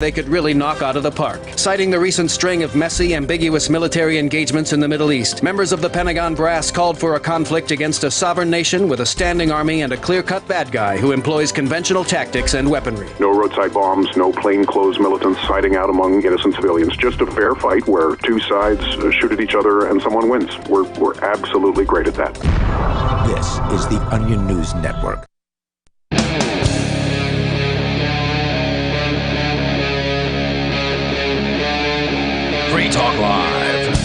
they could really knock out of the park. Citing the recent string of messy, ambiguous military engagements in the Middle East, members of the Pentagon brass called for a conflict against a sovereign nation with a standing army and a clear-cut bad guy who employs conventional tactics and weaponry. No roadside bombs, no plainclothes militants hiding out among innocent civilians. Just a fair fight where two sides shoot at each other and someone wins. We're absolutely great at that. This is the Onion News Network. Free Talk Live.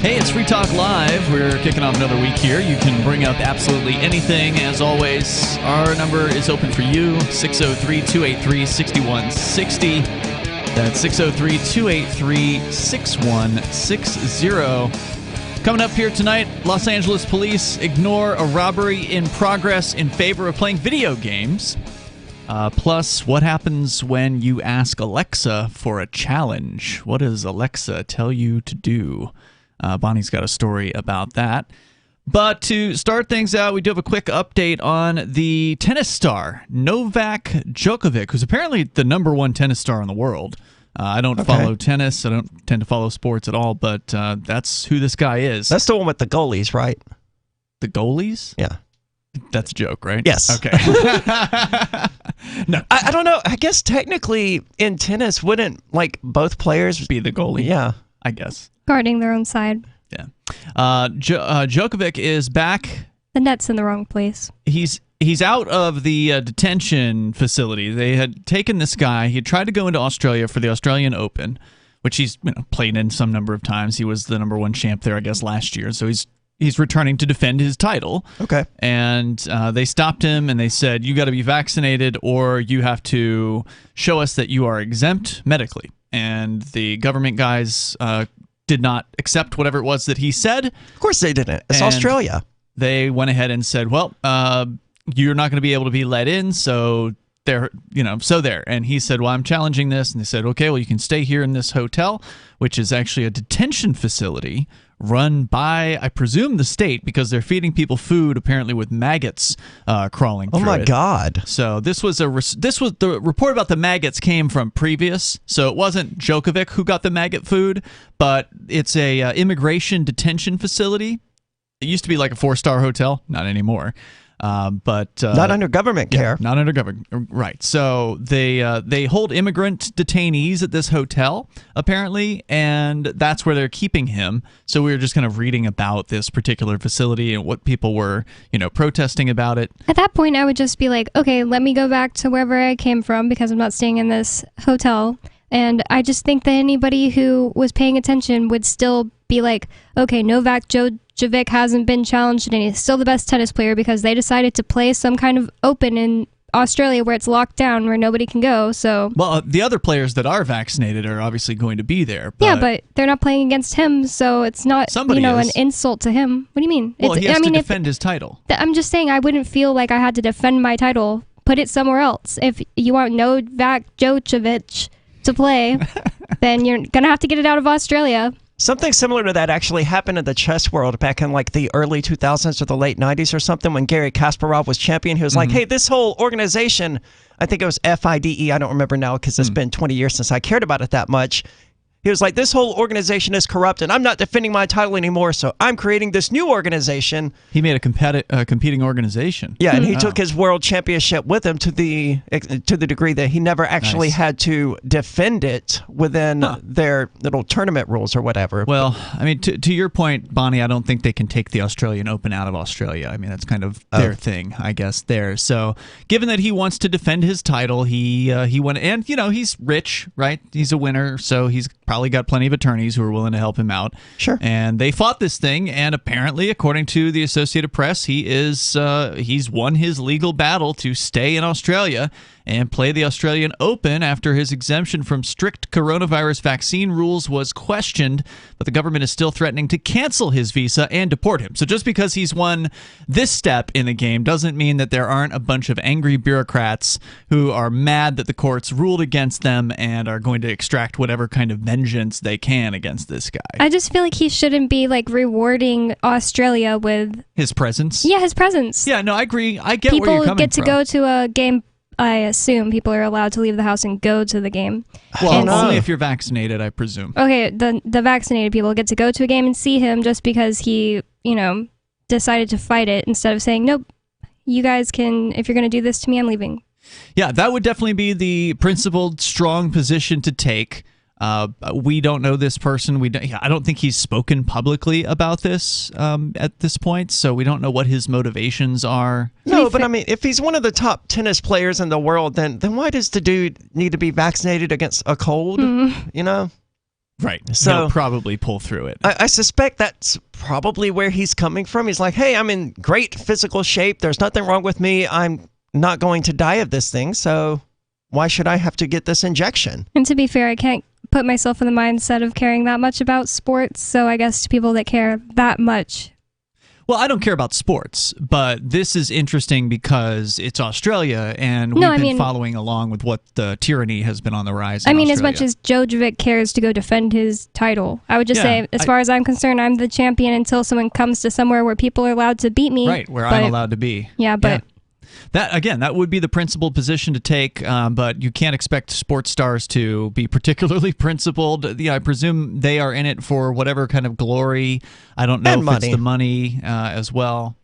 Hey, it's Free Talk Live. We're kicking off another week here. You can bring up absolutely anything. As always, our number is open for you, 603-283-6160. That's 603-283-6160. Coming up here tonight, Los Angeles police ignore a robbery in progress in favor of playing video games. Plus, what happens when you ask Alexa for a challenge? What does Alexa tell you to do? Bonnie's got a story about that. But to start things out, we do have a quick update on the tennis star, Novak Djokovic, who's apparently the #1 tennis star in the world. I don't follow tennis. I don't tend to follow sports at all, but that's who this guy is. That's the one with the goalies, right? The goalies? Yeah. That's a joke, right? Yes. Okay. No, I don't know. I guess technically in tennis, wouldn't like both players be the goalie? Yeah. I guess. Guarding their own side. Yeah. Djokovic is back. The net's in the wrong place. He's out of the detention facility. They had taken this guy. He had tried to go into Australia for the Australian Open, which he's played in some number of times. He was the #1 champ there, I guess, last year. So he's returning to defend his title. Okay. And they stopped him and they said, you got to be vaccinated or you have to show us that you are exempt medically. And the government guys did not accept whatever it was that he said. Of course they didn't. It's Australia. They went ahead and said, well, you're not going to be able to be let in, so there. And he said, well, I'm challenging this. And they said, okay, well, you can stay here in this hotel, which is actually a detention facility run by, I presume, the state, because they're feeding people food apparently with maggots crawling through it. Oh my God! So this was the report about the maggots came from previous. So it wasn't Djokovic who got the maggot food, but it's a immigration detention facility. It used to be like a 4-star hotel, not anymore. But not under government care. Not under government, right? So they hold immigrant detainees at this hotel apparently, and that's where they're keeping him. So we were just kind of reading about this particular facility and what people were, protesting about it. At that point, I would just be like, okay, let me go back to wherever I came from because I'm not staying in this hotel. And I just think that anybody who was paying attention would still be like, okay, Novak Djokovic hasn't been challenged and he's still the best tennis player because they decided to play some kind of open in Australia where it's locked down where nobody can go. So well, the other players that are vaccinated are obviously going to be there. But yeah, but they're not playing against him, so it's not an insult to him. What do you mean? Well, he has to defend his title. I'm just saying I wouldn't feel like I had to defend my title. Put it somewhere else. If you want Novak Djokovic to play, then you're gonna have to get it out of Australia. Something similar to that actually happened in the chess world back in like the early 2000s or the late 90s or something when Garry Kasparov was champion. He was like, hey, this whole organization, I think it was FIDE, I don't remember now because it's been 20 years since I cared about it that much. He was like, this whole organization is corrupt and I'm not defending my title anymore, so I'm creating this new organization. He made a competing organization. Yeah, and he took his world championship with him to the degree that he never actually had to defend it within their little tournament rules or whatever. Well, I mean, to your point, Bonnie, I don't think they can take the Australian Open out of Australia. I mean, that's kind of their thing, I guess, there. So given that he wants to defend his title, he went, and, he's rich, right? He's a winner, so he's probably got plenty of attorneys who are willing to help him out. Sure. And they fought this thing, and apparently, according to the Associated Press, he's won his legal battle to stay in Australia, and play the Australian Open after his exemption from strict coronavirus vaccine rules was questioned, but the government is still threatening to cancel his visa and deport him. So just because he's won this step in the game doesn't mean that there aren't a bunch of angry bureaucrats who are mad that the courts ruled against them and are going to extract whatever kind of vengeance they can against this guy. I just feel like he shouldn't be like rewarding Australia with his presence. Yeah, his presence. Yeah, no, I agree. I get people where you're coming get to from. go to a game. I assume people are allowed to leave the house and go to the game. Well, only if you're vaccinated, I presume. Okay, the vaccinated people get to go to a game and see him just because he, decided to fight it instead of saying, nope, you guys can, if you're going to do this to me, I'm leaving. Yeah, that would definitely be the principled, strong position to take. We don't know this person. I don't think he's spoken publicly about this at this point, so we don't know what his motivations are. No, but I mean, if he's one of the top tennis players in the world, then why does the dude need to be vaccinated against a cold? Right. So he'll probably pull through it. I suspect that's probably where he's coming from. He's like, hey, I'm in great physical shape. There's nothing wrong with me. I'm not going to die of this thing, so why should I have to get this injection? And to be fair, I can't put myself in the mindset of caring that much about sports, so I guess to people that care that much. Well, I don't care about sports, but this is interesting because it's Australia, and we've been following along with what the tyranny has been on the rise in Australia. As much as Djokovic cares to go defend his title, I would just say, as far as I'm concerned, I'm the champion until someone comes to somewhere where people are allowed to beat me. Right, where I'm allowed to be. Yeah, but... That would be the principled position to take, but you can't expect sports stars to be particularly principled. I presume they are in it for whatever kind of glory. I don't know if it's the money as well.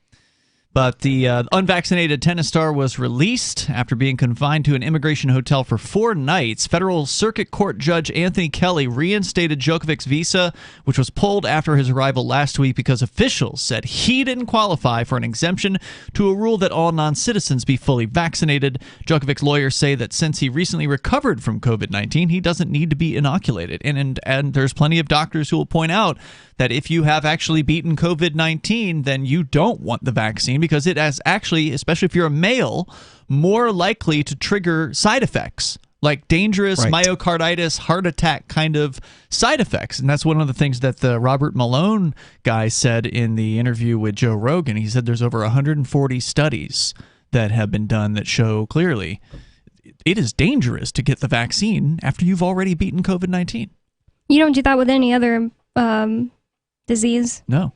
But the unvaccinated tennis star was released after being confined to an immigration hotel for 4 nights. Federal Circuit Court Judge Anthony Kelly reinstated Djokovic's visa, which was pulled after his arrival last week because officials said he didn't qualify for an exemption to a rule that all non-citizens be fully vaccinated. Djokovic's lawyers say that since he recently recovered from COVID-19, he doesn't need to be inoculated. And there's plenty of doctors who will point out that if you have actually beaten COVID-19, then you don't want the vaccine because it has actually, especially if you're a male, more likely to trigger side effects like dangerous myocarditis, heart attack kind of side effects. And that's one of the things that the Robert Malone guy said in the interview with Joe Rogan. He said there's over 140 studies that have been done that show clearly it is dangerous to get the vaccine after you've already beaten COVID-19. You don't do that with any other disease. No.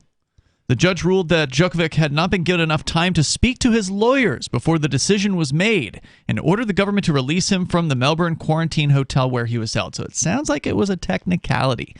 The judge ruled that Djokovic had not been given enough time to speak to his lawyers before the decision was made and ordered the government to release him from the Melbourne quarantine hotel where he was held. So it sounds like it was a technicality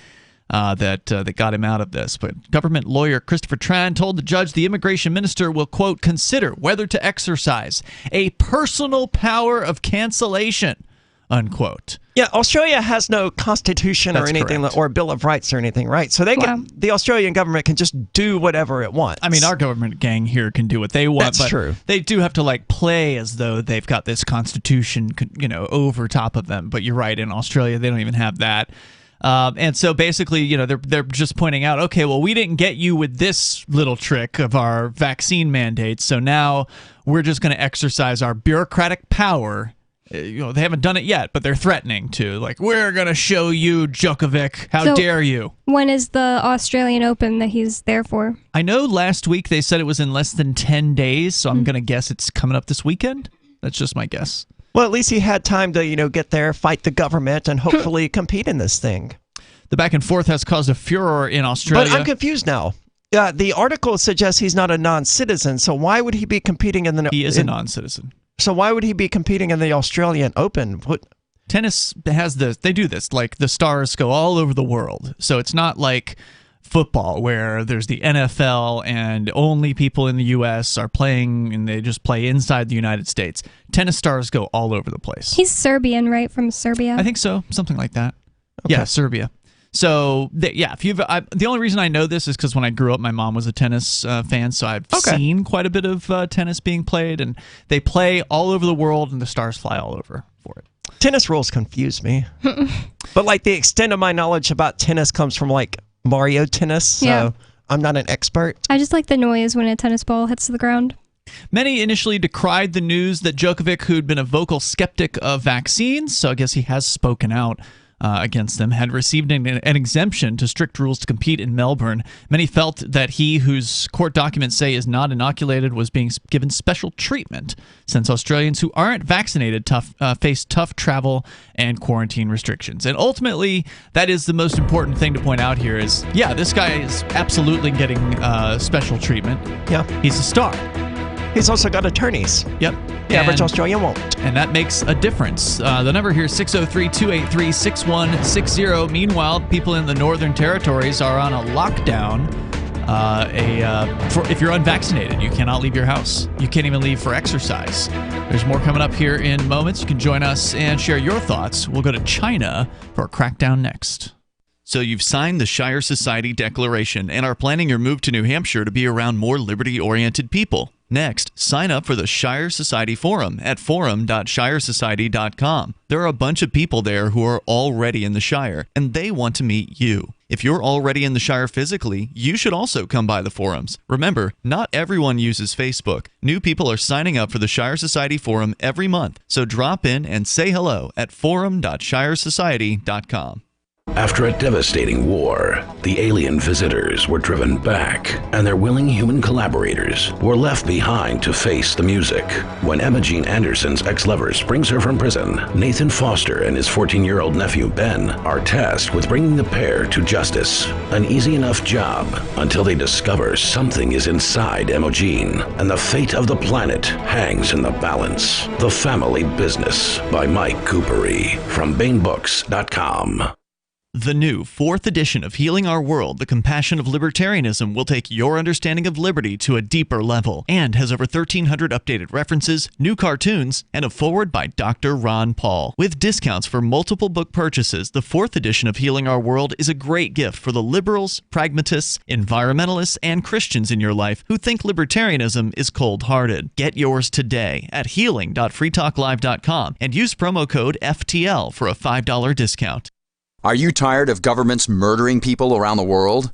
that got him out of this. But government lawyer Christopher Tran told the judge the immigration minister will, quote, consider whether to exercise a personal power of cancellation, unquote. Yeah, Australia has no constitution or anything, or a Bill of Rights or anything, right? So the Australian government can just do whatever it wants. I mean, our government gang here can do what they want. That's true. They do have to play as though they've got this constitution, over top of them. But you're right, in Australia they don't even have that. And so basically, they're just pointing out, okay, well, we didn't get you with this little trick of our vaccine mandates, so now we're just going to exercise our bureaucratic power. They haven't done it yet, but they're threatening to. We're going to show you, Djokovic. How dare you? When is the Australian Open that he's there for? I know last week they said it was in less than 10 days, so I'm going to guess it's coming up this weekend. That's just my guess. Well, at least he had time to, get there, fight the government, and hopefully compete in this thing. The back and forth has caused a furor in Australia. But I'm confused now. The article suggests he's not a non-citizen, so why would he be competing in the... He is a non-citizen. So why would he be competing in the Australian Open? Tennis has this. They do this. The stars go all over the world. So it's not like football where there's the NFL and only people in the U.S. are playing and they just play inside the United States. Tennis stars go all over the place. He's Serbian, right? From Serbia? I think so. Something like that. Okay. Yeah, Serbia. So, if the only reason I know this is because when I grew up, my mom was a tennis fan, so I've seen quite a bit of tennis being played, and they play all over the world, and the stars fly all over for it. Tennis rules confuse me. But, the extent of my knowledge about tennis comes from, Mario Tennis, so I'm not an expert. I just like the noise when a tennis ball hits the ground. Many initially decried the news that Djokovic, who'd been a vocal skeptic of vaccines, so I guess he has spoken out against them, had received an exemption to strict rules to compete in Melbourne. Many felt that he, whose court documents say is not inoculated, was being given special treatment, since Australians who aren't vaccinated face tough travel and quarantine restrictions. And ultimately, that is the most important thing to point out here is, yeah, this guy is absolutely getting special treatment. Yeah. He's a star. He's also got attorneys. Yep. The average Australian won't. And that makes a difference. The number here is 603-283-6160. Meanwhile, people in the Northern Territories are on a lockdown. If you're unvaccinated, you cannot leave your house. You can't even leave for exercise. There's more coming up here in moments. You can join us and share your thoughts. We'll go to China for a crackdown next. So you've signed the Shire Society Declaration and are planning your move to New Hampshire to be around more liberty-oriented people. Next, sign up for the Shire Society Forum at forum.shiresociety.com. There are a bunch of people there who are already in the Shire, and they want to meet you. If you're already in the Shire physically, you should also come by the forums. Remember, not everyone uses Facebook. New people are signing up for the Shire Society Forum every month, so drop in and say hello at forum.shiresociety.com. After a devastating war, the alien visitors were driven back, and their willing human collaborators were left behind to face the music. When Emma Jean Anderson's ex-lover springs her from prison, Nathan Foster and his 14-year-old nephew Ben are tasked with bringing the pair to justice. An easy enough job until they discover something is inside Emma Jean, and the fate of the planet hangs in the balance. The Family Business by Mike Coopery from BaneBooks.com. The new 4th edition of Healing Our World, The Compassion of Libertarianism, will take your understanding of liberty to a deeper level and has over 1,300 updated references, new cartoons, and a foreword by Dr. Ron Paul. With discounts for multiple book purchases, the 4th edition of Healing Our World is a great gift for the liberals, pragmatists, environmentalists, and Christians in your life who think libertarianism is cold-hearted. Get yours today at healing.freetalklive.com and use promo code FTL for a $5 discount. Are you tired of governments murdering people around the world?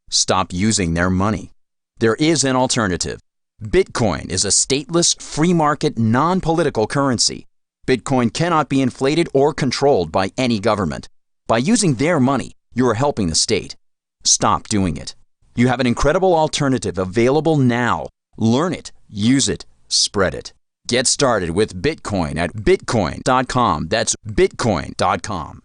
Stop using their money. There is an alternative. Bitcoin is a stateless, free market, non-political currency. Bitcoin cannot be inflated or controlled by any government. By using their money, you are helping the state. Stop doing it. You have an incredible alternative available now. Learn it, use it, spread it. Get started with Bitcoin at bitcoin.com. That's bitcoin.com.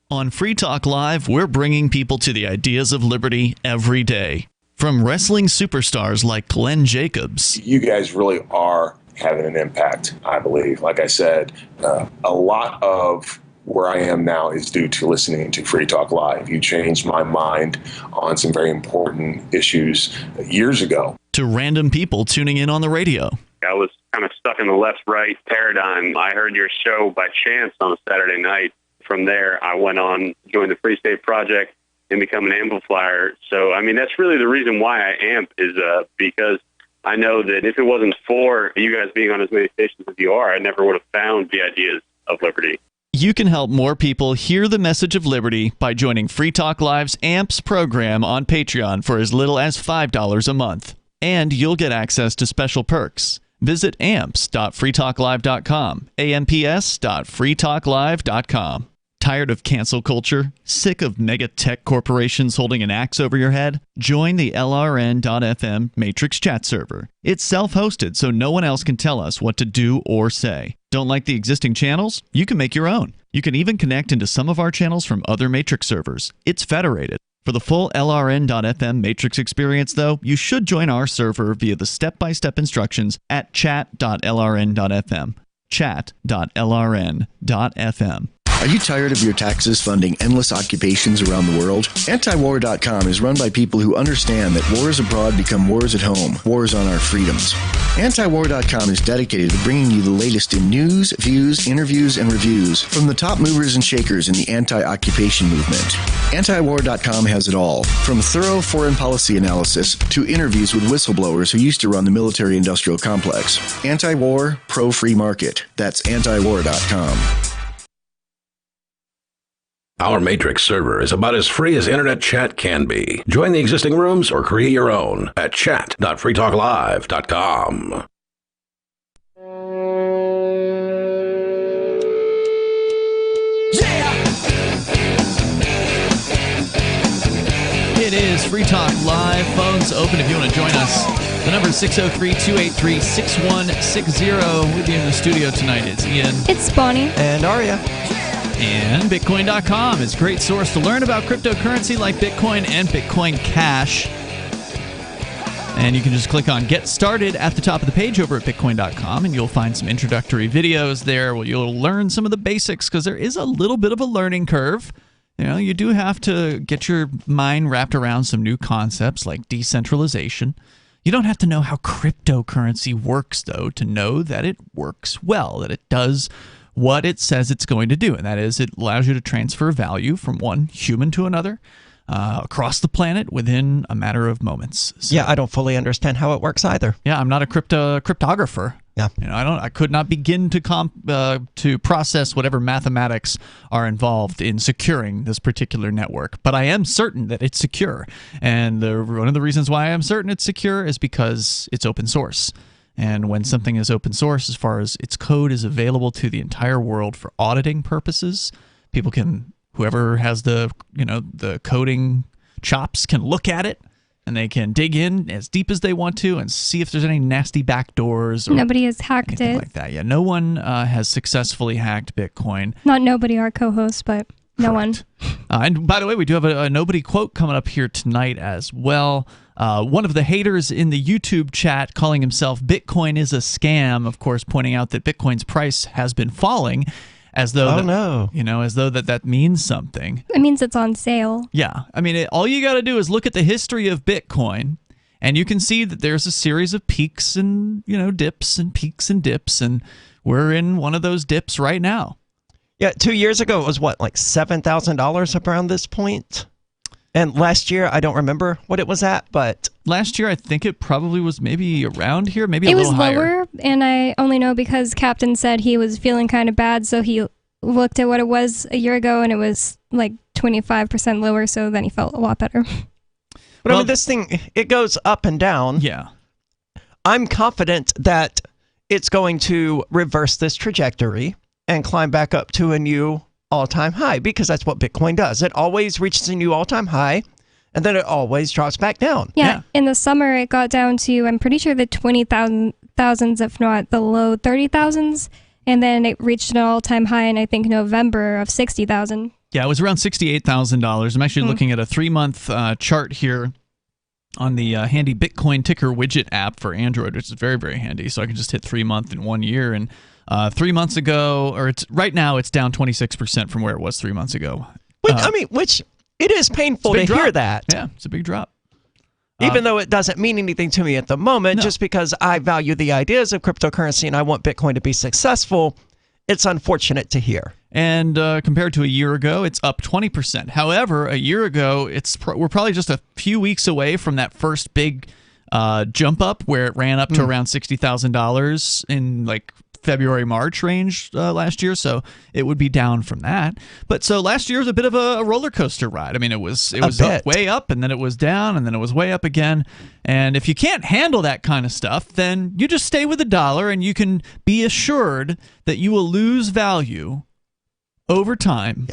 On Free Talk Live, we're bringing people to the ideas of liberty every day. From wrestling superstars like Glenn Jacobs. You guys really are having an impact, I believe. Like I said, a lot of where I am now is due to listening to Free Talk Live. You changed my mind on some very important issues years ago. To random people tuning in on the radio. I was kind of stuck in the left-right paradigm. I heard your show by chance on a Saturday night. From there, I went on, joined the Free State Project, and become an amplifier. So, I mean, that's really the reason why I amp is because I know that if it wasn't for you guys being on as many stations as you are, I never would have found the ideas of liberty. You can help more people hear the message of liberty by joining Free Talk Live's AMPS program on Patreon for as little as $5 a month. And you'll get access to special perks. Visit amps.freetalklive.com, amps.freetalklive.com. Tired of cancel culture? Sick of mega tech corporations holding an axe over your head? Join the LRN.FM Matrix chat server. It's self-hosted, so no one else can tell us what to do or say. Don't like the existing channels? You can make your own. You can even connect into some of our channels from other Matrix servers. It's federated. For the full LRN.FM Matrix experience, though, you should join our server via the step-by-step instructions at chat.lrn.fm. chat.lrn.fm. Are you tired of your taxes funding endless occupations around the world? Antiwar.com is run by people who understand that wars abroad become wars at home, wars on our freedoms. Antiwar.com is dedicated to bringing you the latest in news, views, interviews, and reviews from the top movers and shakers in the anti-occupation movement. Antiwar.com has it all, from thorough foreign policy analysis to interviews with whistleblowers who used to run the military-industrial complex. Anti-war, pro-free market. That's antiwar.com. Our Matrix server is about as free as internet chat can be. Join the existing rooms or create your own at chat.freetalklive.com. It is Free Talk Live. Phones open if you want to join us. The number is 603-283-6160. With you in the studio tonight, it's Ian. It's Bonnie. And Aria. And Bitcoin.com is a great source to learn about cryptocurrency like Bitcoin and Bitcoin Cash. And you can just click on Get Started at the top of the page over at Bitcoin.com, and you'll find some introductory videos there where you'll learn some of the basics, because there is a little bit of a learning curve. You know, you do have to get your mind wrapped around some new concepts like decentralization. You don't have to know how cryptocurrency works, though, to know that it works well, that it does what it says it's going to do. And that is, it allows you to transfer value from one human to another across the planet within a matter of moments. So, yeah, I don't fully understand how it works either. Yeah, I'm not a cryptographer. Yeah, you know, I could not begin to process whatever mathematics are involved in securing this particular network. But I am certain that it's secure, and one of the reasons why I am certain it's secure is because it's open source. And when something is open source, as far as its code is available to the entire world for auditing purposes, people can, whoever has the coding chops, can look at it. And they can dig in as deep as they want to and see if there's any nasty backdoors. Or nobody has hacked anything it like that. Yeah, no one has successfully hacked Bitcoin. Not nobody, our co-host, but no one. And by the way, we do have a nobody quote coming up here tonight as well. One of the haters in the YouTube chat calling himself "Bitcoin is a scam," of course, pointing out that Bitcoin's price has been falling. As though as though that means something. It means it's on sale. Yeah. I mean, all you got to do is look at the history of Bitcoin, and you can see that there's a series of peaks and, dips and peaks and dips, and we're in one of those dips right now. Yeah, 2 years ago, it was what, like $7,000 up around this point? And last year, I don't remember what it was at, but... Last year, I think it probably was maybe around here, maybe a little higher. It was lower, and I only know because Captain said he was feeling kind of bad, so he looked at what it was a year ago, and it was like 25% lower, so then he felt a lot better. But I mean, this thing, it goes up and down. Yeah. I'm confident that it's going to reverse this trajectory and climb back up to a new all-time high, because that's what Bitcoin does. It always reaches a new all-time high, and then it always drops back down. Yeah. In the summer, it got down to, I'm pretty sure, the 20,000s, if not the low 30,000s, and then it reached an all-time high in, I think, November of 60,000. Yeah, it was around $68,000. I'm actually looking at a 3-month chart here on the handy Bitcoin ticker widget app for Android, which is very, very handy. So I can just hit 3 month and 1 year, and 3 months ago, or right now, it's down 26% from where it was 3 months ago. Which it is painful to hear that. Yeah, it's a big drop. Even though it doesn't mean anything to me at the moment, just because I value the ideas of cryptocurrency and I want Bitcoin to be successful, it's unfortunate to hear. And compared to a year ago, it's up 20%. However, a year ago, we're probably just a few weeks away from that first big jump up where it ran up to around $60,000 in like February, March range last year, so it would be down from that. But so last year was a bit of a roller coaster ride. I mean, it was up, way up, and then it was down, and then it was way up again. And if you can't handle that kind of stuff, then you just stay with the dollar, and you can be assured that you will lose value over time,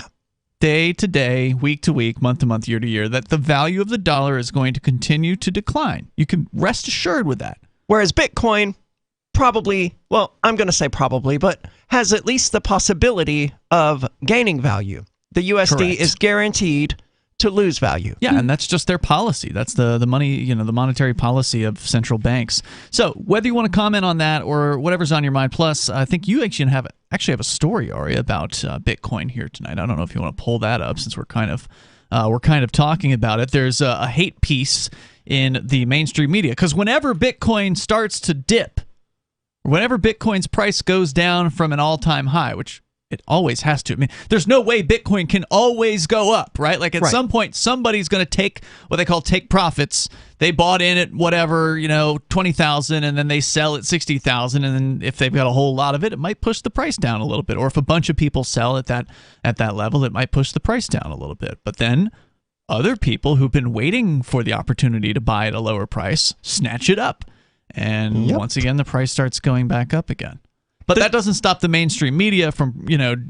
day to day, week to week, month to month, year to year, that the value of the dollar is going to continue to decline. You can rest assured with that. Whereas Bitcoin probably, well, I'm going to say probably, but has at least the possibility of gaining value. The USD is guaranteed to lose value. Yeah, and that's just their policy. That's the money, the monetary policy of central banks. So whether you want to comment on that or whatever's on your mind, plus I think you actually have a story, Aria, about Bitcoin here tonight. I don't know if you want to pull that up since we're kind of talking about it. There's a hate piece in the mainstream media because whenever Bitcoin starts to dip, whenever Bitcoin's price goes down from an all-time high, which It always has to. I mean, there's no way Bitcoin can always go up, right? Like at some point, somebody's going to take what they call take profits. They bought in at whatever, 20,000, and then they sell at 60,000, and then if they've got a whole lot of it, it might push the price down a little bit. Or if a bunch of people sell at that level, it might push the price down a little bit. But then other people who've been waiting for the opportunity to buy at a lower price snatch it up, and once again, the price starts going back up again. But that doesn't stop the mainstream media from,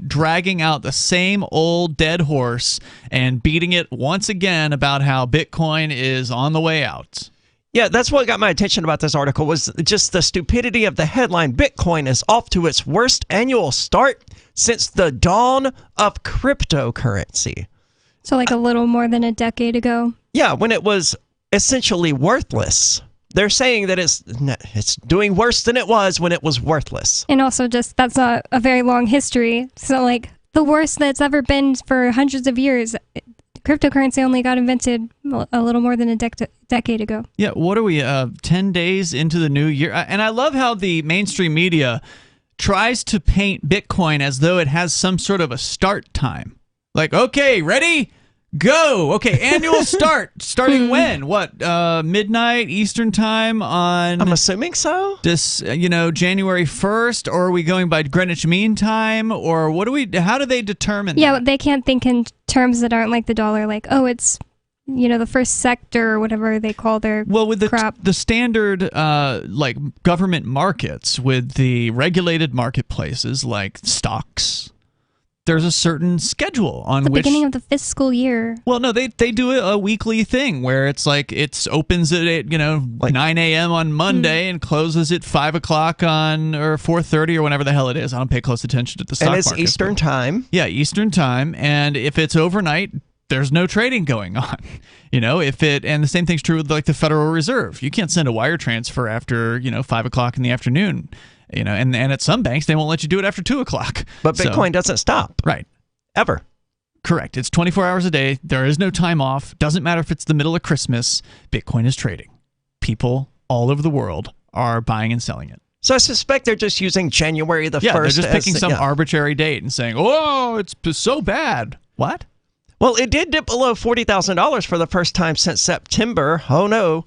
dragging out the same old dead horse and beating it once again about how Bitcoin is on the way out. Yeah, that's what got my attention about this article was just the stupidity of the headline. Bitcoin is off to its worst annual start since the dawn of cryptocurrency. So like a little more than a decade ago? Yeah, when it was essentially worthless. They're saying that it's doing worse than it was when it was worthless. And also just that's not a very long history. So like the worst that's ever been for hundreds of years. Cryptocurrency only got invented a little more than a decade ago. Yeah, what are we, 10 days into the new year? And I love how the mainstream media tries to paint Bitcoin as though it has some sort of a start time. Like, okay, ready? Go. Okay, annual starting when? What? Midnight Eastern time on? I'm assuming so. This, January 1st, or are we going by Greenwich Mean Time, or what do we? How do they determine? Yeah, that? They can't think in terms that aren't like the dollar. Like, oh, it's the first sector or whatever they call their with crap. The standard like government markets with the regulated marketplaces like stocks. There's a certain schedule on the beginning of the fiscal year. Well, no, they do a weekly thing where it's like it opens at 9 a.m. on Monday and closes at 5 o'clock on or 4:30 or whenever the hell it is. I don't pay close attention to the stock market. And it's Eastern time. Yeah, Eastern time, and if it's overnight, there's no trading going on. And the same thing's true with like the Federal Reserve. You can't send a wire transfer after 5 o'clock in the afternoon. And at some banks, they won't let you do it after 2 o'clock. But Bitcoin doesn't stop. Right. Ever. Correct. It's 24 hours a day. There is no time off. Doesn't matter if it's the middle of Christmas. Bitcoin is trading. People all over the world are buying and selling it. So I suspect they're just using January the 1st. Yeah, they're just picking some arbitrary date and saying, oh, it's so bad. What? Well, it did dip below $40,000 for the first time since September. Oh, no.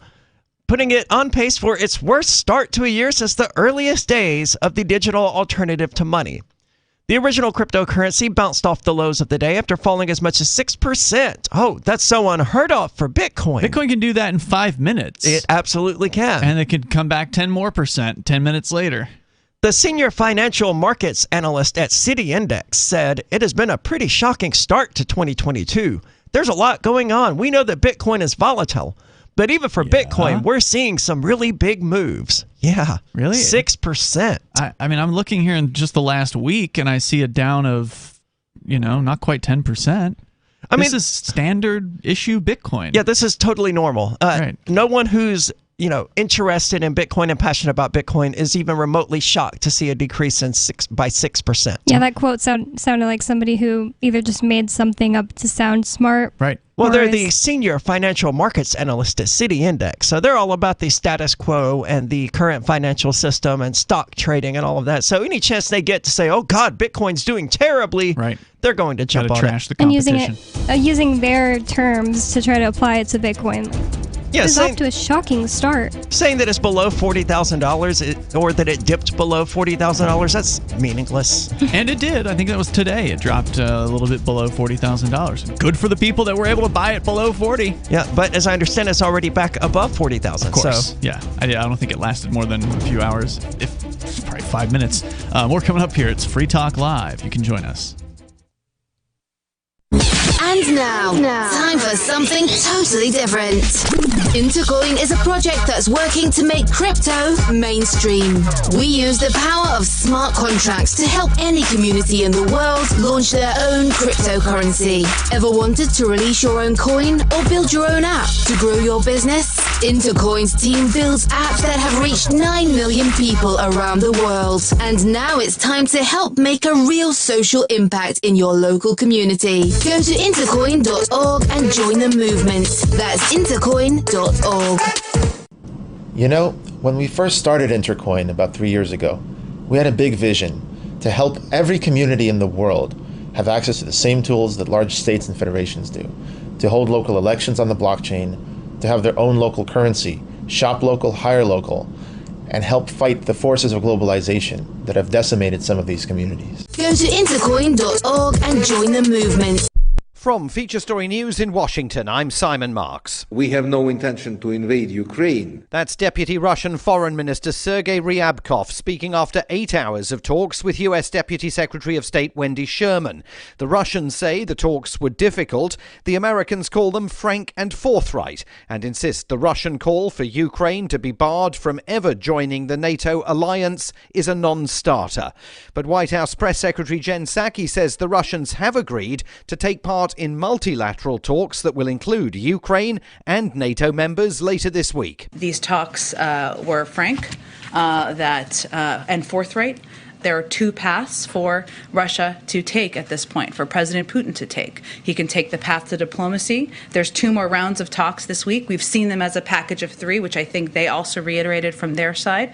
Putting it on pace for its worst start to a year since the earliest days of the digital alternative to money. The original cryptocurrency bounced off the lows of the day after falling as much as 6%. Oh, that's so unheard of for Bitcoin. Bitcoin can do that in 5 minutes. It absolutely can. And it can come back 10% more 10 minutes later. The senior financial markets analyst at Citi Index said, it has been a pretty shocking start to 2022. There's a lot going on. We know that Bitcoin is volatile. But even for Bitcoin, we're seeing some really big moves. Yeah. Really? 6%. I mean, I'm looking here in just the last week, and I see a down of, not quite 10%. This is standard issue Bitcoin. Yeah, this is totally normal. Right. No one who's interested in Bitcoin and passionate about Bitcoin is even remotely shocked to see a decrease by 6%. Yeah, that quote sounded like somebody who either just made something up to sound smart. Right. Well, they're the senior financial markets analyst at Citi Index, so they're all about the status quo and the current financial system and stock trading and all of that. So any chance they get to say, "Oh God, Bitcoin's doing terribly," right, they're going to jump on trash it the competition. And using their terms to try to apply it to Bitcoin. Yeah, it's off to a shocking start. Saying that it's below $40,000 or that it dipped below $40,000, that's meaningless. And it did. I think that was today. It dropped a little bit below $40,000. Good for the people that were able to buy it below 40. Yeah, but as I understand, it's already back above 40,000. Of course. So. Yeah. I don't think it lasted more than a few hours. Probably 5 minutes. More coming up here. It's Free Talk Live. You can join us. And now, time for something totally different. Intercoin is a project that's working to make crypto mainstream. We use the power of smart contracts to help any community in the world launch their own cryptocurrency. Ever wanted to release your own coin or build your own app to grow your business? Intercoin's team builds apps that have reached 9 million people around the world. And now it's time to help make a real social impact in your local community. Go to intercoin.org and join the movement. That's intercoin.org. When we first started Intercoin about 3 years ago, we had a big vision to help every community in the world have access to the same tools that large states and federations do, to hold local elections on the blockchain, to have their own local currency, shop local, hire local, and help fight the forces of globalization that have decimated some of these communities. Go to intercoin.org and join the movement. From Feature Story News in Washington, I'm Simon Marks. We have no intention to invade Ukraine. That's Deputy Russian Foreign Minister Sergei Ryabkov speaking after 8 hours of talks with U.S. Deputy Secretary of State Wendy Sherman. The Russians say the talks were difficult. The Americans call them frank and forthright and insist the Russian call for Ukraine to be barred from ever joining the NATO alliance is a non-starter. But White House Press Secretary Jen Psaki says the Russians have agreed to take part in multilateral talks that will include Ukraine and NATO members later this week. These talks were frank and forthright. There are two paths for Russia to take at this point, for President Putin to take. He can take the path to diplomacy. There's 2 more rounds of talks this week. We've seen them as a package of 3, which I think they also reiterated from their side.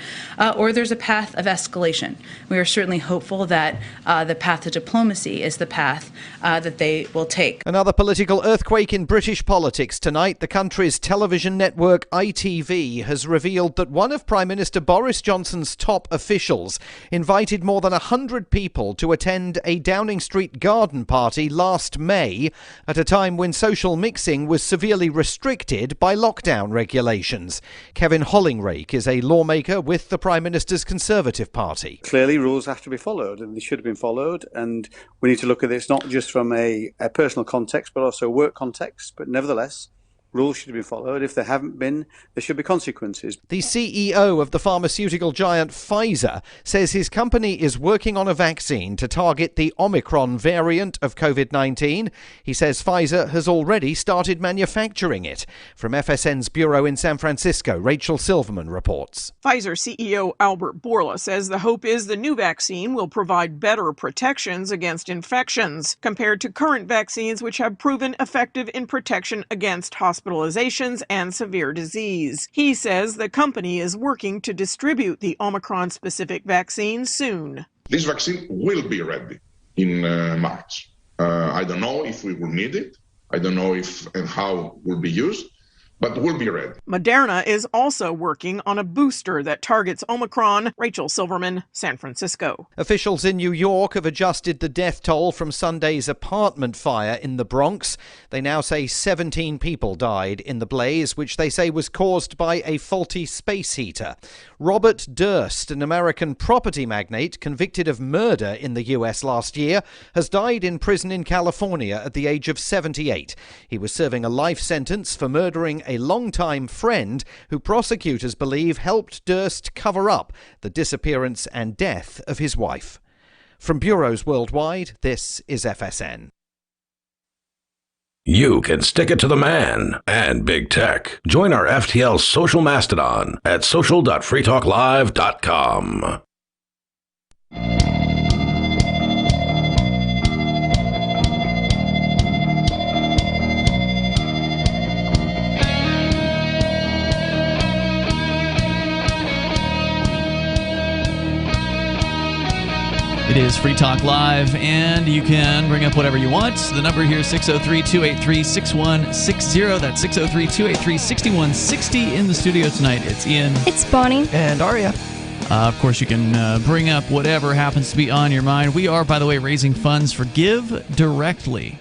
Or there's a path of escalation. We are certainly hopeful that the path to diplomacy is the path that they will take. Another political earthquake in British politics tonight. The country's television network ITV has revealed that one of Prime Minister Boris Johnson's top officials invited more than 100 people to attend a Downing Street garden party last May at a time when social mixing was severely restricted by lockdown regulations. Kevin Hollingrake is a lawmaker with the Prime Minister's Conservative Party. Clearly, rules have to be followed, and they should have been followed, and we need to look at this not just from a personal context, but also a work context. But nevertheless, rules should be followed. If there haven't been, there should be consequences. The CEO of the pharmaceutical giant Pfizer says his company is working on a vaccine to target the Omicron variant of COVID-19. He says Pfizer has already started manufacturing it. From FSN's bureau in San Francisco, Rachel Silverman reports. Pfizer CEO Albert Bourla says the hope is the new vaccine will provide better protections against infections compared to current vaccines, which have proven effective in protection against hospitalizations and severe disease. He says the company is working to distribute the Omicron-specific vaccine soon. This vaccine will be ready in March. I don't know if we will need it. I don't know if and how it will be used, but we'll be ready. Moderna is also working on a booster that targets Omicron. Rachel Silverman, San Francisco. Officials in New York have adjusted the death toll from Sunday's apartment fire in the Bronx. They now say 17 people died in the blaze, which they say was caused by a faulty space heater. Robert Durst, an American property magnate convicted of murder in the U.S. last year, has died in prison in California at the age of 78. He was serving a life sentence for murdering a longtime friend who prosecutors believe helped Durst cover up the disappearance and death of his wife. From bureaus worldwide, this is FSN. You can stick it to the man and big tech. Join our FTL social mastodon at social.freetalklive.com. It is Free Talk Live, and you can bring up whatever you want. The number here is 603-283-6160. That's 603-283-6160. In the studio tonight, it's Ian. It's Bonnie. And Aria. Of course, you can bring up whatever happens to be on your mind. We are, by the way, raising funds for Give Directly.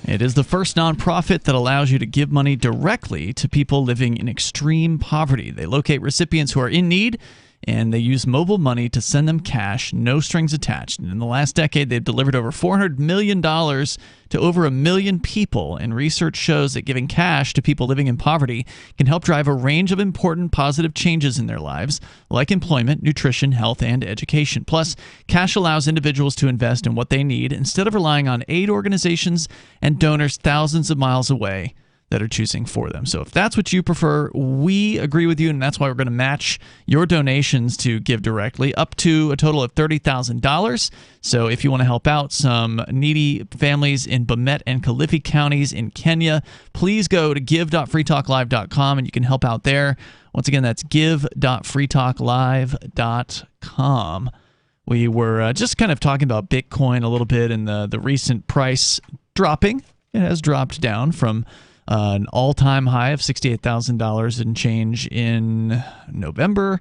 It is the first nonprofit that allows you to give money directly to people living in extreme poverty. They locate recipients who are in need, and they use mobile money to send them cash, no strings attached. And in the last decade, they've delivered over $400 million to over 1 million people. And research shows that giving cash to people living in poverty can help drive a range of important positive changes in their lives, like employment, nutrition, health, and education. Plus, cash allows individuals to invest in what they need instead of relying on aid organizations and donors thousands of miles away that are choosing for them. So if that's what you prefer, we agree with you, and that's why we're going to match your donations to Give Directly up to a total of $30,000. So if you want to help out some needy families in Bomet and Kilifi counties in Kenya, please go to give.freetalklive.com and you can help out there. Once again, that's give.freetalklive.com. We were just kind of talking about Bitcoin a little bit and the recent price dropping. It has dropped down from an all-time high of $68,000 and change in November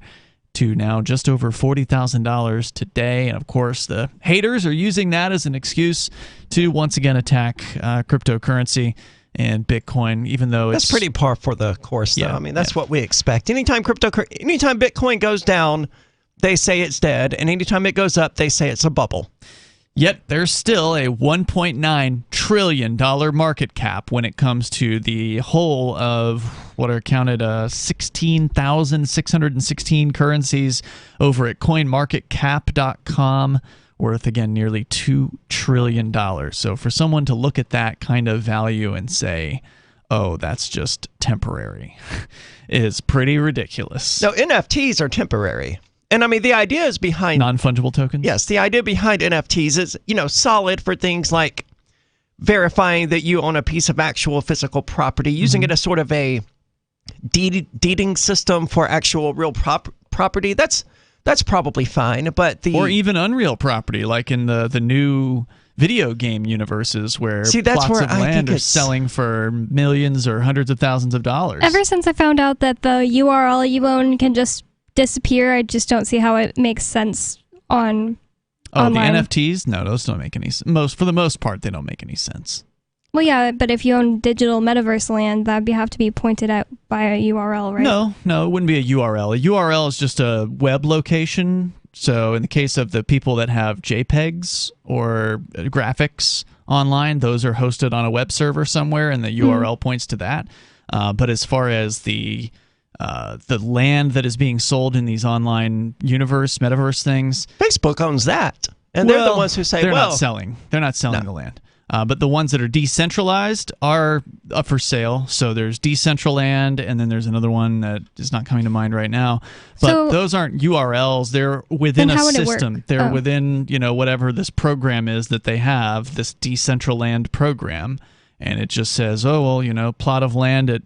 to now just over $40,000 today. And of course, the haters are using that as an excuse to once again attack cryptocurrency and Bitcoin, even though that's pretty par for the course, though. Yeah, I mean, that's what we expect. Anytime Bitcoin goes down, they say it's dead, and anytime it goes up, they say it's a bubble. Yet there's still a $1.9 trillion market cap when it comes to the whole of what are counted 16,616 currencies over at coinmarketcap.com, worth, again, nearly $2 trillion. So for someone to look at that kind of value and say, oh, that's just temporary, is pretty ridiculous. No, NFTs are temporary. And I mean, the idea is behind non-fungible tokens. Yes, the idea behind NFTs is, solid for things like verifying that you own a piece of actual physical property, using it as sort of a deeding system for actual real property. That's probably fine, but or even unreal property, like in the new video game universes where plots of land are selling for millions or hundreds of thousands of dollars. Ever since I found out that the URL you own can just disappear, I just don't see how it makes sense online. The NFTs? No, those don't make any sense. For the most part, they don't make any sense. Well, yeah, but if you own digital metaverse land, that'd have to be pointed out by a URL, right? No, it wouldn't be a URL. A URL is just a web location. So in the case of the people that have JPEGs or graphics online, those are hosted on a web server somewhere, and the URL points to that. But as far as the land that is being sold in these online metaverse things, Facebook owns that, and they're the ones who say, they're not selling. They're not selling the land. But the ones that are decentralized are up for sale. So there's Decentraland, and then there's another one that is not coming to mind right now. But those aren't URLs. They're within a system. They're within, whatever this program is that they have, this Decentraland program. And it just says, plot of land at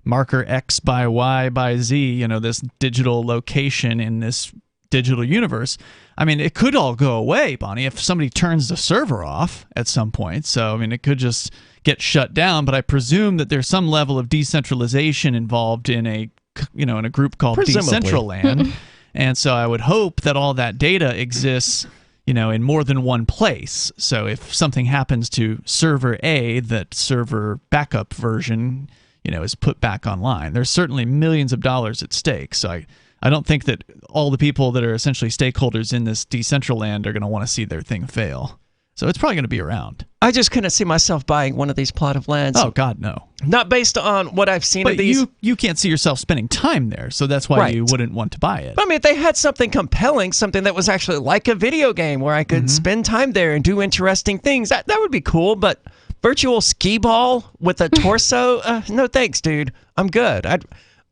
marker X by Y by Z, this digital location in this digital universe. I mean, it could all go away, Bonnie, if somebody turns the server off at some point. So, I mean, it could just get shut down, but I presume that there's some level of decentralization involved in a group called Decentraland. And so I would hope that all that data exists, in more than one place. So if something happens to server A, that server backup version, is put back online. There's certainly millions of dollars at stake. So I don't think that all the people that are essentially stakeholders in this Decentraland are going to want to see their thing fail. So it's probably going to be around. I just couldn't see myself buying one of these plot of lands. Oh, God, no. Not based on what I've seen of these. You can't see yourself spending time there, so that's why you wouldn't want to buy it. But I mean, if they had something compelling, something that was actually like a video game where I could spend time there and do interesting things, that would be cool. But virtual skee ball with a torso? No thanks, dude. I'm good.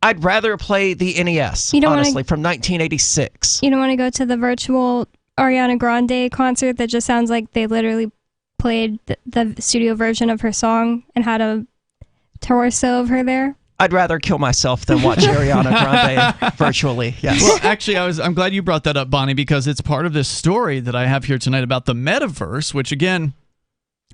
I'd rather play the NES, honestly, from 1986. You don't want to go to the virtual Ariana Grande concert that just sounds like they literally played the studio version of her song and had a torso of her there? I'd rather kill myself than watch Ariana Grande virtually, yes. Well, actually, I'm glad you brought that up, Bonnie, because it's part of this story that I have here tonight about the metaverse, which, again,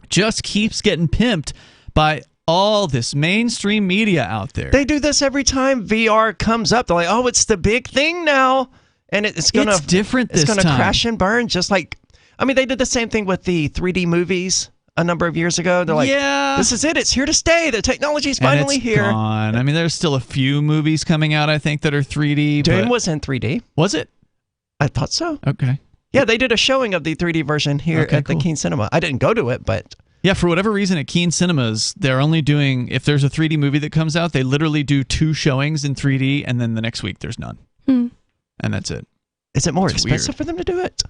just keeps getting pimped by all this mainstream media out there. They do this every time VR comes up. They're like, oh, it's the big thing now. And it's different this time. It's going to crash and burn, just like, I mean, they did the same thing with the 3D movies a number of years ago. They're like, this is it. It's here to stay. The technology's finally here. Gone. I mean, there's still a few movies coming out, I think, that are 3D. Dune was in 3D. Was it? I thought so. Okay. Yeah, they did a showing of the 3D version here at the Keene Cinema. I didn't go to it, but... Yeah, for whatever reason at Keene Cinemas, they're only doing, if there's a 3D movie that comes out, they literally do 2 showings in 3D, and then the next week there's none. And that's it. Is it more expensive for them to do it?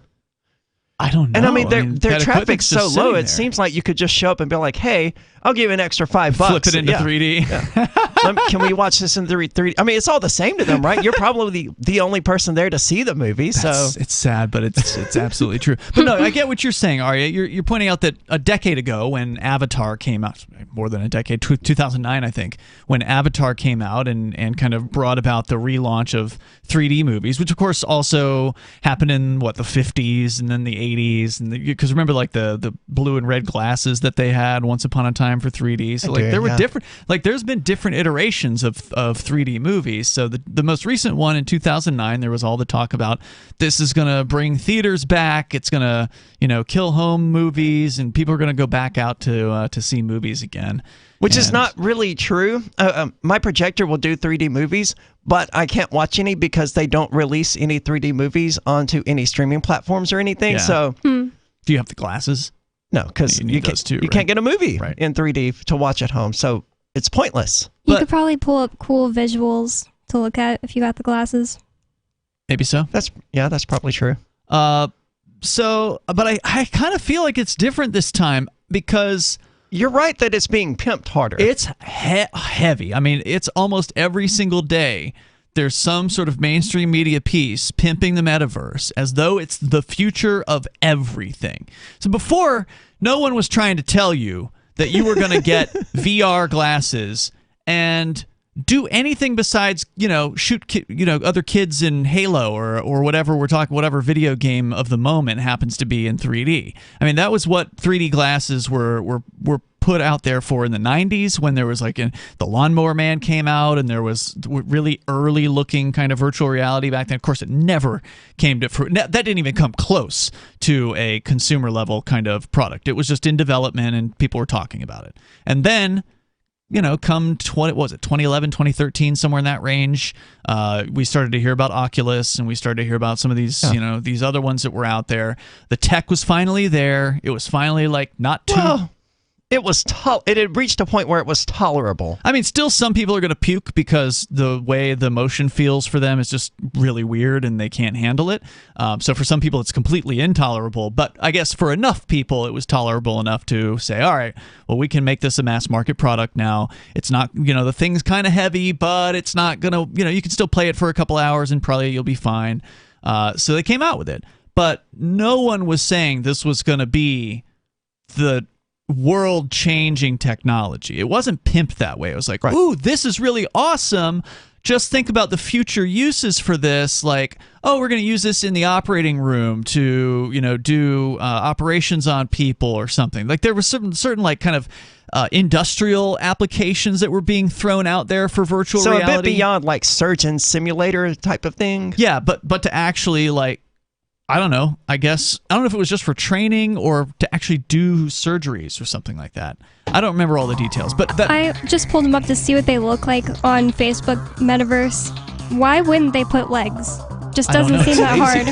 I don't know. And I mean, their that traffic's equipment's so just low, sitting it there. seems like you could just show up and be like, hey, I'll give you an extra $5. Flip it into 3D. Can we watch this in 3D? I mean, it's all the same to them, right? You're probably the only person there to see the movie. So It's sad, but it's absolutely true. But no, I get what you're saying, Arya. You're pointing out that a decade ago when Avatar came out, more than a decade, 2009, I think, when Avatar came out and kind of brought about the relaunch of 3D movies, which of course also happened in, the 50s and then the 80s. And because remember, like, the blue and red glasses that they had once upon a time for 3D. So, there were different, there's been different iterations of 3D movies. So the most recent one in 2009, there was all the talk about this is going to bring theaters back. It's going to, kill home movies, and people are going to go back out to see movies again. Which is not really true. My projector will do 3D movies, but I can't watch any because they don't release any 3D movies onto any streaming platforms or anything. Yeah. So, do you have the glasses? No, because you can't get a movie in 3D to watch at home. So it's pointless. You could probably pull up cool visuals to look at if you got the glasses. Maybe so. That's probably true. But I kind of feel like it's different this time because you're right that it's being pimped harder. It's heavy. I mean, it's almost every single day there's some sort of mainstream media piece pimping the metaverse as though it's the future of everything. So before, no one was trying to tell you that you were going to get VR glasses and do anything besides, shoot, other kids in Halo or whatever we're talking, whatever video game of the moment happens to be in 3D. I mean, that was what 3D glasses were put out there for in the 90s when there was the Lawnmower Man came out and there was really early looking kind of virtual reality back then. Of course, it never came to fruit. That didn't even come close to a consumer level kind of product. It was just in development and people were talking about it. And then, come 2011, 2013, somewhere in that range, we started to hear about Oculus and we started to hear about some of these, these other ones that were out there. The tech was finally there. It was finally not too... Well, it had reached a point where it was tolerable. I mean, still some people are going to puke because the way the motion feels for them is just really weird and they can't handle it. So for some people, it's completely intolerable. But I guess for enough people, it was tolerable enough to say, all right, well, we can make this a mass market product now. It's not, the thing's kind of heavy, but it's not going to, you can still play it for a couple hours and probably you'll be fine. So they came out with it. But no one was saying this was going to be the world-changing technology. It wasn't pimped that way. It was like, ooh, this is really awesome. Just think about the future uses for this. Like, oh, we're going to use this in the operating room to, do operations on people or something. Like there was certain kind of industrial applications that were being thrown out there for virtual reality. So a bit beyond surgeon simulator type of thing. Yeah, but to actually I don't know. I guess I don't know if it was just for training or to actually do surgeries or something like that. I don't remember all the details, but I just pulled them up to see what they look like on Facebook Metaverse. Why wouldn't they put legs? Just doesn't seem that hard.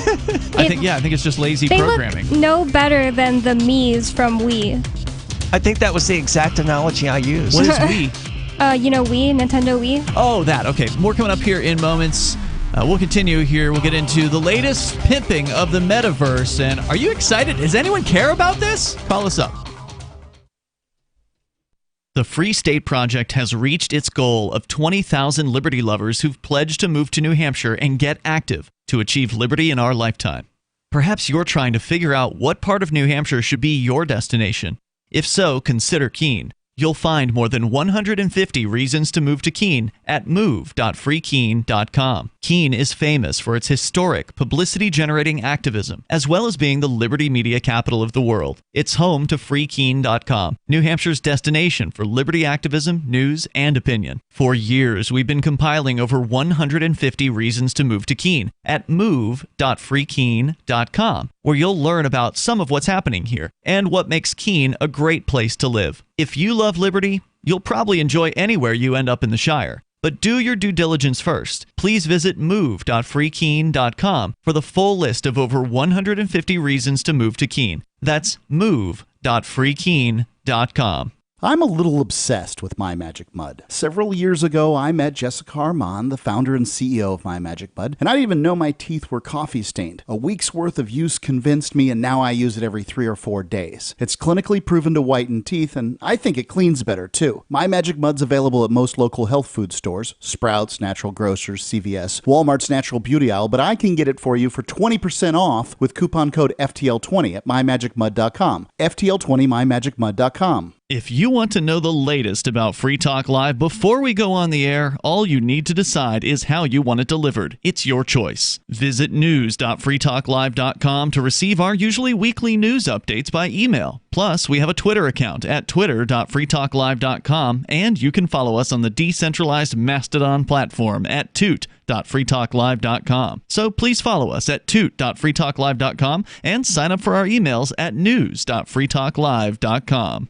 I think it's just lazy programming. They look no better than the Mii's from Wii. I think that was the exact analogy I used. What is Wii? Wii, Nintendo Wii. Oh, that. Okay, more coming up here in moments. We'll continue here. We'll get into the latest pimping of the metaverse. And are you excited? Does anyone care about this? Call us up. The Free State Project has reached its goal of 20,000 liberty lovers who've pledged to move to New Hampshire and get active to achieve liberty in our lifetime. Perhaps you're trying to figure out what part of New Hampshire should be your destination. If so, consider Keene. You'll find more than 150 reasons to move to Keene at move.freekeene.com. Keene is famous for its historic, publicity-generating activism, as well as being the liberty media capital of the world. It's home to freekeene.com, New Hampshire's destination for liberty activism, news, and opinion. For years, we've been compiling over 150 reasons to move to Keene at move.freekeene.com, where you'll learn about some of what's happening here and what makes Keene a great place to live. If you love liberty, you'll probably enjoy anywhere you end up in the Shire. But do your due diligence first. Please visit move.freekeene.com for the full list of over 150 reasons to move to Keene. That's move.freekeene.com. I'm a little obsessed with My Magic Mud. Several years ago, I met Jessica Armand, the founder and CEO of My Magic Mud, and I didn't even know my teeth were coffee stained. A week's worth of use convinced me, and now I use it every 3 or 4 days. It's clinically proven to whiten teeth, and I think it cleans better, too. My Magic Mud's available at most local health food stores, Sprouts, Natural Grocers, CVS, Walmart's Natural Beauty Aisle, but I can get it for you for 20% off with coupon code FTL20 at mymagicmud.com. FTL20 mymagicmud.com. If you want to know the latest about Free Talk Live before we go on the air, all you need to decide is how you want it delivered. It's your choice. Visit news.freetalklive.com to receive our usually weekly news updates by email. Plus, we have a Twitter account at twitter.freetalklive.com, and you can follow us on the decentralized Mastodon platform at toot.freetalklive.com. So please follow us at toot.freetalklive.com and sign up for our emails at news.freetalklive.com.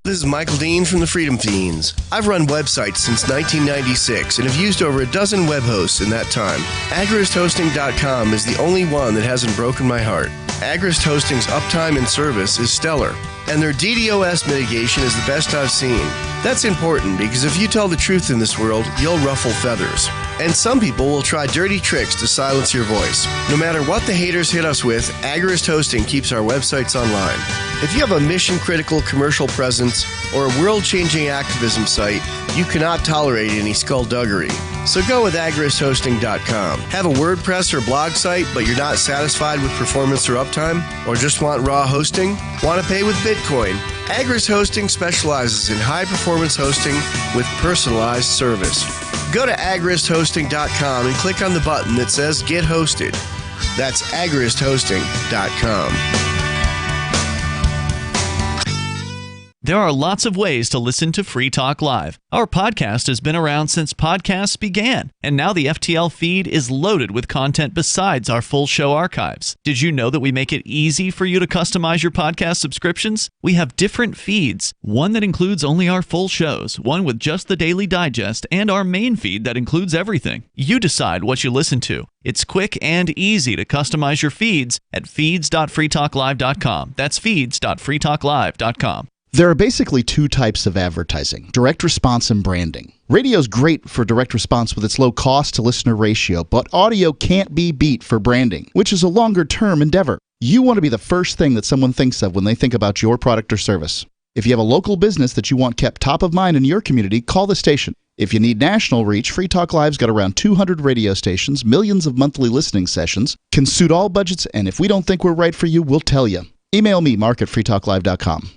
This is Michael Dean from the Freedom Fiends. I've run websites since 1996 and have used over a dozen web hosts in that time. AgristHosting.com is the only one that hasn't broken my heart. Agrist Hosting's uptime and service is stellar, and their DDoS mitigation is the best I've seen. That's important because if you tell the truth in this world, you'll ruffle feathers. And some people will try dirty tricks to silence your voice. No matter what the haters hit us with, Agrist Hosting keeps our websites online. If you have a mission-critical commercial presence or a world-changing activism site, you cannot tolerate any skullduggery. So go with agristhosting.com. Have a WordPress or blog site, but you're not satisfied with performance or uptime? Or just want raw hosting? Want to pay with Bitcoin? Agrist Hosting specializes in high-performance hosting with personalized service. Go to agristhosting.com and click on the button that says Get Hosted. That's agristhosting.com. There are lots of ways to listen to Free Talk Live. Our podcast has been around since podcasts began, and now the FTL feed is loaded with content besides our full show archives. Did you know that we make it easy for you to customize your podcast subscriptions? We have different feeds, one that includes only our full shows, one with just the Daily Digest, and our main feed that includes everything. You decide what you listen to. It's quick and easy to customize your feeds at feeds.freetalklive.com. That's feeds.freetalklive.com. There are basically 2 types of advertising, direct response and branding. Radio's great for direct response with its low cost to listener ratio, but audio can't be beat for branding, which is a longer-term endeavor. You want to be the first thing that someone thinks of when they think about your product or service. If you have a local business that you want kept top of mind in your community, call the station. If you need national reach, Free Talk Live's got around 200 radio stations, millions of monthly listening sessions, can suit all budgets, and if we don't think we're right for you, we'll tell you. Email me, mark@freetalklive.com.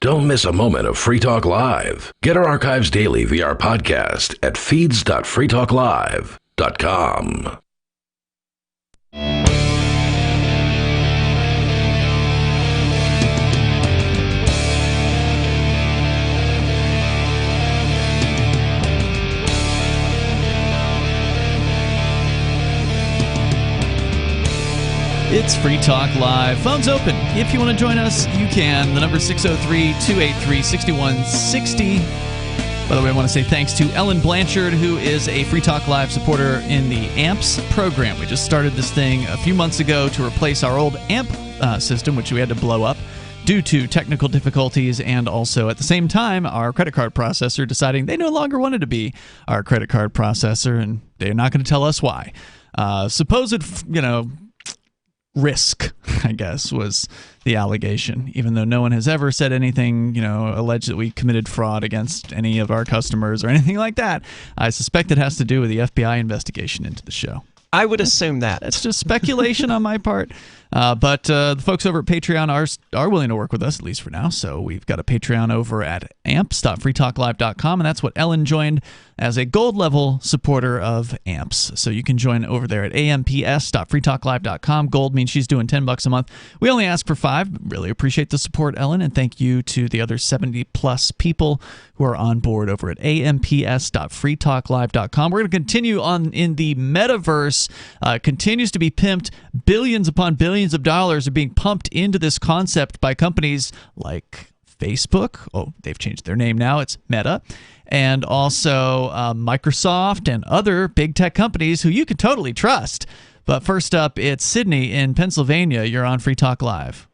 Don't miss a moment of Free Talk Live. Get our archives daily via our podcast at feeds.freetalklive.com. It's Free Talk Live. Phone's open. If you want to join us, you can. The number is 603-283-6160. By the way, I want to say thanks to Ellen Blanchard, who is a Free Talk Live supporter in the AMPS program. We just started this thing a few months ago to replace our old AMP system, which we had to blow up due to technical difficulties, and also at the same time, our credit card processor deciding they no longer wanted to be our credit card processor, and they're not going to tell us why. Supposed, risk, I guess, was the allegation, even though no one has ever said anything, alleged that we committed fraud against any of our customers or anything like that. I suspect it has to do with the FBI investigation into the show. I would assume that. It's just speculation on my part. But the folks over at Patreon are willing to work with us, at least for now. So we've got a Patreon over at amps.freetalklive.com, and that's what Ellen joined as a gold level supporter of AMPS. So you can join over there at amps.freetalklive.com. Gold means she's doing $10 a month. We only ask for $5. Really appreciate the support, Ellen, and thank you to the other 70-plus people who are on board over at amps.freetalklive.com. We're going to continue on in the metaverse. Continues to be pimped. Billions upon billions of dollars are being pumped into this concept by companies like Facebook. Oh, they've changed their name now. It's Meta. And also Microsoft and other big tech companies who you can totally trust. But first up, it's Sydney in Pennsylvania. You're on Free Talk Live.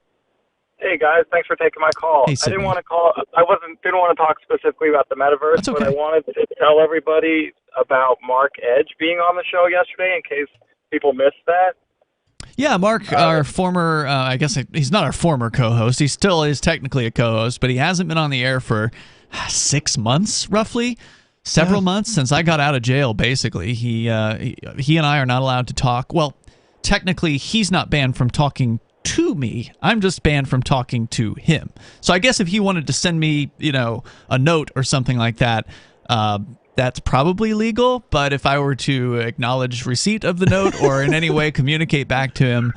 Hey guys, thanks for taking my call. Hey, I Sydney. didn't want to call. Didn't want to talk specifically about the metaverse, That's okay. but I wanted to tell everybody about Mark Edge being on the show yesterday, in case people missed that. Yeah, Mark, our former, I guess he's not our former co-host. He still is technically a co-host, but he hasn't been on the air for 6 months, roughly. Several months since I got out of jail, basically. He and I are not allowed to talk. Well, technically, he's not banned from talking to me. I'm just banned from talking to him. So I guess if he wanted to send me, a note or something like that, that's probably legal. But if I were to acknowledge receipt of the note or in any way communicate back to him,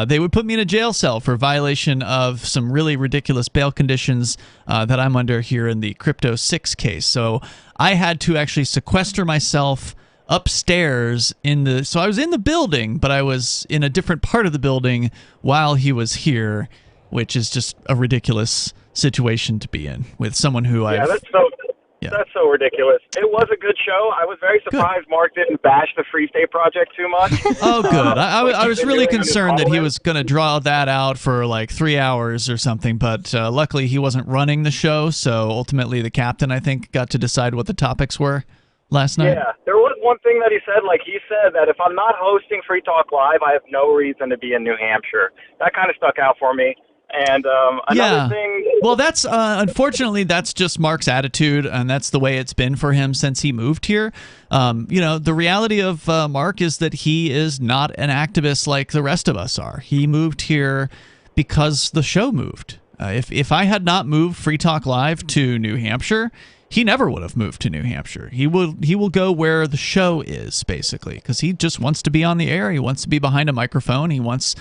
they would put me in a jail cell for violation of some really ridiculous bail conditions that I'm under here in the Crypto 6 case. So I had to actually sequester myself upstairs so I was in the building, but I was in a different part of the building while he was here, which is just a ridiculous situation to be in with someone who that's so ridiculous. It was a good show. I was very surprised Mark didn't bash the Free State Project too much. Oh, good. I was really concerned that he was going to draw that out for like 3 hours or something, but luckily he wasn't running the show, so ultimately the captain, I think, got to decide what the topics were last night. Yeah, there was one thing that he said. Like, he said that if I'm not hosting Free Talk Live, I have no reason to be in New Hampshire. That kind of stuck out for me. And another thing... Well, that's unfortunately, that's just Mark's attitude, and that's the way it's been for him since he moved here. The reality of Mark is that he is not an activist like the rest of us are. He moved here because the show moved. If I had not moved Free Talk Live to New Hampshire, he never would have moved to New Hampshire. He will go where the show is, basically, because he just wants to be on the air. He wants to be behind a microphone. He wants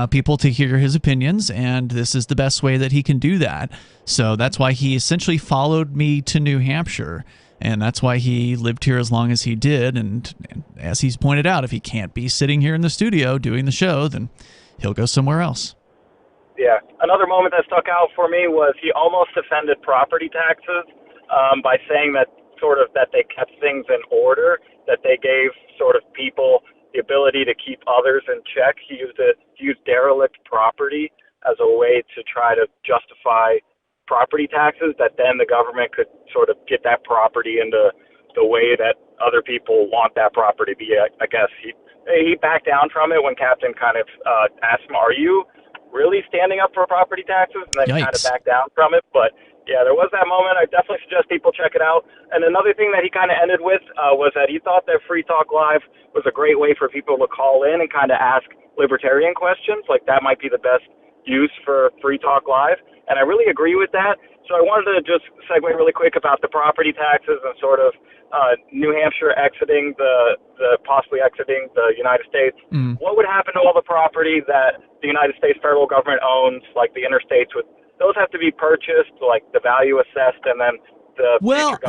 people to hear his opinions, and this is the best way that he can do that. So that's why he essentially followed me to New Hampshire, and that's why he lived here as long as he did. And as he's pointed out, if he can't be sitting here in the studio doing the show, then he'll go somewhere else. Yeah. Another moment that stuck out for me was he almost defended property taxes by saying that they kept things in order, that they gave sort of people the ability to keep others in check. He used derelict property as a way to try to justify property taxes, that then the government could sort of get that property into the way that other people want that property to be. I guess he backed down from it when Captain kind of asked him, "Are you really standing up for property taxes?" And then he kind of backed down from it. But yeah, there was that moment. I definitely suggest people check it out. And another thing that he kind of ended with was that he thought that Free Talk Live was a great way for people to call in and kind of ask libertarian questions. Like, that might be the best use for Free Talk Live. And I really agree with that. So I wanted to just segue really quick about the property taxes and sort of New Hampshire possibly exiting the United States. What would happen to all the property that the United States federal government owns, like the interstates? Those have to be purchased, like the value assessed, and then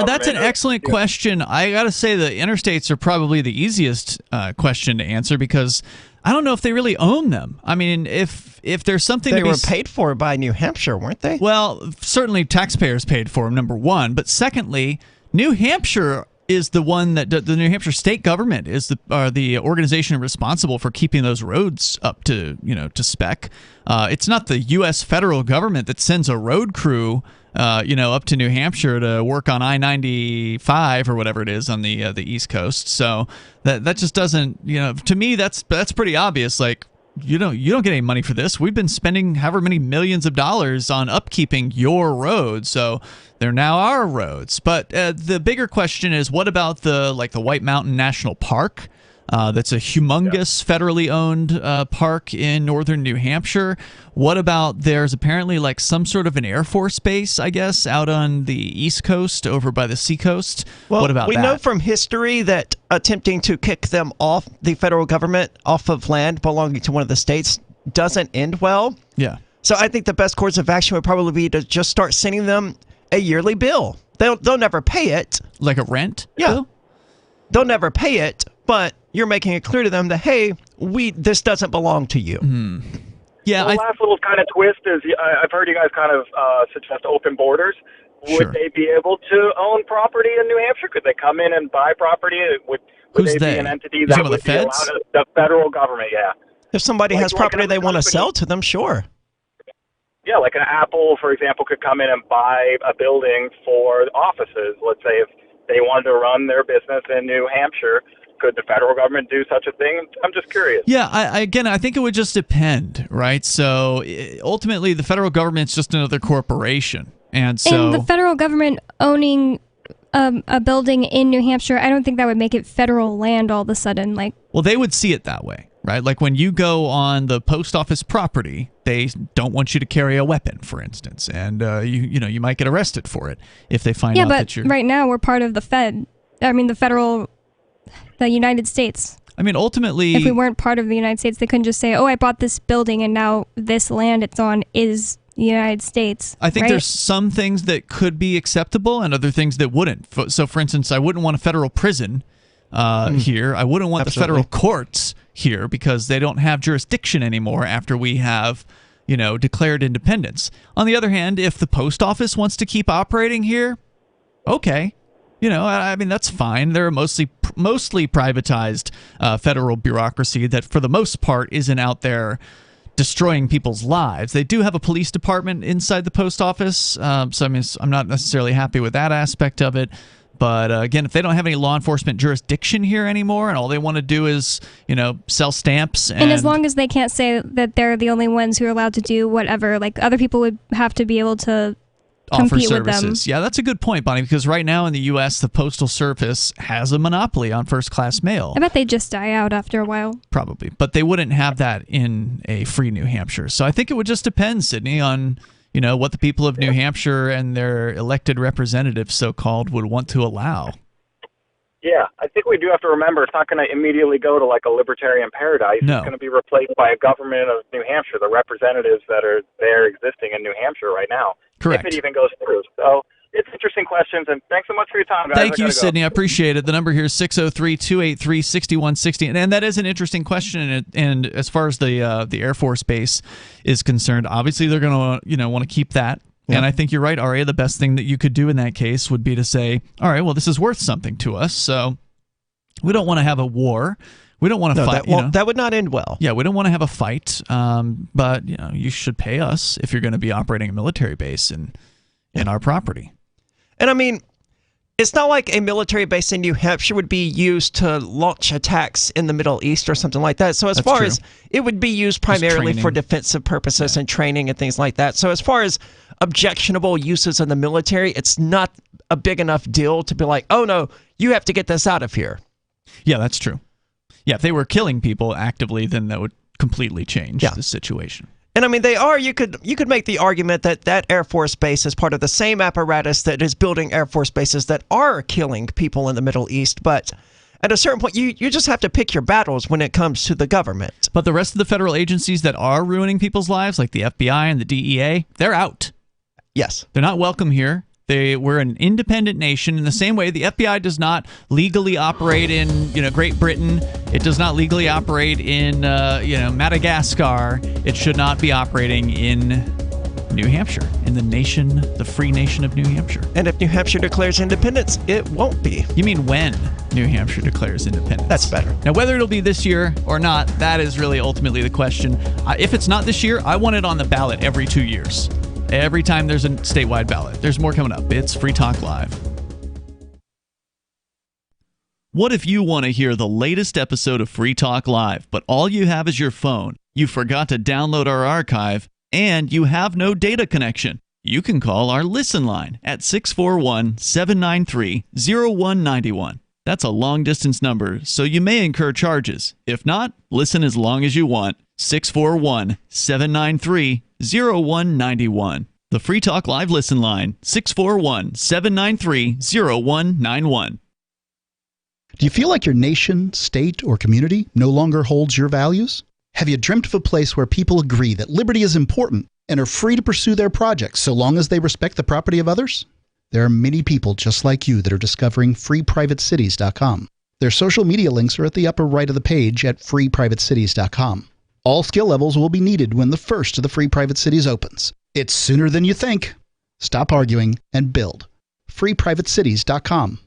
that's an excellent question. I got to say the interstates are probably the easiest question to answer, because I don't know if they really own them. I mean, if there's something they were paid for by New Hampshire, weren't they? Well, certainly taxpayers paid for them, number one. But secondly, New Hampshire is the one that the New Hampshire state government is the organization responsible for keeping those roads up to spec. It's not the U.S. federal government that sends a road crew up to New Hampshire to work on I-95 or whatever it is on the East Coast. So that just doesn't, to me, that's pretty obvious. Like, you don't get any money for this. We've been spending however many millions of dollars on upkeeping your roads, so they're now our roads. But the bigger question is, what about the White Mountain National Park? That's a humongous federally owned park in northern New Hampshire. What about, there's apparently like some sort of an Air Force base, I guess, out on the East Coast over by the seacoast. Well, what about we that? know from history that attempting to kick them off, the federal government, off of land belonging to one of the states doesn't end well. Yeah. So I think the best course of action would probably be to just start sending them a yearly bill. They'll never pay it. Like a rent? Yeah. Bill? They'll never pay it, but you're making it clear to them that, hey, this doesn't belong to you. Yeah. The last little kind of twist is, I've heard you guys kind of suggest open borders. Would they be able to own property in New Hampshire? Could they come in and buy property? Would Who's they they? be an entity You that talking would about the be feds? allowed the federal government? Yeah. If somebody has property they want to sell to them, sure. Yeah, like an Apple, for example, could come in and buy a building for offices. Let's say if they wanted to run their business in New Hampshire, could the federal government do such a thing? I'm just curious. Yeah, I think it would just depend, right? So ultimately, the federal government's just another corporation. And the federal government owning a building in New Hampshire, I don't think that would make it federal land all of a sudden. Well, they would see it that way, right? Like when you go on the post office property, they don't want you to carry a weapon, for instance, and you might get arrested for it if they find out that you're. Yeah, but right now we're part of the the United States. I mean, ultimately, if we weren't part of the United States, they couldn't just say, "Oh, I bought this building, and now this land it's on is the United States." I think right? there's some things that could be acceptable and other things that wouldn't. So, for instance, I wouldn't want a federal prison here. I wouldn't want the federal courts here because they don't have jurisdiction anymore after we have, declared independence. On the other hand, if the post office wants to keep operating here, okay. I mean, that's fine. They're a mostly privatized federal bureaucracy that, for the most part, isn't out there destroying people's lives. They do have a police department inside the post office, so I mean, I'm not necessarily happy with that aspect of it. But again, if they don't have any law enforcement jurisdiction here anymore, and all they want to do is, sell stamps, and as long as they can't say that they're the only ones who are allowed to do whatever, like other people would have to be able to offer services. With them. Yeah, that's a good point, Bonnie, because right now in the U.S., the Postal Service has a monopoly on first-class mail. I bet they just die out after a while. Probably, but they wouldn't have that in a free New Hampshire. So I think it would just depend, Sydney, on what the people of New Hampshire and their elected representatives, so-called, would want to allow. Yeah, I think we do have to remember it's not going to immediately go to like a libertarian paradise. No. It's going to be replaced by a government of New Hampshire, the representatives that are there existing in New Hampshire right now. Correct. If it even goes through. So it's interesting questions, and thanks so much for your time, guys. Thank you, Sydney. I appreciate it. The number here is 603-283-6160. And that is an interesting question. And as far as the Air Force Base is concerned, obviously they're going to want to keep that. Yeah. And I think you're right, Aria. The best thing that you could do in that case would be to say, all right, well, this is worth something to us. So we don't want to have a war. We don't want to fight. That would not end well. Yeah, we don't want to have a fight. But you should pay us if you're going to be operating a military base in our property. And I mean, it's not like a military base in New Hampshire would be used to launch attacks in the Middle East or something like that. So as far as it would be used primarily for defensive purposes and training and things like that. So as far as objectionable uses in the military, it's not a big enough deal to be like, oh no, you have to get this out of here. Yeah, that's true. Yeah, if they were killing people actively, then that would completely change the situation. And I mean, you could make the argument that Air Force Base is part of the same apparatus that is building Air Force bases that are killing people in the Middle East. But at a certain point, you just have to pick your battles when it comes to the government. But the rest of the federal agencies that are ruining people's lives, like the FBI and the DEA, they're out. Yes. They're not welcome here. We're an independent nation in the same way the FBI does not legally operate in Great Britain. It does not legally operate in Madagascar. It should not be operating in New Hampshire, in the free nation of New Hampshire. And if New Hampshire declares independence, it won't be. You mean when New Hampshire declares independence? That's better. Now, whether it'll be this year or not, that is really ultimately the question. If it's not this year, I want it on the ballot every 2 years. Every time there's a statewide ballot. There's more coming up. It's Free Talk Live. What if you want to hear the latest episode of Free Talk Live, but all you have is your phone, you forgot to download our archive, and you have no data connection? You can call our Listen line at 641-793-0191. That's a long-distance number, so you may incur charges. If not, listen as long as you want. 641-793-0191. The Free Talk Live Listen line, 641-793-0191. Do you feel like your nation, state, or community no longer holds your values? Have you dreamt of a place where people agree that liberty is important and are free to pursue their projects so long as they respect the property of others? There are many people just like you that are discovering freeprivatecities.com. Their social media links are at the upper right of the page at freeprivatecities.com. All skill levels will be needed when the first of the Free Private Cities opens. It's sooner than you think. Stop arguing and build. freeprivatecities.com.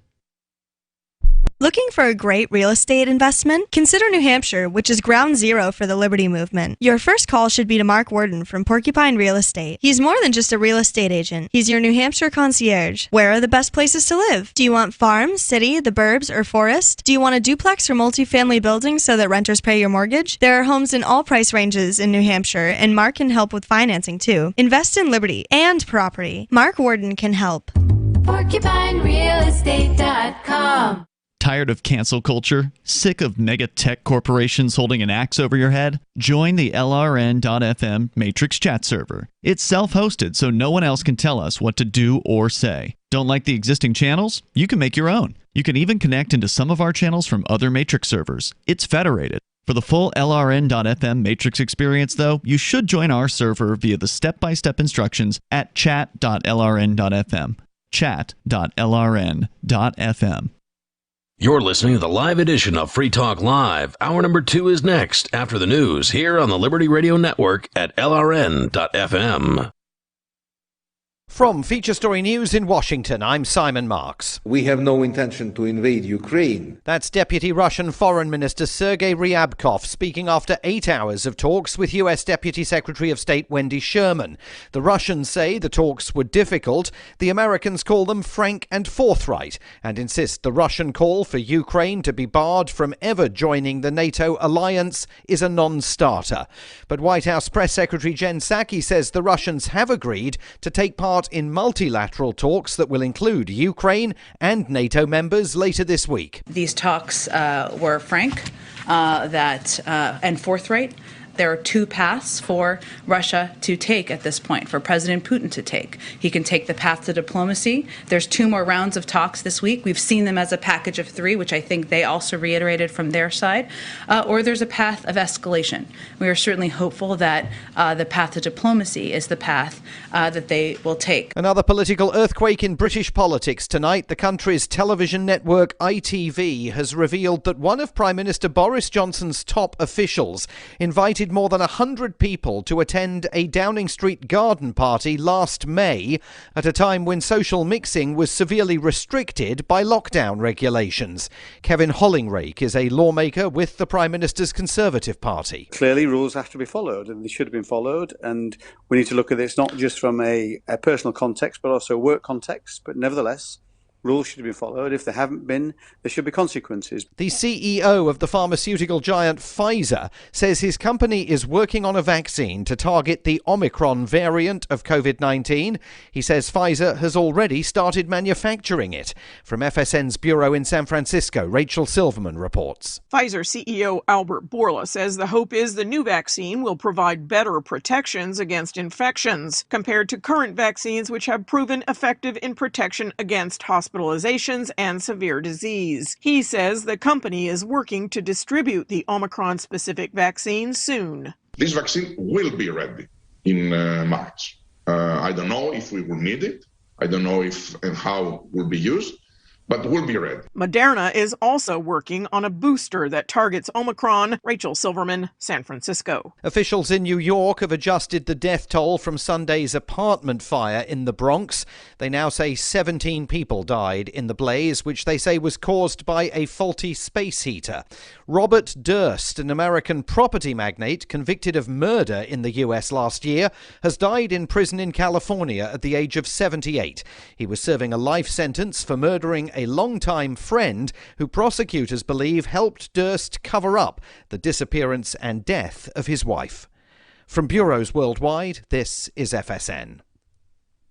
Looking for a great real estate investment? Consider New Hampshire, which is ground zero for the Liberty Movement. Your first call should be to Mark Worden from Porcupine Real Estate. He's more than just a real estate agent. He's your New Hampshire concierge. Where are the best places to live? Do you want farm, city, the burbs, or forest? Do you want a duplex or multifamily building so that renters pay your mortgage? There are homes in all price ranges in New Hampshire, and Mark can help with financing too. Invest in liberty and property. Mark Worden can help. PorcupineRealEstate.com. Tired of cancel culture? Sick of mega tech corporations holding an axe over your head? Join the LRN.FM Matrix chat server. It's self-hosted, so no one else can tell us what to do or say. Don't like the existing channels? You can make your own. You can even connect into some of our channels from other Matrix servers. It's federated. For the full LRN.FM Matrix experience, though, you should join our server via the step-by-step instructions at chat.lrn.fm. chat.lrn.fm. You're listening to the live edition of Free Talk Live. Hour number 2 is next after the news here on the Liberty Radio Network at LRN.FM. From Feature Story News in Washington, I'm Simon Marks. We have no intention to invade Ukraine. That's Deputy Russian Foreign Minister Sergei Ryabkov speaking after 8 hours of talks with U.S. Deputy Secretary of State Wendy Sherman. The Russians say the talks were difficult. The Americans call them frank and forthright and insist the Russian call for Ukraine to be barred from ever joining the NATO alliance is a non-starter. But White House Press Secretary Jen Psaki says the Russians have agreed to take part in multilateral talks that will include Ukraine and NATO members later this week. These talks were frank and forthright. There are 2 paths for Russia to take at this point, for President Putin to take. He can take the path to diplomacy. There's 2 more rounds of talks this week. We've seen them as a package of 3, which I think they also reiterated from their side. Or there's a path of escalation. We are certainly hopeful that the path to diplomacy is the path that they will take. Another political earthquake in British politics tonight. The country's television network ITV has revealed that one of Prime Minister Boris Johnson's top officials invited more than 100 people to attend a Downing Street garden party last May at a time when social mixing was severely restricted by lockdown regulations. Kevin Hollingrake is a lawmaker with the Prime Minister's Conservative Party. Clearly, rules have to be followed, and they should have been followed, and we need to look at this not just from a personal context, but also work context. But nevertheless, rules should be followed. If they haven't been, there should be consequences. The CEO of the pharmaceutical giant Pfizer says his company is working on a vaccine to target the Omicron variant of COVID-19. He says Pfizer has already started manufacturing it. From FSN's bureau in San Francisco, Rachel Silverman reports. Pfizer CEO Albert Bourla says the hope is the new vaccine will provide better protections against infections compared to current vaccines, which have proven effective in protection against hospitalizations and severe disease. He says the company is working to distribute the Omicron-specific vaccine soon. This vaccine will be ready in March. I don't know if we will need it. I don't know if and how it will be used, but we'll be ready. Moderna is also working on a booster that targets Omicron. Rachel Silverman, San Francisco. Officials in New York have adjusted the death toll from Sunday's apartment fire in the Bronx. They now say 17 people died in the blaze, which they say was caused by a faulty space heater. Robert Durst, an American property magnate convicted of murder in the U.S. last year, has died in prison in California at the age of 78. He was serving a life sentence for murdering a longtime friend who prosecutors believe helped Durst cover up the disappearance and death of his wife. From bureaus worldwide, this is FSN.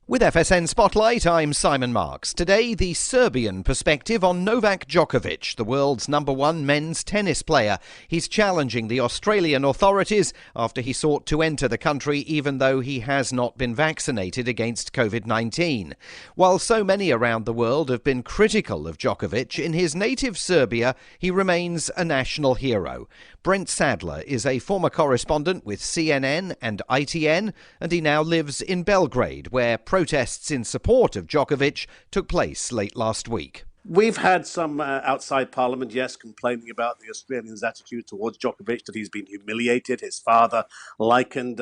With FSN Spotlight, I'm Simon Marks. Today, the Serbian perspective on Novak Djokovic, the world's #1 men's tennis player. He's challenging the Australian authorities after he sought to enter the country even though he has not been vaccinated against COVID-19. While so many around the world have been critical of Djokovic, in his native Serbia, he remains a national hero. Brent Sadler is a former correspondent with CNN and ITN, and he now lives in Belgrade, where protests in support of Djokovic took place late last week. We've had some outside Parliament, yes, complaining about the Australians' attitude towards Djokovic, that he's been humiliated. His father likened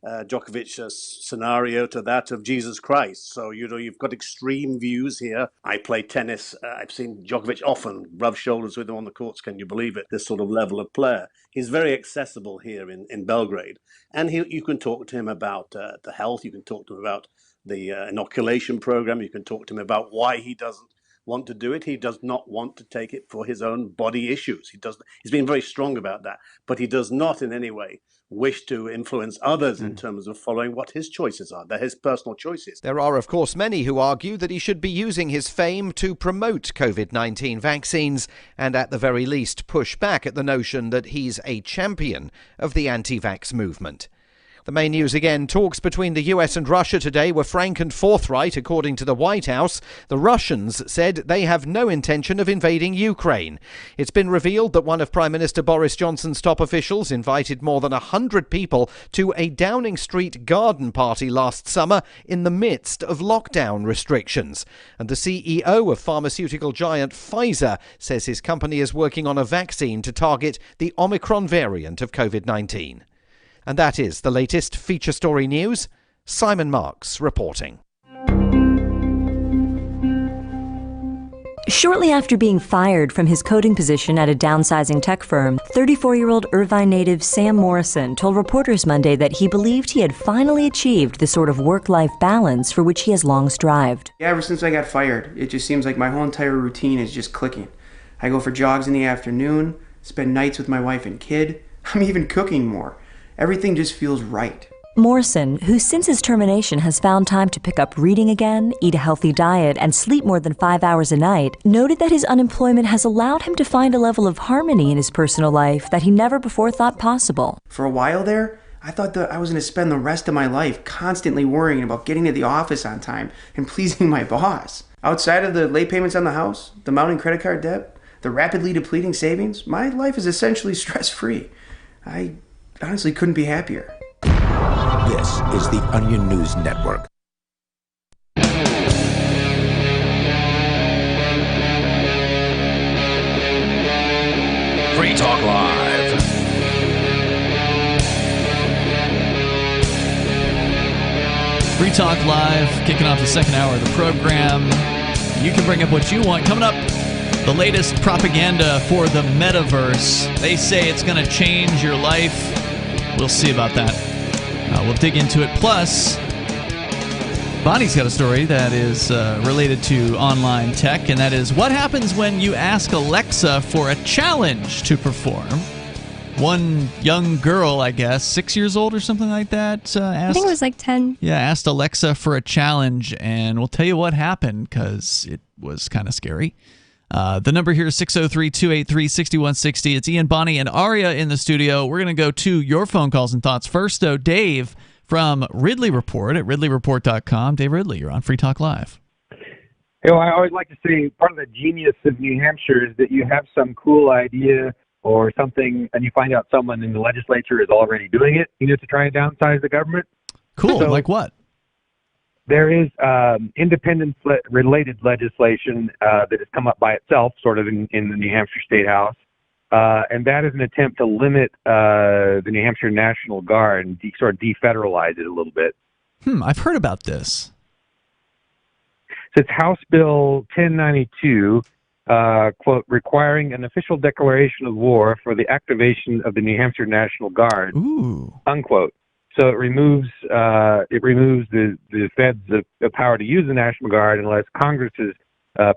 Djokovic's scenario to that of Jesus Christ. So, you've got extreme views here. I play tennis. I've seen Djokovic often rub shoulders with him on the courts. Can you believe it? This sort of level of player. He's very accessible here in Belgrade. And you can talk to him about the health. You can talk to him about the inoculation program. You can talk to him about why he doesn't want to do it. He does not want to take it for his own body issues. He's been very strong about that, but he does not in any way wish to influence others in terms of following what his choices are. They're his personal choices. There are, of course, many who argue that he should be using his fame to promote COVID-19 vaccines and at the very least push back at the notion that he's a champion of the anti-vax movement. The main news again, talks between the US and Russia today were frank and forthright, according to the White House. The Russians said they have no intention of invading Ukraine. It's been revealed that one of Prime Minister Boris Johnson's top officials invited more than 100 people to a Downing Street garden party last summer in the midst of lockdown restrictions. And the CEO of pharmaceutical giant Pfizer says his company is working on a vaccine to target the Omicron variant of COVID-19. And that is the latest feature story news. Simon Marks reporting. Shortly after being fired from his coding position at a downsizing tech firm, 34-year-old Irvine native Sam Morrison told reporters Monday that he believed he had finally achieved the sort of work-life balance for which he has long strived. Ever since I got fired, it just seems like my whole entire routine is just clicking. I go for jogs in the afternoon, spend nights with my wife and kid. I'm even cooking more. Everything just feels right. Morrison, who since his termination has found time to pick up reading again, eat a healthy diet, and sleep more than 5 hours a night, noted that his unemployment has allowed him to find a level of harmony in his personal life that he never before thought possible. For a while there, I thought that I was going to spend the rest of my life constantly worrying about getting to the office on time and pleasing my boss. Outside of the late payments on the house, the mounting credit card debt, the rapidly depleting savings, my life is essentially stress-free. I honestly couldn't be happier. This is the Onion News Network. Free Talk Live. Free Talk Live, kicking off the second hour of the program. You can bring up what you want. Coming up, the latest propaganda for the metaverse. They say it's going to change your life. We'll see about that. We'll dig into it. Plus, Bonnie's got a story that is related to online tech, and that is what happens when you ask Alexa for a challenge to perform. One young girl, I guess, 6 years old or something like that, asked, I think it was like 10. Yeah, asked Alexa for a challenge, and we'll tell you what happened because it was kind of scary. The number here is 603-283-6160. It's Ian, Bonnie, and Aria in the studio. We're going to go to your phone calls and thoughts. First, though, Dave from Ridley Report at ridleyreport.com. Dave Ridley, you're on Free Talk Live. I always like to say part of the genius of New Hampshire is that you have some cool idea or something, and you find out someone in the legislature is already doing it, to try and downsize the government. Cool. So, like what? There is independence-related legislation that has come up by itself, sort of in the New Hampshire State House, and that is an attempt to limit the New Hampshire National Guard and sort of defederalize it a little bit. I've heard about this. So it's House Bill 1092, quote, requiring an official declaration of war for the activation of the New Hampshire National Guard, unquote. So it removes the feds the power to use the National Guard unless Congress has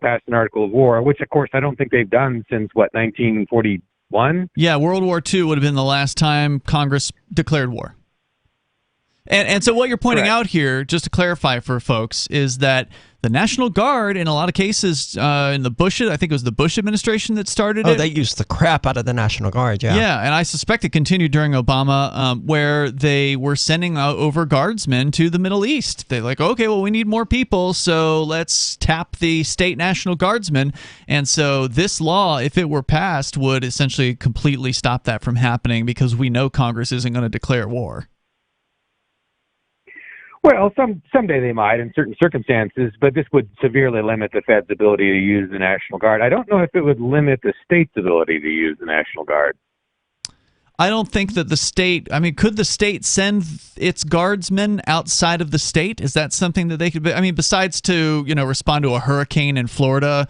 passed an article of war, which, of course, I don't think they've done since, 1941? Yeah, World War II would have been the last time Congress declared war. And so what you're pointing out here, just to clarify for folks, is that the National Guard, in a lot of cases, in the Bush, I think it was the Bush administration that started it. Oh, they used the crap out of the National Guard, yeah. Yeah, and I suspect it continued during Obama, where they were sending over guardsmen to the Middle East. They're like, okay, well, we need more people, so let's tap the state National Guardsmen. And so this law, if it were passed, would essentially completely stop that from happening because we know Congress isn't going to declare war. Well, someday they might in certain circumstances, but this would severely limit the Fed's ability to use the National Guard. I don't know if it would limit the state's ability to use the National Guard. I don't think that the state, I mean, could the state send its guardsmen outside of the state? Is that something that they could, I mean, besides to, respond to a hurricane in Florida,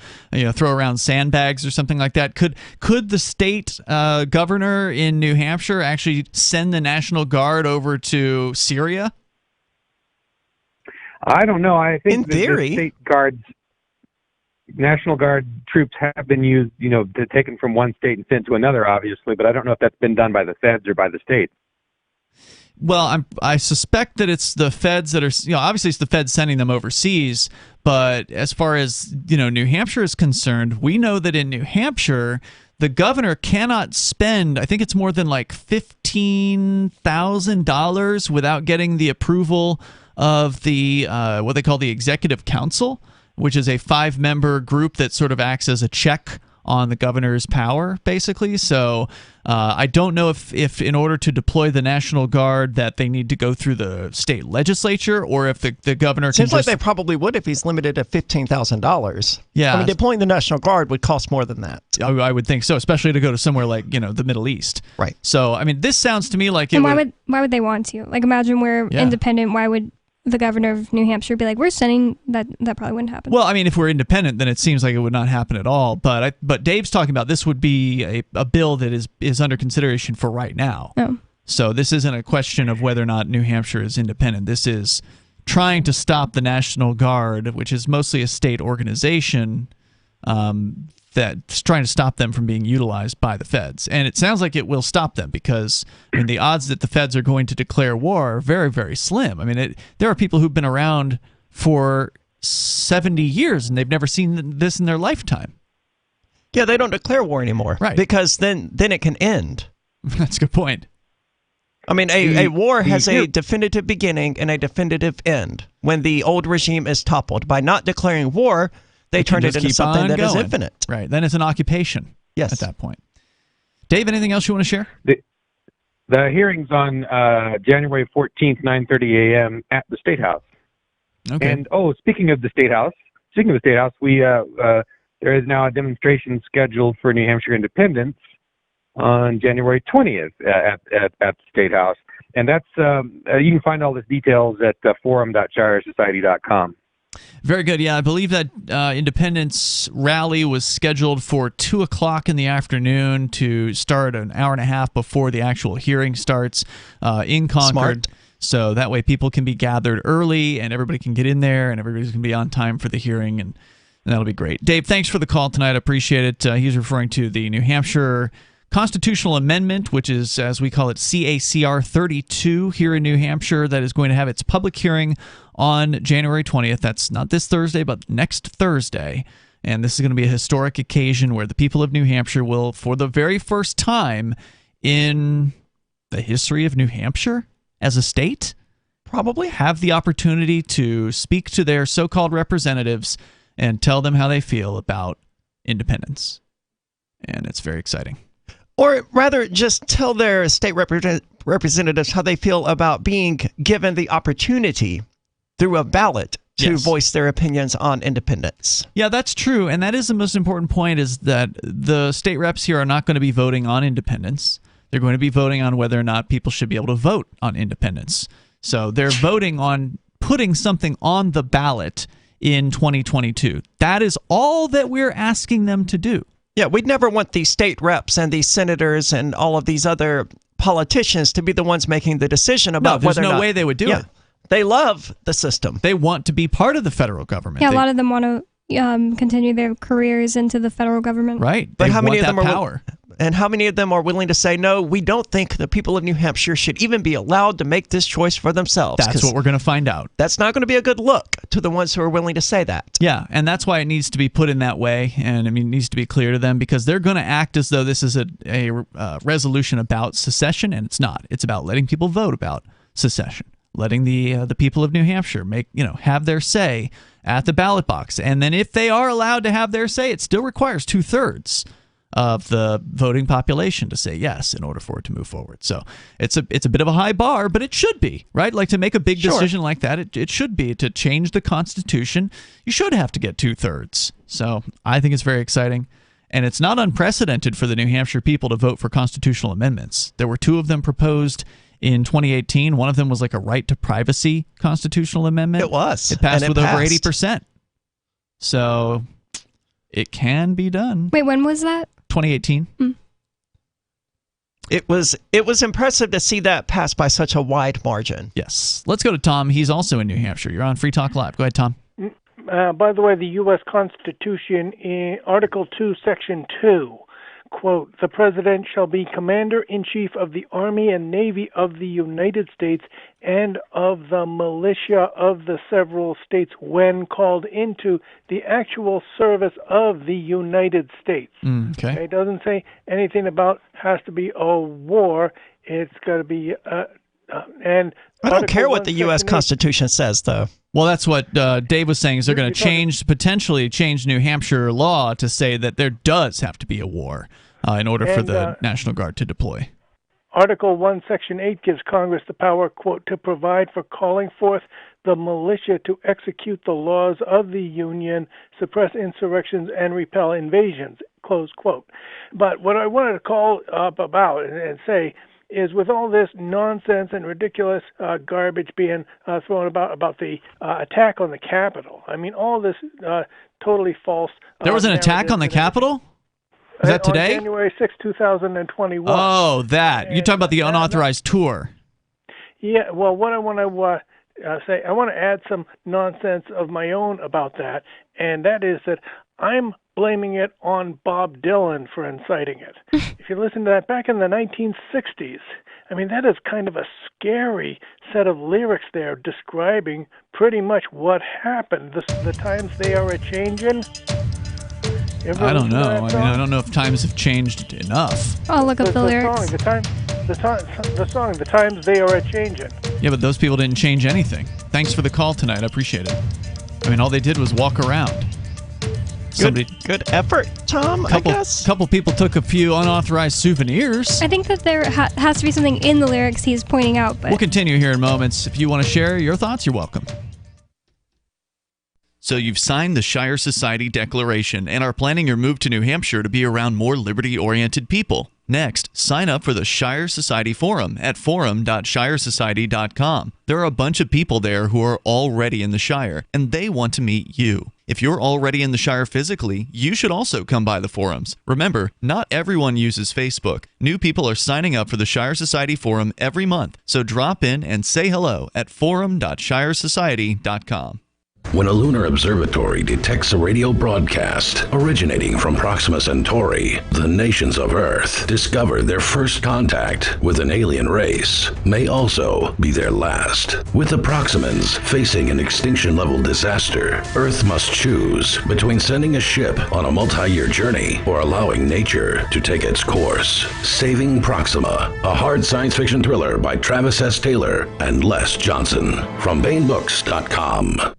throw around sandbags or something like that, could the state governor in New Hampshire actually send the National Guard over to Syria? I don't know. I think in theory, the state guards, National Guard troops have been used, taken from one state and sent to another, obviously, but I don't know if that's been done by the feds or by the state. Well, I suspect that it's the feds that are, obviously it's the feds sending them overseas, but as far as, New Hampshire is concerned, we know that in New Hampshire, the governor cannot spend, I think it's more than like $15,000 without getting the approval of the, what they call the Executive Council, which is a 5-member group that sort of acts as a check on the governor's power, basically. So I don't know if in order to deploy the National Guard that they need to go through the state legislature, or if the governor Seems like they probably would if he's limited to $15,000. Yeah. I mean, deploying the National Guard would cost more than that. I would think so, especially to go to somewhere like, the Middle East. Right. So, I mean, this sounds to me like it why would they want to? Like, imagine we're independent. Why would the governor of New Hampshire be like, we're sending that? That probably wouldn't happen. Well, I mean, if we're independent, then it seems like it would not happen at all. But Dave's talking about this would be a bill that is under consideration for right now. Oh. So this isn't a question of whether or not New Hampshire is independent. This is trying to stop the National Guard, which is mostly a state organization, that's trying to stop them from being utilized by the feds. And it sounds like it will stop them because, I mean, the odds that the feds are going to declare war are very, very slim. I mean, there are people who've been around for 70 years and they've never seen this in their lifetime. Yeah, they don't declare war anymore. Right. Because then it can end. That's a good point. I mean, a war has a definitive beginning and a definitive end when the old regime is toppled. By not declaring war, they turned it into something that is infinite. Right. Then it's an occupation. Yes. At that point. Dave, anything else you want to share? The hearing's on January 14th, 9:30 a.m. at the State House. Okay. And, speaking of the State House, we there is now a demonstration scheduled for New Hampshire independence on January 20th at the State House. And that's you can find all the details at forum.shiresociety.com. Very good. Yeah, I believe that Independence rally was scheduled for 2 o'clock in the afternoon to start an hour and a half before the actual hearing starts in Concord. Smart. So that way people can be gathered early and everybody can get in there and everybody's going to be on time for the hearing, and that'll be great. Dave, thanks for the call tonight. I appreciate it. He's referring to the New Hampshire Constitutional Amendment, which is, as we call it, CACR 32 here in New Hampshire, that is going to have its public hearing on January 20th. That's not this Thursday, but next Thursday. And this is going to be a historic occasion where the people of New Hampshire will, for the very first time in the history of New Hampshire as a state, probably have the opportunity to speak to their so-called representatives and tell them how they feel about independence. And it's very exciting. Or rather, just tell their state representatives how they feel about being given the opportunity through a ballot to voice their opinions on independence. Yeah, that's true. And that is the most important point, is that the state reps here are not going to be voting on independence. They're going to be voting on whether or not people should be able to vote on independence. So they're voting on putting something on the ballot in 2022. That is all that we're asking them to do. Yeah, we'd never want the state reps and the senators and all of these other politicians to be the ones making the decision about whether or not. There's no way they would do it. They love the system. They want to be part of the federal government. Yeah, a lot of them want to continue their careers into the federal government. Right. But they how many want of them that are power? And how many of them are willing to say, no, we don't think the people of New Hampshire should even be allowed to make this choice for themselves? That's what we're going to find out. That's not going to be a good look to the ones who are willing to say that. Yeah, and that's why it needs to be put in that way, and I mean, it needs to be clear to them, because they're going to act as though this is a resolution about secession, and it's not. It's about letting people vote about secession, letting the people of New Hampshire have their say at the ballot box, and then if they are allowed to have their say, it still requires 2/3 of the voting population to say yes in order for it to move forward. So it's a bit of a high bar, but it should be, right? Like, to make a big decision like that, it should be. To change the Constitution, you should have to get 2/3. So I think it's very exciting. And it's not unprecedented for the New Hampshire people to vote for constitutional amendments. There were 2 of them proposed in 2018. One of them was like a right to privacy constitutional amendment. It was. It passed with over passed. 80%. So it can be done. Wait, when was that? 2018. It was impressive to see that pass by such a wide margin. Yes. Let's go to Tom. He's also in New Hampshire. You're on Free Talk Live. Go ahead, Tom. By the way, the U.S. Constitution, in Article 2, Section 2, quote, "The President shall be Commander-in-Chief of the Army and Navy of the United States and of the militia of the several states when called into the actual service of the United States." Okay. It doesn't say anything about has to be a war. It's got to be and I don't care what the U.S. Constitution says, though. Well, that's what Dave was saying, is they're going to potentially change New Hampshire law to say that there does have to be a war in order for the National Guard to deploy. Article 1, Section 8 gives Congress the power, quote, "to provide for calling forth the militia to execute the laws of the Union, suppress insurrections, and repel invasions," close quote. But what I wanted to call up about and say is, with all this nonsense and ridiculous garbage being thrown about the attack on the Capitol, I mean, all this totally false. There was an attack on the Capitol? Is that today? On January 6, 2021. Oh, that. You're talking about the unauthorized tour. Yeah, well, what I want to say, I want to add some nonsense of my own about that, and that is that I'm blaming it on Bob Dylan for inciting it. If you listen to that, back in the 1960s, I mean, that is kind of a scary set of lyrics there describing pretty much what happened. The times they are a-changin'. I don't know. I mean, I don't know if times have changed enough. I'll look up the lyrics. The song, "The Times They Are A-Changin'." Yeah, but those people didn't change anything. Thanks for the call tonight. I appreciate it. I mean, all they did was walk around. Good effort, Tom, I guess. Couple people took a few unauthorized souvenirs. I think that there has to be something in the lyrics he's pointing out. But we'll continue here in moments. If you want to share your thoughts, you're welcome. So you've signed the Shire Society Declaration and are planning your move to New Hampshire to be around more liberty-oriented people. Next, sign up for the Shire Society Forum at forum.shiresociety.com. There are a bunch of people there who are already in the Shire, and they want to meet you. If you're already in the Shire physically, you should also come by the forums. Remember, not everyone uses Facebook. New people are signing up for the Shire Society Forum every month, so drop in and say hello at forum.shiresociety.com. When a lunar observatory detects a radio broadcast originating from Proxima Centauri, the nations of Earth discover their first contact with an alien race may also be their last. With the Proximans facing an extinction-level disaster, Earth must choose between sending a ship on a multi-year journey or allowing nature to take its course. Saving Proxima, a hard science fiction thriller by Travis S. Taylor and Les Johnson from BaneBooks.com.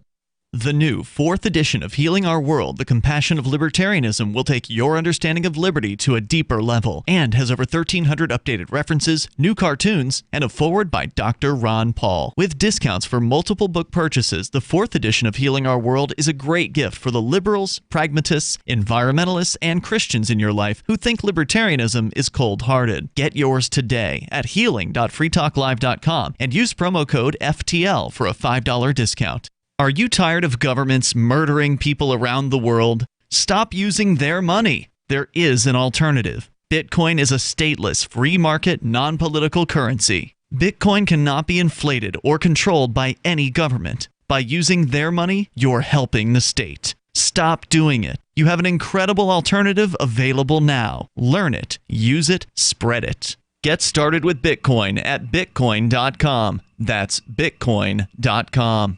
The new 4th edition of Healing Our World, The Compassion of Libertarianism, will take your understanding of liberty to a deeper level and has over 1,300 updated references, new cartoons, and a foreword by Dr. Ron Paul. With discounts for multiple book purchases, the 4th edition of Healing Our World is a great gift for the liberals, pragmatists, environmentalists, and Christians in your life who think libertarianism is cold-hearted. Get yours today at healing.freetalklive.com and use promo code FTL for a $5 discount. Are you tired of governments murdering people around the world? Stop using their money. There is an alternative. Bitcoin is a stateless, free market, non-political currency. Bitcoin cannot be inflated or controlled by any government. By using their money, you're helping the state. Stop doing it. You have an incredible alternative available now. Learn it, use it, spread it. Get started with Bitcoin at bitcoin.com. That's bitcoin.com.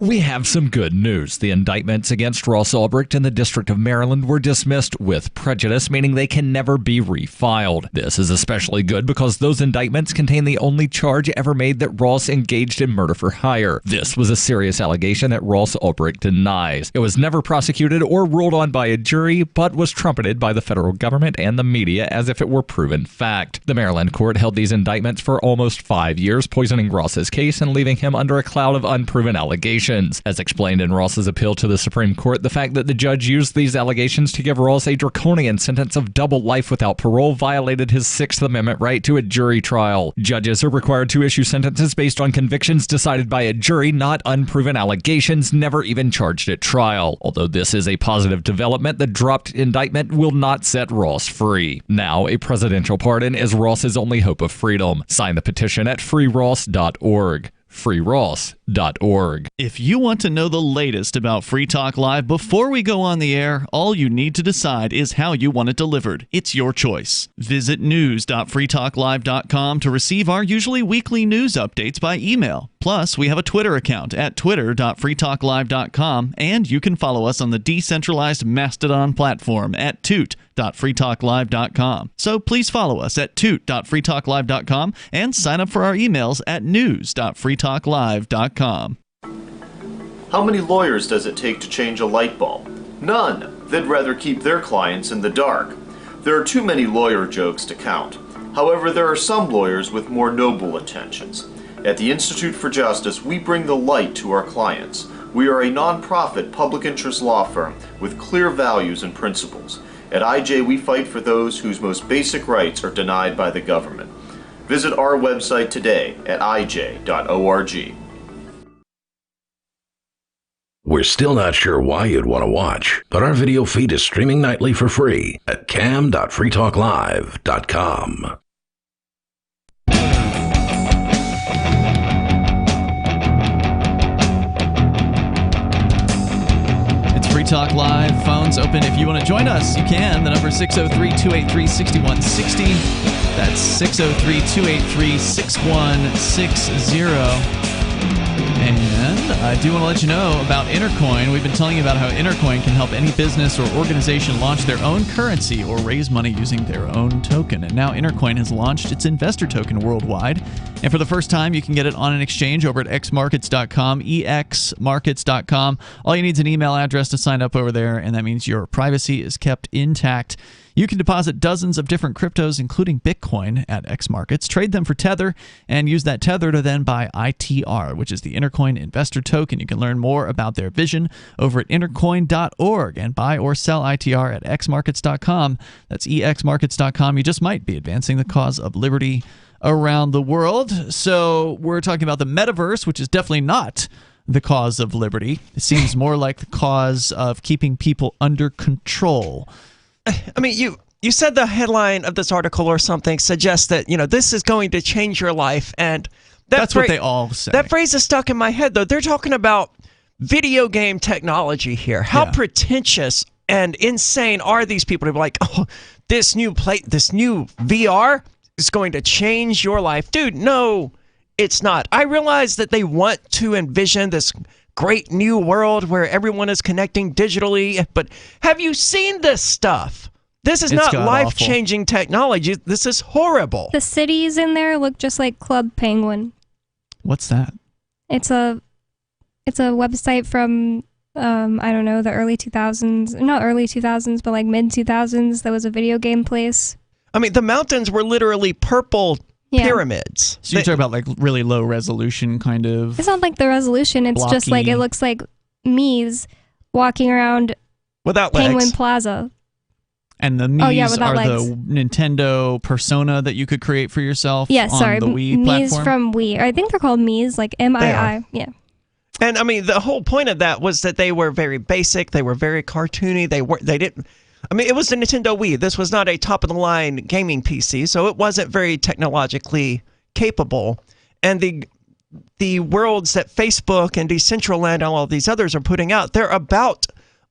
We have some good news. The indictments against Ross Ulbricht in the District of Maryland were dismissed with prejudice, meaning they can never be refiled. This is especially good because those indictments contain the only charge ever made that Ross engaged in murder for hire. This was a serious allegation that Ross Ulbricht denies. It was never prosecuted or ruled on by a jury, but was trumpeted by the federal government and the media as if it were proven fact. The Maryland court held these indictments for almost 5 years, poisoning Ross's case and leaving him under a cloud of unproven allegations. allegations. As explained in Ross's appeal to the Supreme Court, the fact that the judge used these allegations to give Ross a draconian sentence of double life without parole violated his Sixth Amendment right to a jury trial. Judges are required to issue sentences based on convictions decided by a jury, not unproven allegations never even charged at trial. Although this is a positive development, the dropped indictment will not set Ross free. Now, a presidential pardon is Ross's only hope of freedom. Sign the petition at freeross.org. freeross.org. If you want to know the latest about Free Talk Live before we go on the air, all you need to decide is how you want it delivered. It's your choice. Visit news.freetalklive.com to receive our usually weekly news updates by email. Plus, we have a Twitter account at twitter.freetalklive.com, and you can follow us on the decentralized Mastodon platform at toot.freetalklive.com. So please follow us at toot.freetalklive.com and sign up for our emails at news.freetalklive.com. How many lawyers does it take to change a light bulb? None. They'd rather keep their clients in the dark. There are too many lawyer jokes to count. However, there are some lawyers with more noble intentions. At the Institute for Justice, we bring the light to our clients. We are a non-profit public interest law firm with clear values and principles. At IJ, we fight for those whose most basic rights are denied by the government. Visit our website today at ij.org. We're still not sure why you'd want to watch, but our video feed is streaming nightly for free at cam.freetalklive.com. Free Talk Live. Phones open. If you want to join us, you can. The number is 603-283-6160. That's 603-283-6160. And I do want to let you know about Intercoin. We've been telling you about how Intercoin can help any business or organization launch their own currency or raise money using their own token. And now Intercoin has launched its investor token worldwide. And for the first time, you can get it on an exchange over at xmarkets.com, exmarkets.com. All you need is an email address to sign up over there, and that means your privacy is kept intact. You can deposit dozens of different cryptos, including Bitcoin, at X Markets, trade them for Tether, and use that Tether to then buy ITR, which is the Intercoin Investor Token. You can learn more about their vision over at intercoin.org and buy or sell ITR at xmarkets.com. That's exmarkets.com. You just might be advancing the cause of liberty around the world. So we're talking about the metaverse, which is definitely not the cause of liberty. It seems more like the cause of keeping people under control. I mean, you said the headline of this article or something suggests that, this is going to change your life. And that's what they all say. That phrase is stuck in my head, though. They're talking about video game technology here. How pretentious and insane are these people to be like, oh, this new VR is going to change your life. Dude, no, it's not. I realize that they want to envision this great new world where everyone is connecting digitally, but have you seen this stuff? This is not life-changing technology. This is horrible. The cities in there look just like Club Penguin. What's that? It's a website from I don't know, the early 2000s. Not early 2000s, but like mid 2000s. That was a video game place. I mean, the mountains were literally purple pyramids. So you're talking about like really low resolution kind of. It's not like the resolution. It's just like it looks like Mii's walking around without Penguin legs. Plaza. And the Mii's are legs. The Nintendo persona that you could create for yourself on the Wii Mii's platform? from Wii. I think they're called Mii's, like M-I-I. Yeah. And I mean, the whole point of that was that they were very basic. They were very cartoony. They didn't. I mean, it was the Nintendo Wii. This was not a top-of-the-line gaming PC, so it wasn't very technologically capable. And the worlds that Facebook and Decentraland and all of these others are putting out, they're about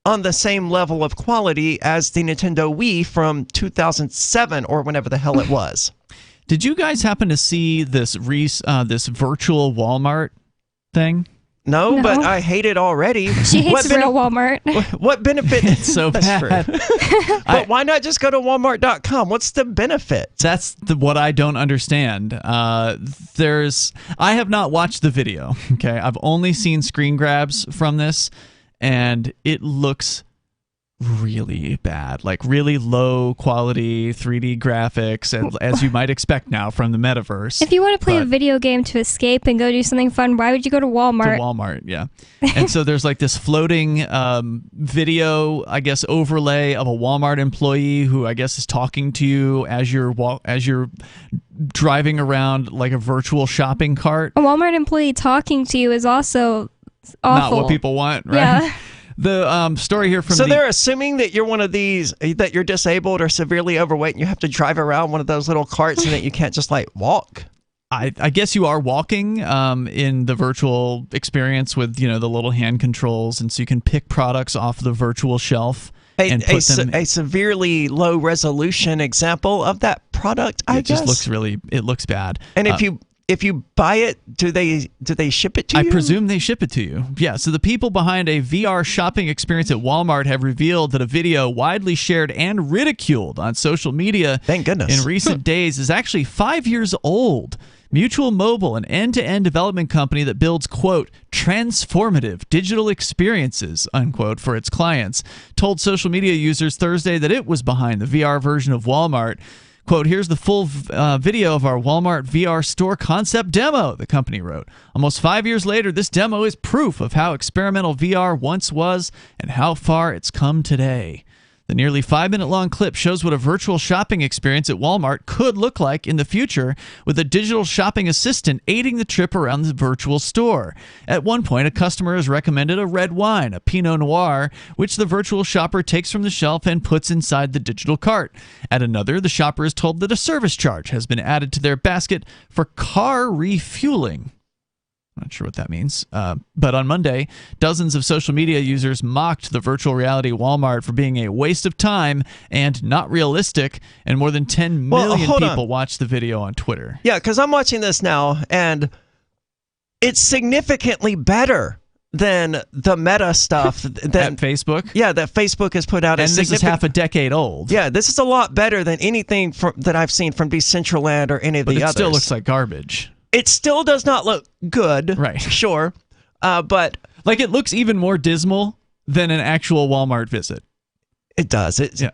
on the same level of quality as the Nintendo Wii from 2007 or whenever the hell it was. Did you guys happen to see this virtual Walmart thing? No, but I hate it already. She hates real Walmart. What benefit? It's so bad. But why not just go to walmart.com? What's the benefit? That's what I don't understand. I have not watched the video. Okay, I've only seen screen grabs from this, and it looks really bad, like really low quality 3D graphics, as you might expect now from the metaverse. If you want to play a video game to escape and go do something fun, why would you go to Walmart? To Walmart, yeah. And so there's like this floating video, I guess, overlay of a Walmart employee who I guess is talking to you as you're driving around like a virtual shopping cart. A Walmart employee talking to you is also awful. Not what people want, right? Yeah. The story here from they're assuming that you're one of these, that you're disabled or severely overweight and you have to drive around one of those little carts and that you can't just like walk. I guess you are walking in the virtual experience with, the little hand controls, and so you can pick products off the virtual shelf and put them. A severely low resolution example of that product, I guess. It just looks bad. And if you buy it, do they ship it to you? I presume they ship it to you. Yeah, so the people behind a VR shopping experience at Walmart have revealed that a video widely shared and ridiculed on social media Thank goodness. in recent days is actually 5 years old. Mutual Mobile, an end-to-end development company that builds, quote, transformative digital experiences, unquote, for its clients, told social media users Thursday that it was behind the VR version of Walmart. Quote, here's the full video of our Walmart VR store concept demo, the company wrote. Almost 5 years later, this demo is proof of how experimental VR once was and how far it's come today. The nearly 5-minute-long clip shows what a virtual shopping experience at Walmart could look like in the future, with a digital shopping assistant aiding the trip around the virtual store. At one point, a customer is recommended a red wine, a Pinot Noir, which the virtual shopper takes from the shelf and puts inside the digital cart. At another, the shopper is told that a service charge has been added to their basket for car refueling. Not sure what that means. But on Monday, dozens of social media users mocked the virtual reality Walmart for being a waste of time and not realistic, and more than 10 million people watched the video on Twitter. Yeah, because I'm watching this now, and it's significantly better than the meta stuff that Facebook? Yeah, that Facebook has put out. And this is half a decade old. Yeah, this is a lot better than anything that I've seen from Decentraland or any of the others. But it still looks like garbage. It still does not look good. Right. Sure. But like, it looks even more dismal than an actual Walmart visit. It does. Yeah.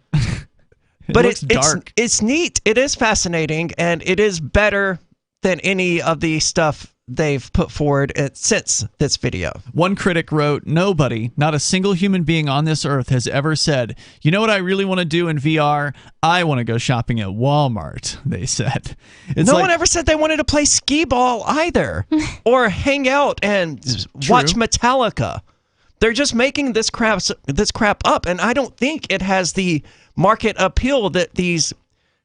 But looks dark. It's neat. It is fascinating, and it is better than any of the stuff they've put forward since this video. One critic wrote, nobody, not a single human being on this earth has ever said, you know what I really want to do in VR? I want to go shopping at Walmart, they said. No one ever said they wanted to play skee ball either, or hang out and watch Metallica. They're just making this crap up, and I don't think it has the market appeal that these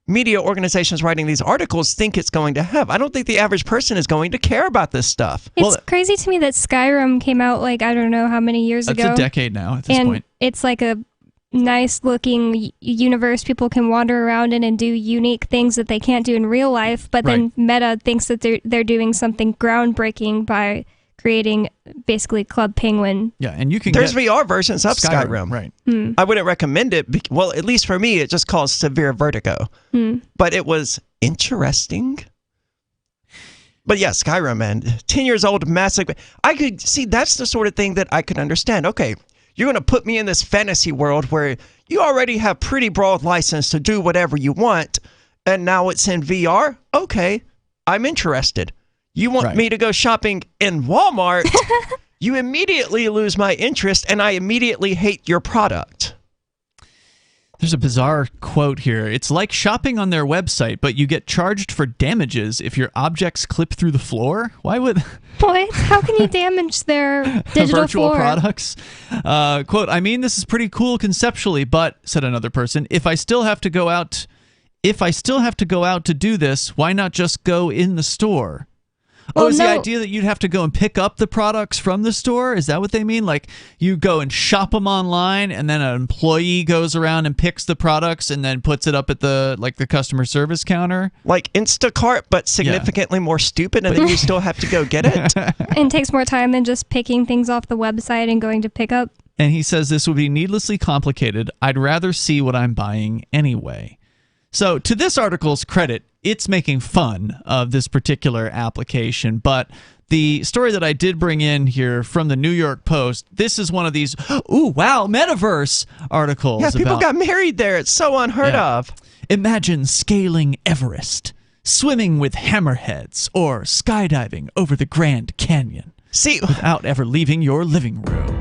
media organizations writing these articles think it's going to have. I don't think the average person is going to care about this stuff. It's crazy to me that Skyrim came out like I don't know how many years ago. That's a decade now at this point. It's like a nice looking universe people can wander around in and do unique things that they can't do in real life, but then Meta thinks that they're doing something groundbreaking by creating basically Club Penguin. Yeah, and you can There's VR versions of Skyrim. Right. I wouldn't recommend it. Well, at least for me, it just caused severe vertigo. But it was interesting. But yeah, Skyrim, man. 10 years old, massive. I could see that's the sort of thing that I could understand. Okay, you're going to put me in this fantasy world where you already have pretty broad license to do whatever you want, and now it's in VR? Okay, I'm interested. You want me to go shopping in Walmart, you immediately lose my interest, and I immediately hate your product. There's a bizarre quote here. It's like shopping on their website, but you get charged for damages if your objects clip through the floor? Why would... What? How can you damage their digital virtual floor? products? Quote, I mean, this is pretty cool conceptually, but, said another person, if I still have to go out to do this, why not just go in the store? Well, is the idea that you'd have to go and pick up the products from the store? Is that what they mean? Like, you go and shop them online, and then an employee goes around and picks the products and then puts it up at the customer service counter? Like Instacart, but significantly more stupid, and then you still have to go get it? And takes more time than just picking things off the website and going to pick up. And he says this would be needlessly complicated. I'd rather see what I'm buying anyway. So, to this article's credit, it's making fun of this particular application. But the story that I did bring in here from the New York Post, this is one of these, ooh, wow, metaverse articles. Yeah, people got married there. It's so unheard of. Imagine scaling Everest, swimming with hammerheads, or skydiving over the Grand Canyon. See, without ever leaving your living room.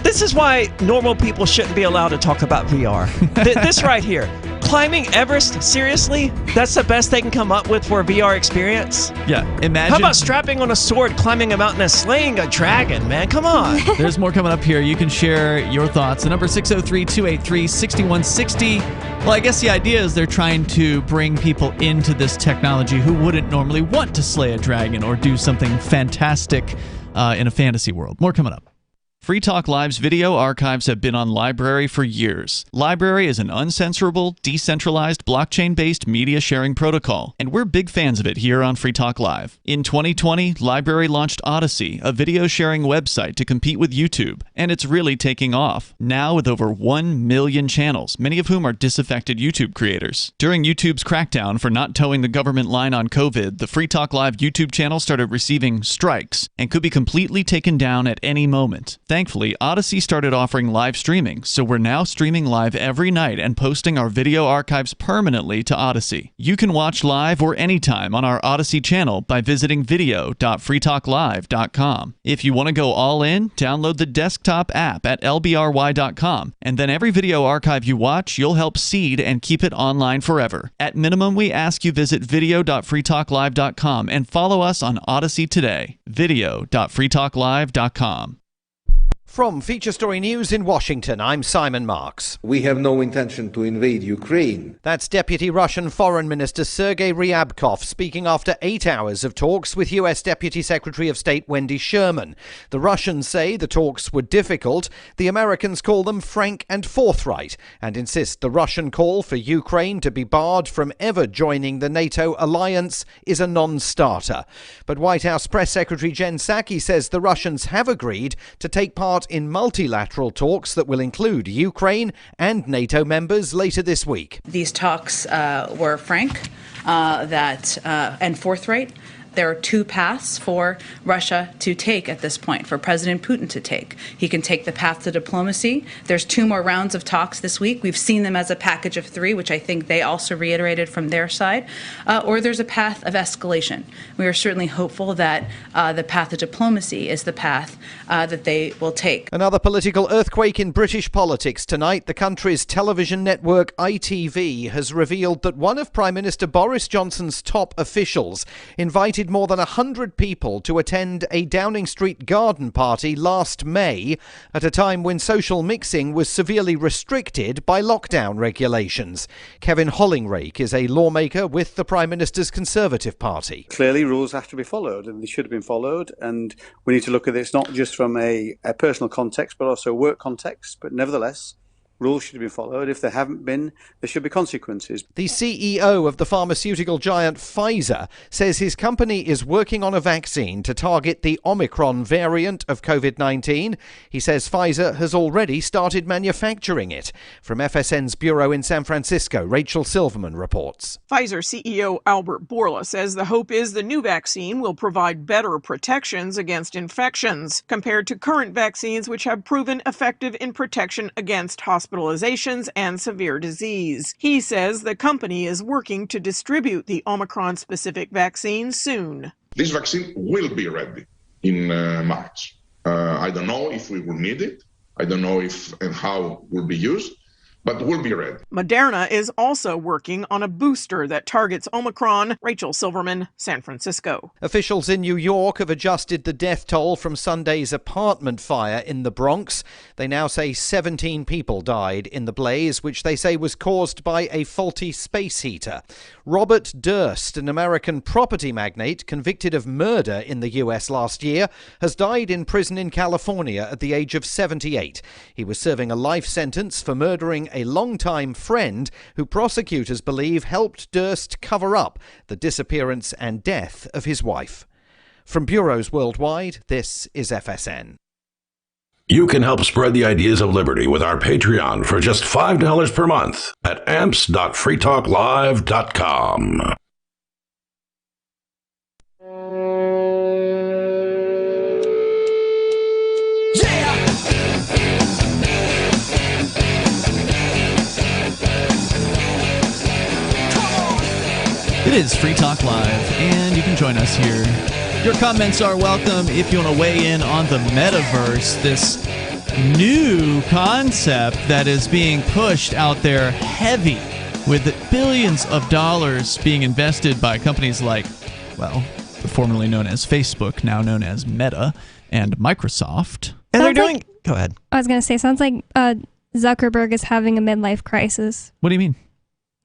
This is why normal people shouldn't be allowed to talk about VR. This right here. Climbing Everest? Seriously? That's the best they can come up with for a VR experience? Yeah, imagine. How about strapping on a sword, climbing a mountain, and slaying a dragon, man? Come on. There's more coming up here. You can share your thoughts. The number 603-283-6160. Well, I guess the idea is they're trying to bring people into this technology who wouldn't normally want to slay a dragon or do something fantastic in a fantasy world. More coming up. Free Talk Live's video archives have been on LBRY for years. LBRY is an uncensorable, decentralized, blockchain-based media sharing protocol, and we're big fans of it here on Free Talk Live. In 2020, LBRY launched Odyssey, a video sharing website to compete with YouTube, and it's really taking off, now with over 1 million channels, many of whom are disaffected YouTube creators. During YouTube's crackdown for not towing the government line on COVID, the Free Talk Live YouTube channel started receiving strikes and could be completely taken down at any moment. Thankfully, Odyssey started offering live streaming, so we're now streaming live every night and posting our video archives permanently to Odyssey. You can watch live or anytime on our Odyssey channel by visiting video.freetalklive.com. If you want to go all in, download the desktop app at lbry.com, and then every video archive you watch, you'll help seed and keep it online forever. At minimum, we ask you visit video.freetalklive.com and follow us on Odyssey today. video.freetalklive.com. From Feature Story News in Washington, I'm Simon Marks. We have no intention to invade Ukraine. That's Deputy Russian Foreign Minister Sergei Ryabkov speaking after 8 hours of talks with U.S. Deputy Secretary of State Wendy Sherman. The Russians say the talks were difficult. The Americans call them frank and forthright and insist the Russian call for Ukraine to be barred from ever joining the NATO alliance is a non-starter. But White House Press Secretary Jen Psaki says the Russians have agreed to take part in multilateral talks that will include Ukraine and NATO members later this week. These talks were frank and forthright. There are two paths for Russia to take at this point, for President Putin to take. He can take the path to diplomacy. There's 2 more rounds of talks this week. We've seen them as a package of 3, which I think they also reiterated from their side. Or there's a path of escalation. We are certainly hopeful that the path of diplomacy is the path that they will take. Another political earthquake in British politics tonight. The country's television network ITV has revealed that one of Prime Minister Boris Johnson's top officials invited more than 100 people to attend a Downing Street garden party last May at a time when social mixing was severely restricted by lockdown regulations. Kevin Hollingrake is a lawmaker with the Prime Minister's Conservative Party. Clearly, rules have to be followed, and they should have been followed, and we need to look at this not just from a personal context, but also a work context. But nevertheless, rules should have been followed. If there haven't been, there should be consequences. The CEO of the pharmaceutical giant Pfizer says his company is working on a vaccine to target the Omicron variant of COVID-19. He says Pfizer has already started manufacturing it. From FSN's bureau in San Francisco, Rachel Silverman reports. Pfizer CEO Albert Bourla says the hope is the new vaccine will provide better protections against infections compared to current vaccines, which have proven effective in protection against hospitalizations and severe disease. He says the company is working to distribute the Omicron-specific vaccine soon. This vaccine will be ready in March. I don't know if we will need it. I don't know if and how it will be used, but we'll be ready. Moderna is also working on a booster that targets Omicron. Rachel Silverman, San Francisco. Officials in New York have adjusted the death toll from Sunday's apartment fire in the Bronx. They now say 17 people died in the blaze, which they say was caused by a faulty space heater. Robert Durst, an American property magnate convicted of murder in the U.S. last year, has died in prison in California at the age of 78. He was serving a life sentence for murdering a longtime friend who prosecutors believe helped Durst cover up the disappearance and death of his wife. From bureaus worldwide, this is FSN. You can help spread the ideas of liberty with our Patreon for just $5 per month at amps.freetalklive.com. is Free Talk Live, and you can join us here. Your comments are welcome if you want to weigh in on the metaverse, this new concept that is being pushed out there heavy with billions of dollars being invested by companies like, well, formerly known as Facebook, now known as Meta, and Microsoft. And they're doing... Go ahead. I was going to say, sounds like Zuckerberg is having a midlife crisis. What do you mean?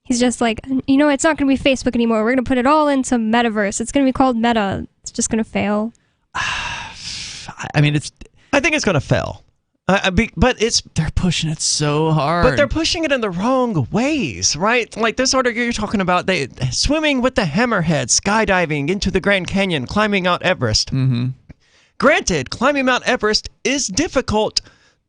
He's just like, it's not going to be Facebook anymore. We're going to put it all into metaverse. It's going to be called Meta. It's just going to fail. I think it's going to fail. But they're pushing it so hard. But they're pushing it in the wrong ways, right? Like this article you're talking about, they swimming with the hammerhead, skydiving into the Grand Canyon, climbing Mount Everest. Mm-hmm. Granted, climbing Mount Everest is difficult,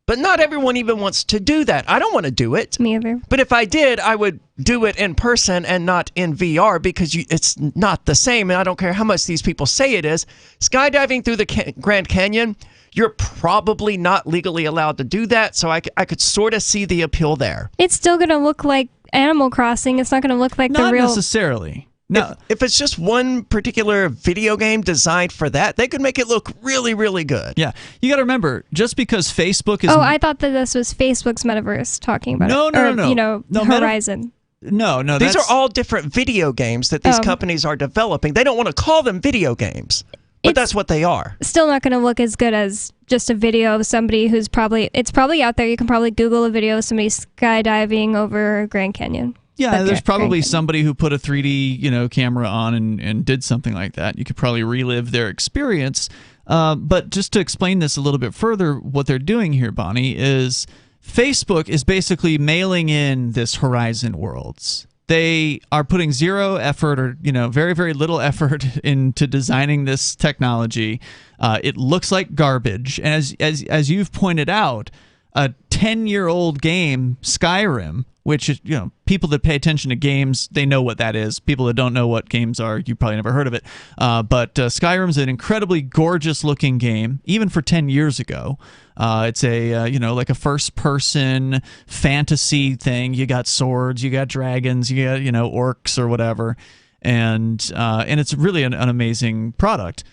but not everyone even wants to do that. I don't want to do it. Me either. But if I did, I would do it in person and not in VR because it's not the same, and I don't care how much these people say it is. Skydiving through the Grand Canyon, you're probably not legally allowed to do that, so I could sort of see the appeal there. It's still going to look like Animal Crossing. It's not going to look like the real... Not necessarily. No. If it's just one particular video game designed for that, they could make it look really, really good. Yeah. You got to remember, just because Facebook is... Oh, I thought that this was Facebook's metaverse talking about No. Horizon. No, these are all different video games that these companies are developing. They don't want to call them video games, but that's what they are. Still not going to look as good as just a video of somebody who's it's probably out there. You can probably Google a video of somebody skydiving over Grand Canyon. Yeah, there's probably somebody who put a 3D, camera on and did something like that. You could probably relive their experience. But just to explain this a little bit further, what they're doing here, Bonnie, is Facebook is basically mailing in this Horizon Worlds. They are putting zero effort or, very, very little effort into designing this technology. It looks like garbage. And as you've pointed out, a 10-year-old game, Skyrim, which is, people that pay attention to games, they know what that is. People that don't know what games are, you probably never heard of it. But Skyrim's an incredibly gorgeous-looking game, even for 10 years ago. It's a, like a first-person fantasy thing. You got swords, you got dragons, you got, orcs or whatever. And it's really an amazing product.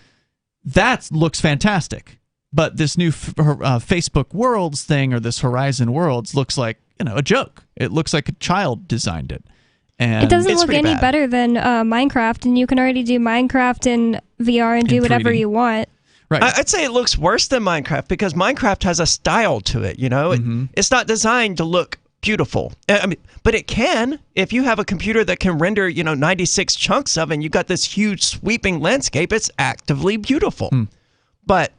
That looks fantastic. But this new Facebook Worlds thing, or this Horizon Worlds, looks like a joke. It looks like a child designed it. And it doesn't look any better than Minecraft, and you can already do Minecraft in VR and do whatever you want. Right. I'd say it looks worse than Minecraft because Minecraft has a style to it. It's not designed to look beautiful. But it can if you have a computer that can render 96 chunks of it, and you've got this huge sweeping landscape. It's actively beautiful. But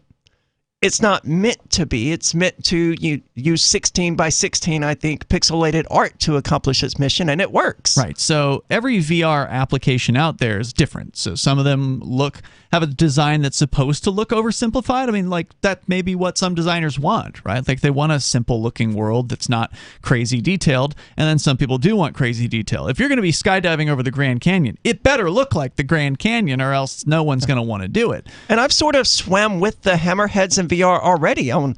it's not meant to be. It's meant to use 16 by 16, I think, pixelated art to accomplish its mission, and it works. Right. So every VR application out there is different. So some of them have a design that's supposed to look oversimplified. I mean, like that may be what some designers want, right? Like they want a simple-looking world that's not crazy detailed, and then some people do want crazy detail. If you're going to be skydiving over the Grand Canyon, it better look like the Grand Canyon, or else no one's going to want to do it. And I've sort of swam with the hammerheads in VR already on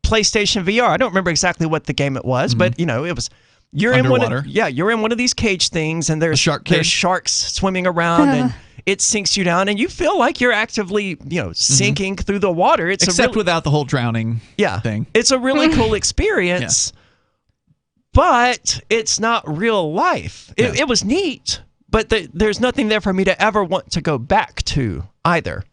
PlayStation VR. I don't remember exactly what the game it was, but it was you're underwater. You're in one of these cage things, and there's sharks swimming around, and it sinks you down, and you feel like you're actively sinking through the water. Except without the whole drowning thing. It's a really cool experience, but it's not real life. It was neat, but there's nothing there for me to ever want to go back to either.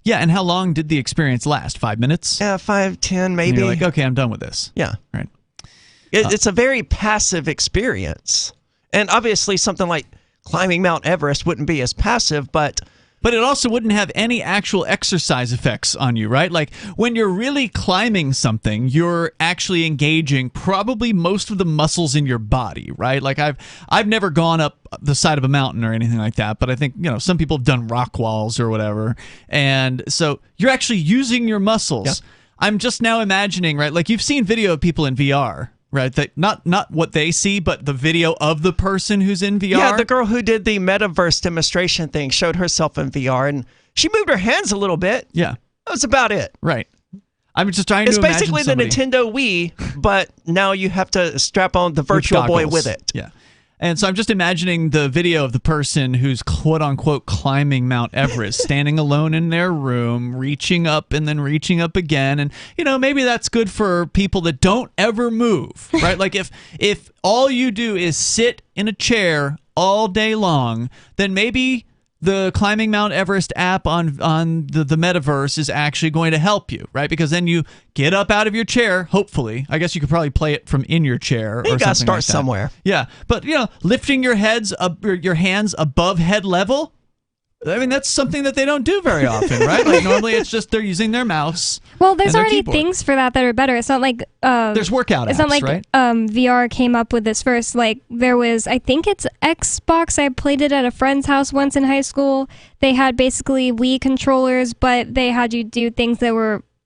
Yeah, and how long did the experience last? 5 minutes? Yeah, 5, 10, maybe. And you're like, okay, I'm done with this. Yeah. Right. It's a very passive experience. And obviously something like climbing Mount Everest wouldn't be as passive, but it also wouldn't have any actual exercise effects on you, right? Like when you're really climbing something, you're actually engaging probably most of the muscles in your body, right? Like I've never gone up the side of a mountain or anything like that, but I think, some people have done rock walls or whatever. And so you're actually using your muscles. Yeah. I'm just now imagining, right? Like you've seen video of people in VR, right? That not what they see, but the video of the person who's in VR. Yeah, the girl who did the metaverse demonstration thing showed herself in VR, and she moved her hands a little bit. Yeah. That was about it. Right. I'm just trying to imagine It's basically somebody. the Nintendo Wii, but now you have to strap on the Virtual Boy with it. Yeah. And so I'm just imagining the video of the person who's quote-unquote climbing Mount Everest, standing alone in their room, reaching up and then reaching up again. And, maybe that's good for people that don't ever move, right? Like if all you do is sit in a chair all day long, then maybe the Climbing Mount Everest app on the metaverse is actually going to help you, right? Because then you get up out of your chair, hopefully. I guess you could probably play it from in your chair or something like that. You got to start somewhere. Yeah, but, lifting your hands above head level, I mean, that's something that they don't do very often, right? Like, normally it's just they're using their mouse. Well, there's already keyboard. Things for that are better. It's not like there's workout apps, it's not like right? VR came up with this first. Like, there was, I think it's Xbox. I played it at a friend's house once in high school. They had basically Wii controllers, but they had you do things that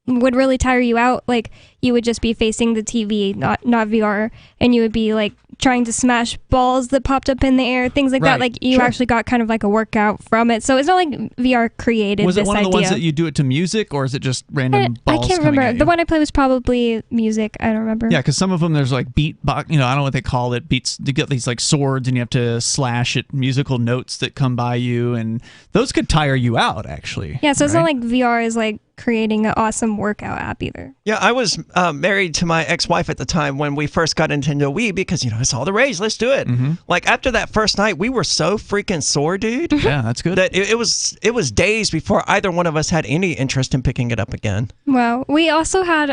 would really tire you out. Like, you would just be facing the TV, not VR, and you would be like trying to smash balls that popped up in the air, things like that. Like, you actually got kind of like a workout from it. So it's not like VR created this idea. Was it one of the ones that you do it to music, or is it just random balls? I can't remember. The one I played was probably music. I don't remember. Yeah, because some of them there's like beat box. I don't know what they call it. Beats. You get these like swords, and you have to slash at musical notes that come by you, and those could tire you out actually. Yeah, so it's not like VR is like creating an awesome workout app either. Yeah, I was married to my ex-wife at the time when we first got Nintendo Wii because, it's all the rage. Let's do it. Mm-hmm. Like, after that first night, we were so freaking sore, dude. Yeah, that's good. That it was days before either one of us had any interest in picking it up again. Wow. We also had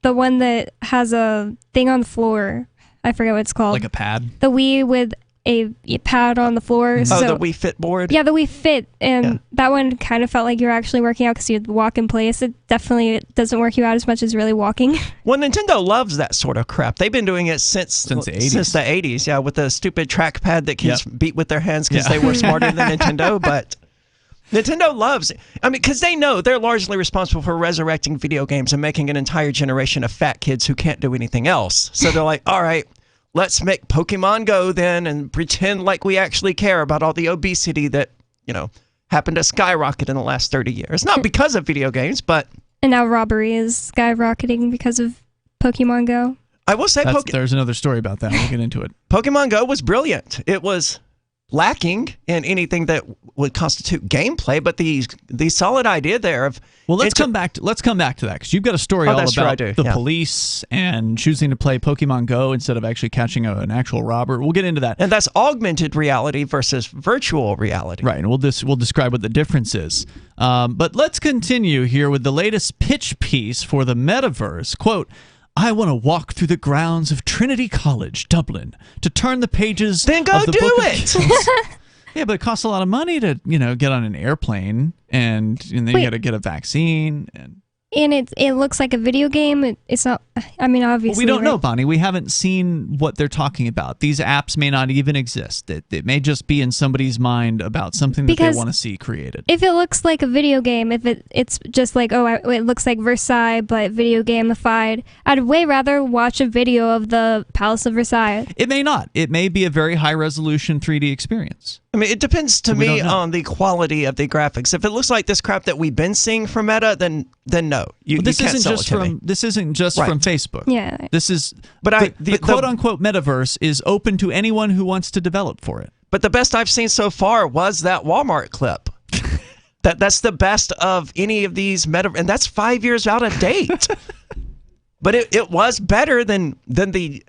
the one that has a thing on the floor. I forget what it's called. Like a pad? The Wii with a pad on the floor. Oh, the Wii Fit board? Yeah, the Wii Fit. And that one kind of felt like you were actually working out because you'd walk in place. It definitely doesn't work you out as much as really walking. Well, Nintendo loves that sort of crap. They've been doing it since the 80s. Since the 80s, yeah, with the stupid trackpad that kids beat with their hands because they were smarter than Nintendo. But Nintendo loves it. I mean, because they know they're largely responsible for resurrecting video games and making an entire generation of fat kids who can't do anything else. So they're like, all right, let's make Pokemon Go then and pretend like we actually care about all the obesity that, happened to skyrocket in the last 30 years. Not because of video games, but... And now robbery is skyrocketing because of Pokemon Go. I will say... There's another story about that. We'll get into it. Pokemon Go was brilliant. It was lacking in anything that would constitute gameplay, but the solid idea there of... Well, let's come back to that, because you've got a story all about the police and choosing to play Pokemon Go instead of actually catching an actual robber. We'll get into that. And that's augmented reality versus virtual reality. Right, and we'll describe what the difference is. But let's continue here with the latest pitch piece for the metaverse. Quote, I want to walk through the grounds of Trinity College, Dublin, to turn the pages of the book. Then go do it! Yeah, but it costs a lot of money to, get on an airplane, and then you got to get a vaccine. And it looks like a video game. It's not. I mean, obviously. Well, we don't know, Bonnie. We haven't seen what they're talking about. These apps may not even exist. It may just be in somebody's mind about something that they want to see created. If it looks like a video game, if it's just like, it looks like Versailles, but video gamified, I'd way rather watch a video of the Palace of Versailles. It may not. It may be a very high-resolution 3D experience. I mean, it depends to me on the quality of the graphics. If it looks like this crap that we've been seeing from Meta, then no. This isn't just from Facebook. Yeah. This is the quote-unquote metaverse is open to anyone who wants to develop for it. But the best I've seen so far was that Walmart clip. That's the best of any of these and that's 5 years out of date. But it was better than the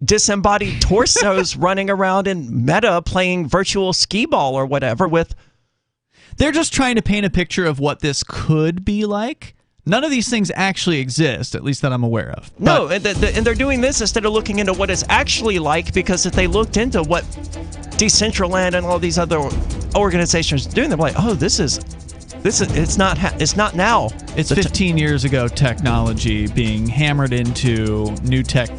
disembodied torsos running around in Meta playing virtual skee ball or whatever with... They're just trying to paint a picture of what this could be like. None of these things actually exist, at least that I'm aware of. No, and they're doing this instead of looking into what it's actually like, because if they looked into what Decentraland and all these other organizations are doing, they're like, oh, it's not now. It's 15 years ago technology being hammered into new tech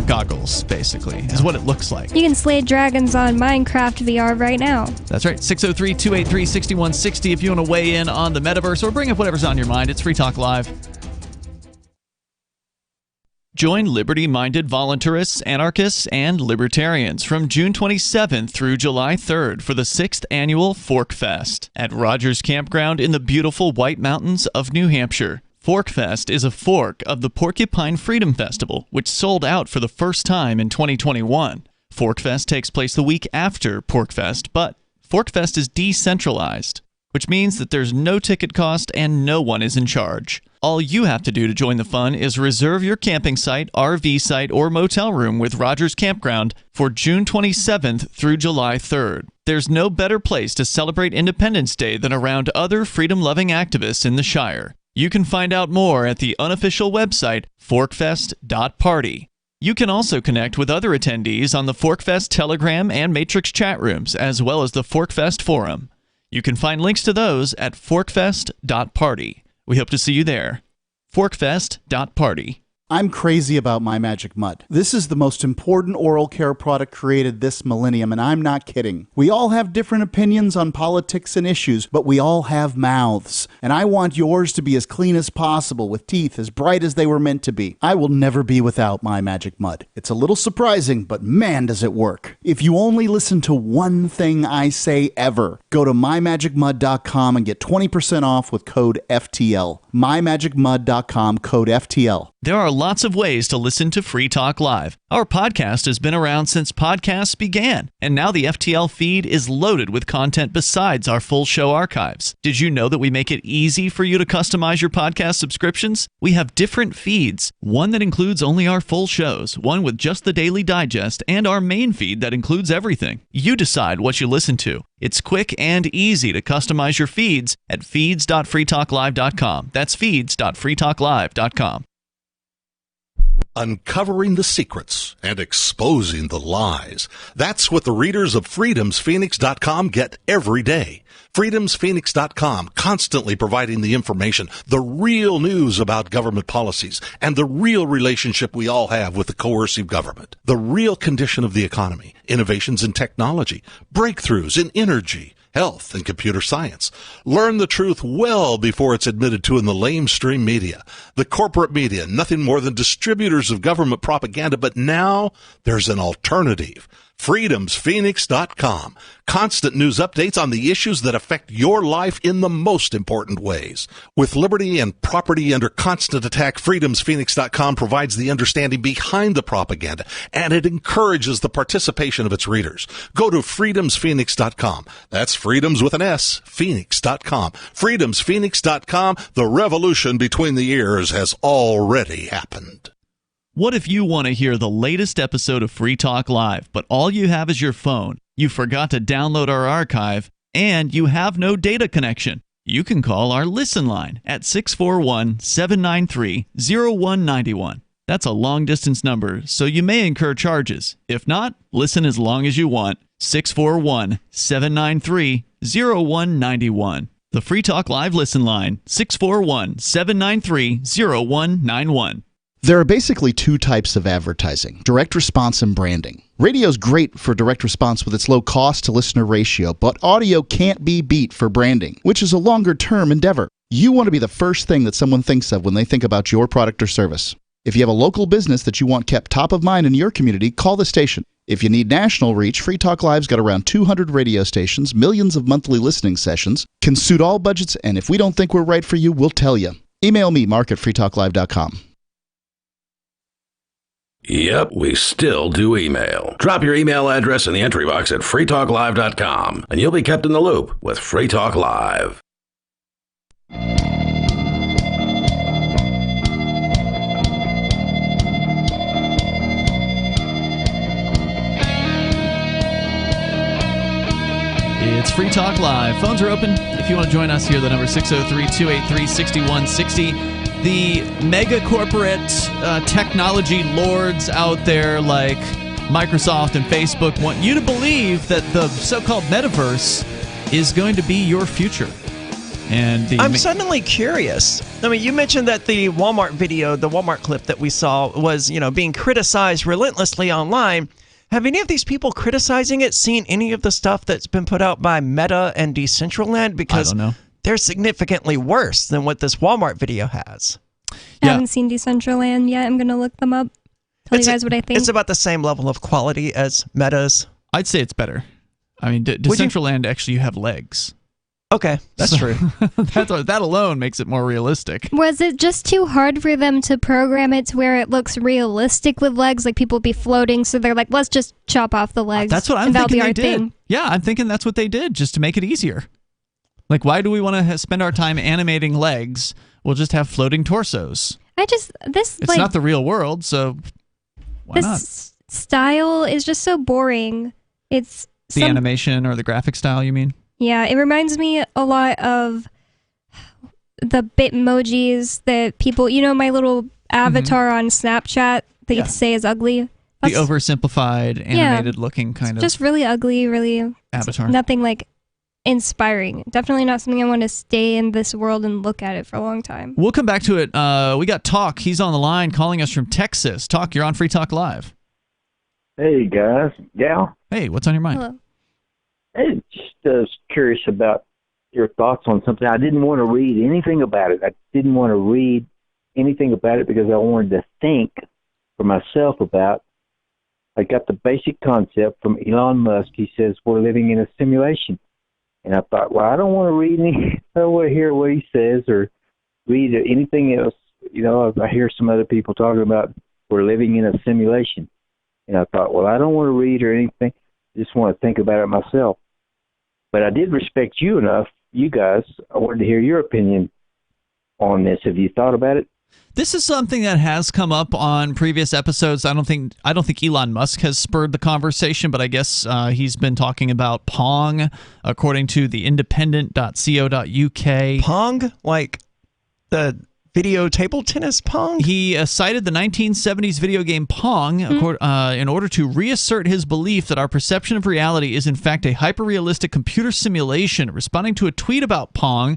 goggles, basically, is what it looks like. You can slay dragons on Minecraft VR right now. That's right. 603-283-6160 if you want to weigh in on the metaverse or bring up whatever's on your mind. It's Free Talk Live. Join liberty-minded voluntarists, anarchists, and libertarians from June 27th through July 3rd for the 6th annual Fork Fest at Rogers Campground in the beautiful White Mountains of New Hampshire. Fork Fest is a fork of the Porcupine Freedom Festival, which sold out for the first time in 2021. Forkfest takes place the week after Porkfest, but Forkfest is decentralized, which means that there's no ticket cost and no one is in charge. All you have to do to join the fun is reserve your camping site, RV site, or motel room with Rogers Campground for June 27th through July 3rd. There's no better place to celebrate Independence Day than around other freedom-loving activists in the Shire. You can find out more at the unofficial website, forkfest.party. You can also connect with other attendees on the Forkfest Telegram and Matrix chat rooms, as well as the Forkfest Forum. You can find links to those at forkfest.party. We hope to see you there. Forkfest.party. I'm crazy about My Magic Mud. This is the most important oral care product created this millennium, and I'm not kidding. We all have different opinions on politics and issues, but we all have mouths. And I want yours to be as clean as possible, with teeth as bright as they were meant to be. I will never be without My Magic Mud. It's a little surprising, but man, does it work. If you only listen to one thing I say ever, go to mymagicmud.com and get 20% off with code FTL. mymagicmud.com, code FTL. There are lots of ways to listen to Free Talk Live. Our podcast has been around since podcasts began, and now the FTL feed is loaded with content besides our full show archives. Did you know that we make it easy for you to customize your podcast subscriptions? We have different feeds, one that includes only our full shows, one with just the Daily Digest, and our main feed that includes everything. You decide what you listen to. It's quick and easy to customize your feeds at feeds.freetalklive.com. That's feeds.freetalklive.com. Uncovering the secrets and exposing the lies. That's what the readers of freedomsphoenix.com get every day. freedomsphoenix.com, constantly providing the information, the real news about government policies, and the real relationship we all have with the coercive government. The real condition of the economy, innovations in technology, breakthroughs in energy, health, and computer science. Learn the truth well before it's admitted to in the lamestream media. The corporate media, nothing more than distributors of government propaganda, but now there's an alternative. freedomsphoenix.com. Constant news updates on the issues that affect your life in the most important ways. With liberty and property under constant attack, freedomsphoenix.com provides the understanding behind the propaganda, and it encourages the participation of its readers. Go to freedomsphoenix.com. That's freedoms with an S, phoenix.com. freedomsphoenix.com. The revolution between the ears has already happened. What if you want to hear the latest episode of Free Talk Live, but all you have is your phone, you forgot to download our archive, and you have no data connection? You can call our Listen line at 641-793-0191. That's a long-distance number, so you may incur charges. If not, listen as long as you want. 641-793-0191. The Free Talk Live Listen line, 641-793-0191. There are basically two types of advertising, direct response and branding. Radio's great for direct response with its low cost to listener ratio, but audio can't be beat for branding, which is a longer term endeavor. You want to be the first thing that someone thinks of when they think about your product or service. If you have a local business that you want kept top of mind in your community, call the station. If you need national reach, Free Talk Live's got around 200 radio stations, millions of monthly listening sessions, can suit all budgets, and if we don't think we're right for you, we'll tell you. Email me, mark@freetalklive.com. Yep, we still do email. Drop your email address in the entry box at freetalklive.com, and you'll be kept in the loop with Free Talk Live. It's Free Talk Live. Phones are open. If you want to join us here, the number 603-283-6160. The mega corporate technology lords out there like Microsoft and Facebook want you to believe that the so-called metaverse is going to be your future. And I'm suddenly curious. I mean, you mentioned that the Walmart video, the Walmart clip that we saw was, being criticized relentlessly online. Have any of these people criticizing it seen any of the stuff that's been put out by Meta and Decentraland? Because I don't know. They're significantly worse than what this Walmart video has. I haven't seen Decentraland yet. I'm going to look them up. Tell you guys what I think. It's about the same level of quality as Meta's. I'd say it's better. I mean, Decentraland actually you have legs. Okay, that's true. That alone makes it more realistic. Was it just too hard for them to program it to where it looks realistic with legs? Like people be floating, so they're like, let's just chop off the legs. That's what I'm and that'll thinking be our they did. thing. Yeah, I'm thinking that's what they did, just to make it easier. Like, why do we want to spend our time animating legs? We'll just have floating torsos. It's not the real world, so why not? This style is just so boring. It's The animation or the graphic style, you mean? Yeah, it reminds me a lot of the Bitmojis that people, my little avatar on Snapchat that you say is ugly. The oversimplified, animated-looking kind of just really ugly, really avatar. Nothing like inspiring. Definitely not something I want to stay in this world and look at it for a long time. We'll come back to it. We got Talk. He's on the line calling us from Texas. Talk, you're on Free Talk Live. Hey, guys. Gal. Hey, what's on your mind? Hello. I just was curious about your thoughts on something. I didn't want to read anything about it. I didn't want to read anything about it because I wanted to think for myself about. I got the basic concept from Elon Musk. He says we're living in a simulation. And I thought, well, I don't want to read I don't want to hear what he says or read anything else. I hear some other people talking about we're living in a simulation. And I thought, well, I don't want to read or anything. I just want to think about it myself. But I did respect you enough, you guys. I wanted to hear your opinion on this. Have you thought about it? This is something that has come up on previous episodes. I don't think Elon Musk has spurred the conversation, but I guess he's been talking about Pong, according to the independent.co.uk. Pong? Like the video table tennis Pong? He cited the 1970s video game Pong in order to reassert his belief that our perception of reality is in fact a hyper-realistic computer simulation. Responding to a tweet about Pong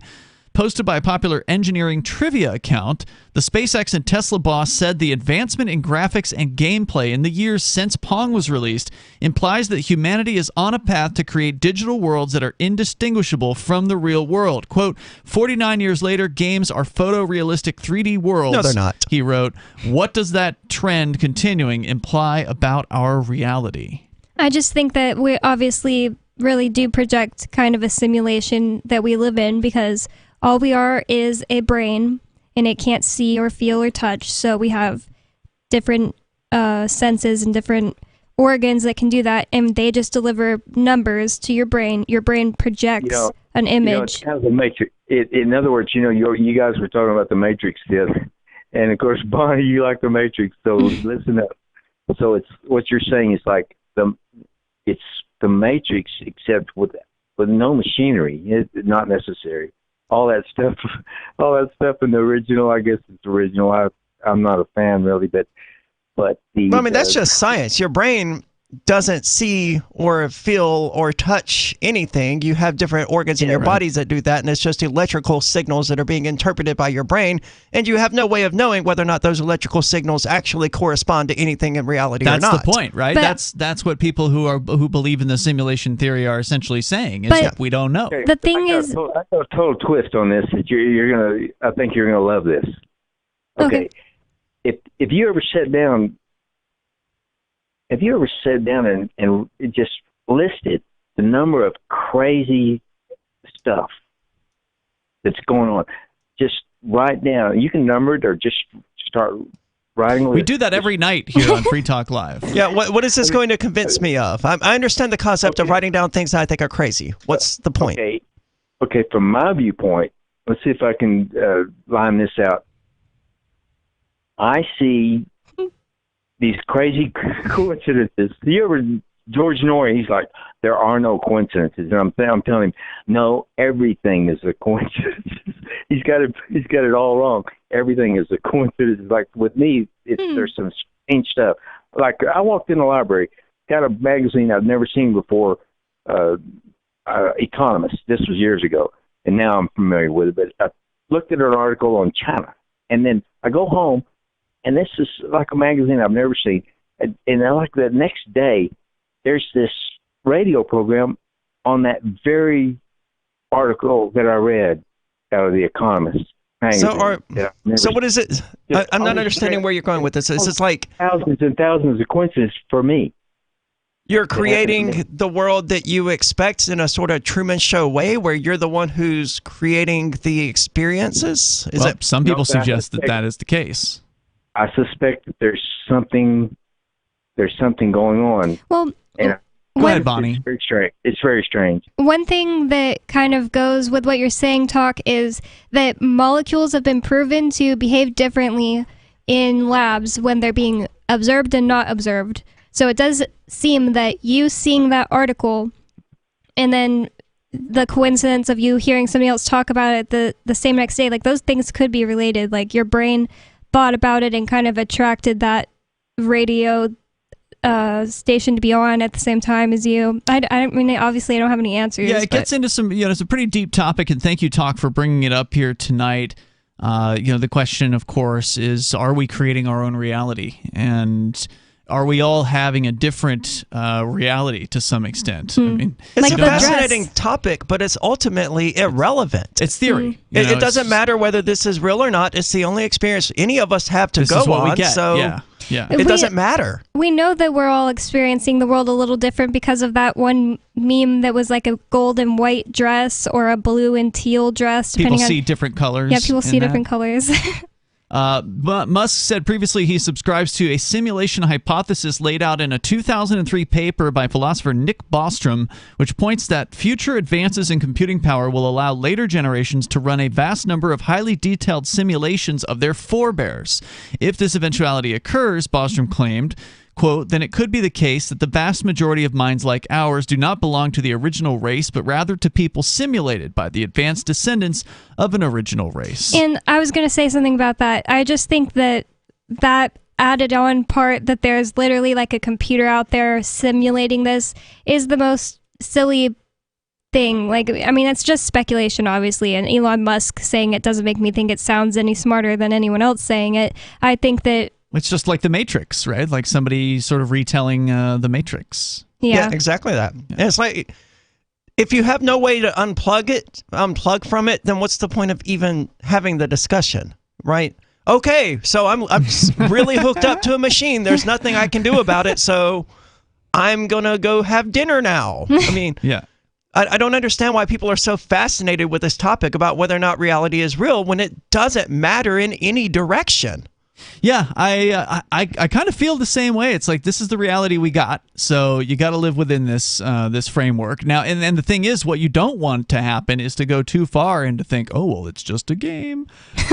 posted by a popular engineering trivia account, the SpaceX and Tesla boss said the advancement in graphics and gameplay in the years since Pong was released implies that humanity is on a path to create digital worlds that are indistinguishable from the real world. Quote, 49 years later, games are photorealistic 3D worlds. No, they're not. He wrote, what does that trend continuing imply about our reality? I just think that we obviously really do project kind of a simulation that we live in because all we are is a brain, and it can't see or feel or touch. So we have different senses and different organs that can do that, and they just deliver numbers to your brain. Your brain projects an image. It's kind of the Matrix. In other words, you guys were talking about the Matrix the other, and of course, Bonnie, you like the Matrix. So listen up. So it's what you're saying is like it's the Matrix, except with no machinery. It's not necessary. All that stuff in the original, I guess it's original. I'm not a fan really, but that's just science. Your brain doesn't see or feel or touch anything. You have different organs in your bodies that do that, and it's just electrical signals that are being interpreted by your brain, and you have no way of knowing whether or not those electrical signals actually correspond to anything in reality or not. That's the point, right? That's what people who believe in the simulation theory are essentially saying, is that we don't know. The thing is... I got a total twist on this that I think you're going to love this. Okay. If you ever sat down... Have you ever sat down and just listed the number of crazy stuff that's going on? Just write down. You can number it or just start writing. We do that every night here on Free Talk Live. Yeah, what is this going to convince me of? I understand the concept of writing down things that I think are crazy. What's the point? Okay, from my viewpoint, let's see if I can line this out. I see these crazy coincidences. George Norrie, he's like, there are no coincidences, and I'm telling him, no, everything is a coincidence. he's got it all wrong. Everything is a coincidence. Like with me, there's some strange stuff. Like I walked in the library, got a magazine I've never seen before, Economist. This was years ago, and now I'm familiar with it. But I looked at an article on China, and then I go home. And this is like a magazine I've never seen. And like the next day, there's this radio program on that very article that I read out of The Economist magazine. So what is it? I'm not understanding where you're going with this. It's like thousands and thousands of coincidences for me. You're creating the world that you expect in a sort of Truman Show way, where you're the one who's creating the experiences. Some people suggest that is the case. I suspect that there's something going on. Well, go ahead, Bonnie. It's very strange. It's very strange. One thing that kind of goes with what you're saying, Talk, is that molecules have been proven to behave differently in labs when they're being observed and not observed. So it does seem that you seeing that article and then the coincidence of you hearing somebody else talk about it the same next day, like those things could be related. Like your brain thought about it and kind of attracted that radio station to be on at the same time as you. I mean, obviously I don't have any answers. Yeah, it gets into some, it's a pretty deep topic, and thank you, Talk, for bringing it up here tonight. The question, of course, is, are we creating our own reality? And are we all having a different reality to some extent? I mean, it's a fascinating topic, but it's ultimately irrelevant. It's theory. It doesn't matter whether this is real or not. It's the only experience any of us have to go on. So it doesn't matter. We know that we're all experiencing the world a little different because of that one meme that was like a gold and white dress or a blue and teal dress. People see different colors. Yeah, people see different colors. But Musk said previously he subscribes to a simulation hypothesis laid out in a 2003 paper by philosopher Nick Bostrom, which points that future advances in computing power will allow later generations to run a vast number of highly detailed simulations of their forebears. If this eventuality occurs, Bostrom claimed, quote, then it could be the case that the vast majority of minds like ours do not belong to the original race, but rather to people simulated by the advanced descendants of an original race. And I was going to say something about that. I just think that added on part that there's literally like a computer out there simulating this is the most silly thing. Like, I mean, it's just speculation, obviously, and Elon Musk saying it doesn't make me think it sounds any smarter than anyone else saying it. I think that it's just like The Matrix, right? Like somebody sort of retelling The Matrix. Yeah, exactly that. Yeah. And it's like, if you have no way to unplug from it, then what's the point of even having the discussion, right? Okay, so I'm really hooked up to a machine. There's nothing I can do about it, so I'm going to go have dinner now. I mean, I don't understand why people are so fascinated with this topic about whether or not reality is real when it doesn't matter in any direction. Yeah, I kind of feel the same way. It's like, this is the reality we got, so you got to live within this this framework. Now, and the thing is, what you don't want to happen is to go too far and to think, oh, well, it's just a game.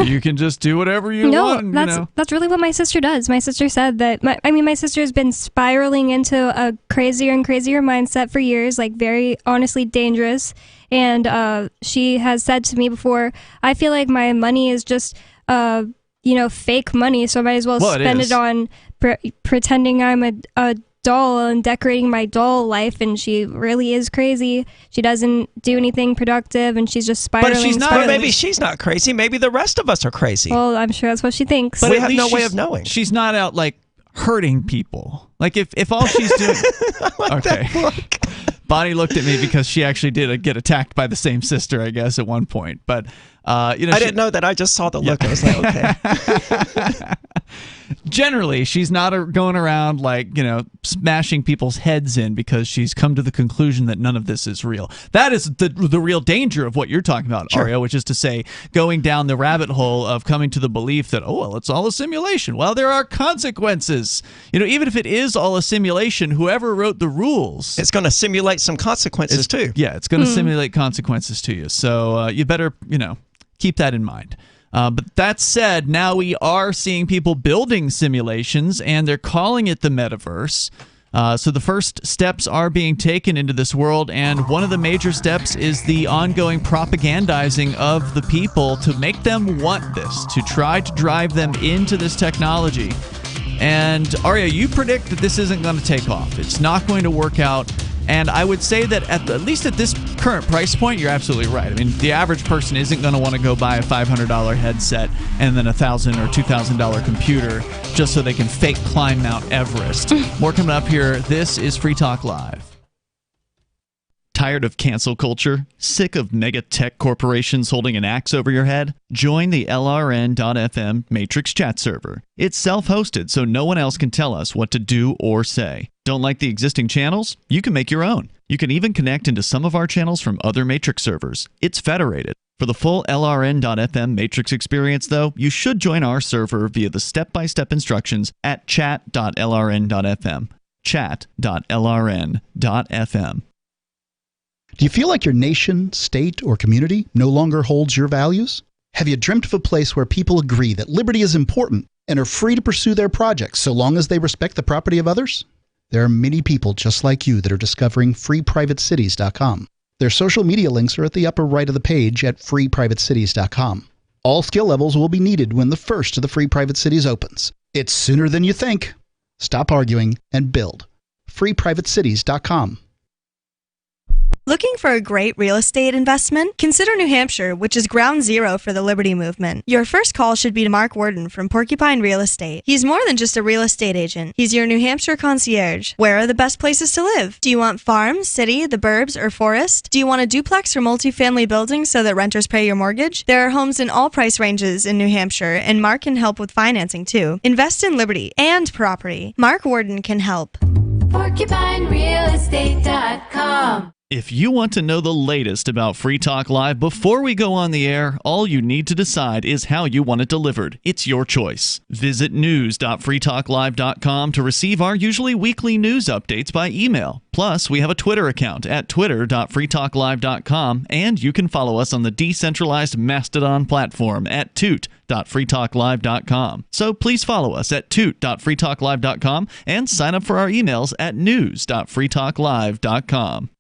You can just do whatever you want. No, that's really what my sister does. My sister said that, my sister's been spiraling into a crazier and crazier mindset for years, like very honestly dangerous. And she has said to me before, I feel like my money is just fake money, so I might as well spend it on pretending I'm a doll and decorating my doll life. And she really is crazy. She doesn't do anything productive, and she's just spiraling. But she's not. But maybe she's not crazy. Maybe the rest of us are crazy. Well, I'm sure that's what she thinks. But we have no way of knowing. She's not out like hurting people. Like if all she's doing. Okay. Bonnie looked at me because she actually did get attacked by the same sister, I guess, at one point. But I didn't know that. I just saw the look. I was like, okay. Generally, she's not going around like, smashing people's heads in because she's come to the conclusion that none of this is real. That is the real danger of what you're talking about, Aria, which is to say, going down the rabbit hole of coming to the belief that, oh, well, it's all a simulation. Well, there are consequences. Even if it is all a simulation, whoever wrote the rules, it's going to simulate some consequences too. Yeah, it's going to simulate consequences to you. So you better, keep that in mind. But that said, now we are seeing people building simulations, and they're calling it the metaverse. So the first steps are being taken into this world, and one of the major steps is the ongoing propagandizing of the people to make them want this, to try to drive them into this technology. And Aria, you predict that this isn't going to take off. It's not going to work out. And I would say that at least at this current price point, you're absolutely right. I mean, the average person isn't going to want to go buy a $500 headset and then a $1,000 or $2,000 computer just so they can fake climb Mount Everest. More coming up here. This is Free Talk Live. Tired of cancel culture? Sick of mega tech corporations holding an axe over your head? Join the LRN.FM Matrix chat server. It's self-hosted, so no one else can tell us what to do or say. Don't like the existing channels? You can make your own. You can even connect into some of our channels from other Matrix servers. It's federated. For the full LRN.FM Matrix experience, though, you should join our server via the step-by-step instructions at chat.lrn.fm. Chat.lrn.fm. Do you feel like your nation, state, or community no longer holds your values? Have you dreamt of a place where people agree that liberty is important and are free to pursue their projects so long as they respect the property of others? There are many people just like you that are discovering freeprivatecities.com. Their social media links are at the upper right of the page at freeprivatecities.com. All skill levels will be needed when the first of the Free Private Cities opens. It's sooner than you think. Stop arguing and build. freeprivatecities.com. Looking for a great real estate investment? Consider New Hampshire, which is ground zero for the Liberty Movement. Your first call should be to Mark Worden from Porcupine Real Estate. He's more than just a real estate agent. He's your New Hampshire concierge. Where are the best places to live? Do you want farm, city, the burbs, or forest? Do you want a duplex or multifamily building so that renters pay your mortgage? There are homes in all price ranges in New Hampshire, and Mark can help with financing too. Invest in liberty and property. Mark Worden can help. PorcupineRealEstate.com. If you want to know the latest about Free Talk Live before we go on the air, all you need to decide is how you want it delivered. It's your choice. Visit news.freetalklive.com to receive our usually weekly news updates by email. Plus, we have a Twitter account at twitter.freetalklive.com, and you can follow us on the decentralized Mastodon platform at toot.freetalklive.com. So please follow us at toot.freetalklive.com and sign up for our emails at news.freetalklive.com.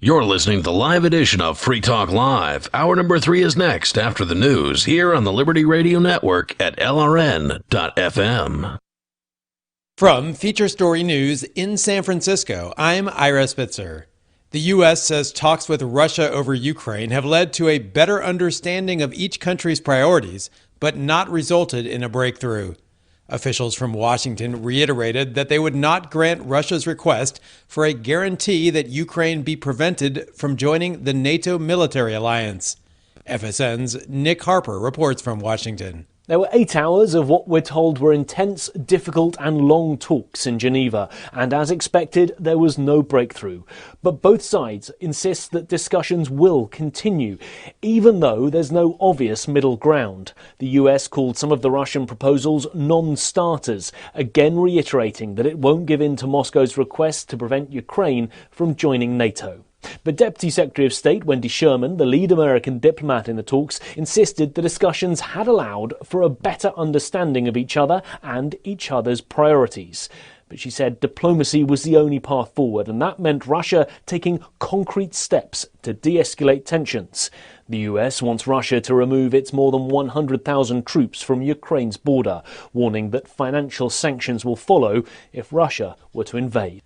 You're listening to the live edition of Free Talk Live. Hour number 3 is next after the news here on the Liberty Radio Network at LRN.FM. From Feature Story News in San Francisco, I'm Ira Spitzer. The U.S. says talks with Russia over Ukraine have led to a better understanding of each country's priorities, but not resulted in a breakthrough. Officials from Washington reiterated that they would not grant Russia's request for a guarantee that Ukraine be prevented from joining the NATO military alliance. FSN's Nick Harper reports from Washington. There were 8 hours of what we're told were intense, difficult and long talks in Geneva, and as expected, there was no breakthrough. But both sides insist that discussions will continue, even though there's no obvious middle ground. The US called some of the Russian proposals non-starters, again reiterating that it won't give in to Moscow's request to prevent Ukraine from joining NATO. But Deputy Secretary of State Wendy Sherman, the lead American diplomat in the talks, insisted the discussions had allowed for a better understanding of each other and each other's priorities. But she said diplomacy was the only path forward, and that meant Russia taking concrete steps to de-escalate tensions. The US wants Russia to remove its more than 100,000 troops from Ukraine's border, warning that financial sanctions will follow if Russia were to invade.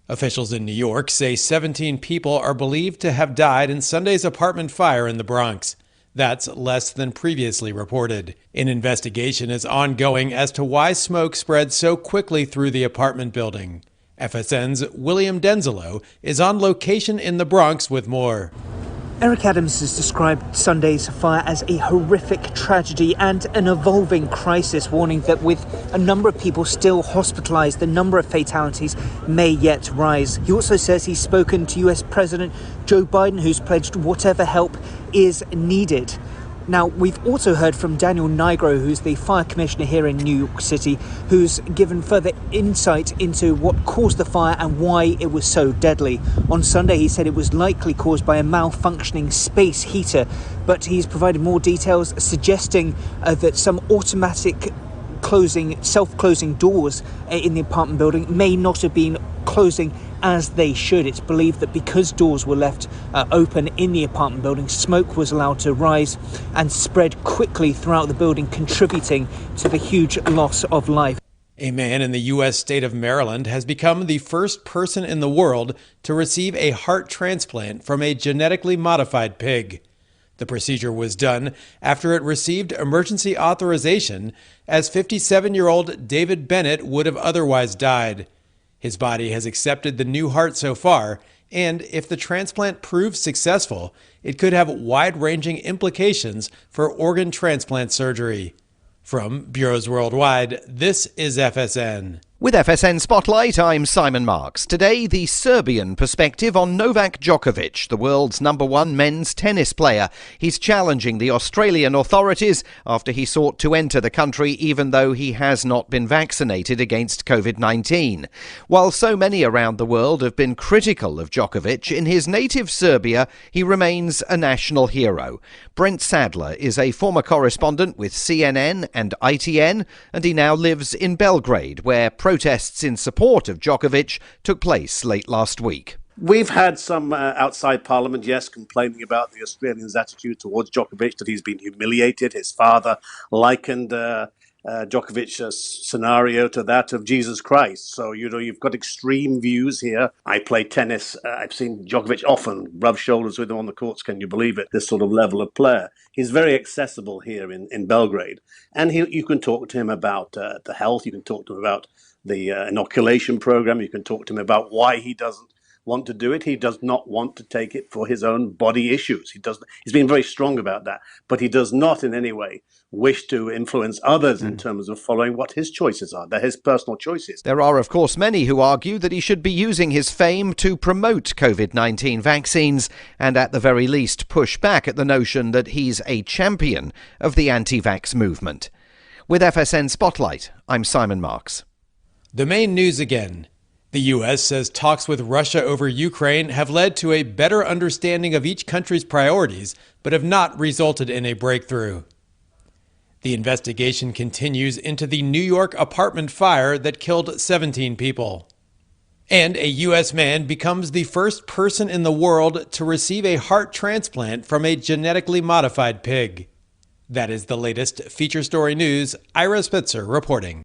Officials in New York say 17 people are believed to have died in Sunday's apartment fire in the Bronx. That's less than previously reported. An investigation is ongoing as to why smoke spread so quickly through the apartment building. FSN's William Denzelo is on location in the Bronx with more. Eric Adams has described Sunday's fire as a horrific tragedy and an evolving crisis, warning that with a number of people still hospitalized, the number of fatalities may yet rise. He also says he's spoken to US President Joe Biden, who's pledged whatever help is needed. Now, we've also heard from Daniel Nigro, who's the fire commissioner here in New York City, who's given further insight into what caused the fire and why it was so deadly. On Sunday, he said it was likely caused by a malfunctioning space heater, but he's provided more details suggesting that some automatic self-closing doors in the apartment building may not have been closing as they should. It's believed that because doors were left open in the apartment building, smoke was allowed to rise and spread quickly throughout the building, contributing to the huge loss of life. A man in the U.S. state of Maryland has become the first person in the world to receive a heart transplant from a genetically modified pig. The procedure was done after it received emergency authorization, as 57-year-old David Bennett would have otherwise died. His body has accepted the new heart so far, And if the transplant proves successful, it could have wide-ranging implications for organ transplant surgery. From Bureaus Worldwide, this is FSN. With FSN Spotlight, I'm Simon Marks. Today, the Serbian perspective on Novak Djokovic, the world's #1 men's tennis player. He's challenging the Australian authorities after he sought to enter the country even though he has not been vaccinated against COVID-19. While so many around the world have been critical of Djokovic, in his native Serbia, he remains a national hero. Brent Sadler is a former correspondent with CNN and ITN, and he now lives in Belgrade, where protests in support of Djokovic took place late last week. We've had some outside Parliament, yes, complaining about the Australians' attitude towards Djokovic, that he's been humiliated. His father likened Djokovic's scenario to that of Jesus Christ. So, you've got extreme views here. I play tennis. I've seen Djokovic often rub shoulders with him on the courts. Can you believe it? This sort of level of player. He's very accessible here in Belgrade. And you can talk to him about the health. You can talk to him about the inoculation program. You can talk to him about why he doesn't want to do it. He does not want to take it for his own body issues. He's been very strong about that, but he does not in any way wish to influence others in terms of following what his choices are. They're his personal choices. There are, of course, many who argue that he should be using his fame to promote COVID-19 vaccines and at the very least push back at the notion that he's a champion of the anti-vax movement. With FSN Spotlight, I'm Simon Marks. The main news again. The U.S. says talks with Russia over Ukraine have led to a better understanding of each country's priorities, but have not resulted in a breakthrough. The investigation continues into the New York apartment fire that killed 17 people. And a U.S. man becomes the first person in the world to receive a heart transplant from a genetically modified pig. That is the latest feature story news. Ira Spitzer reporting.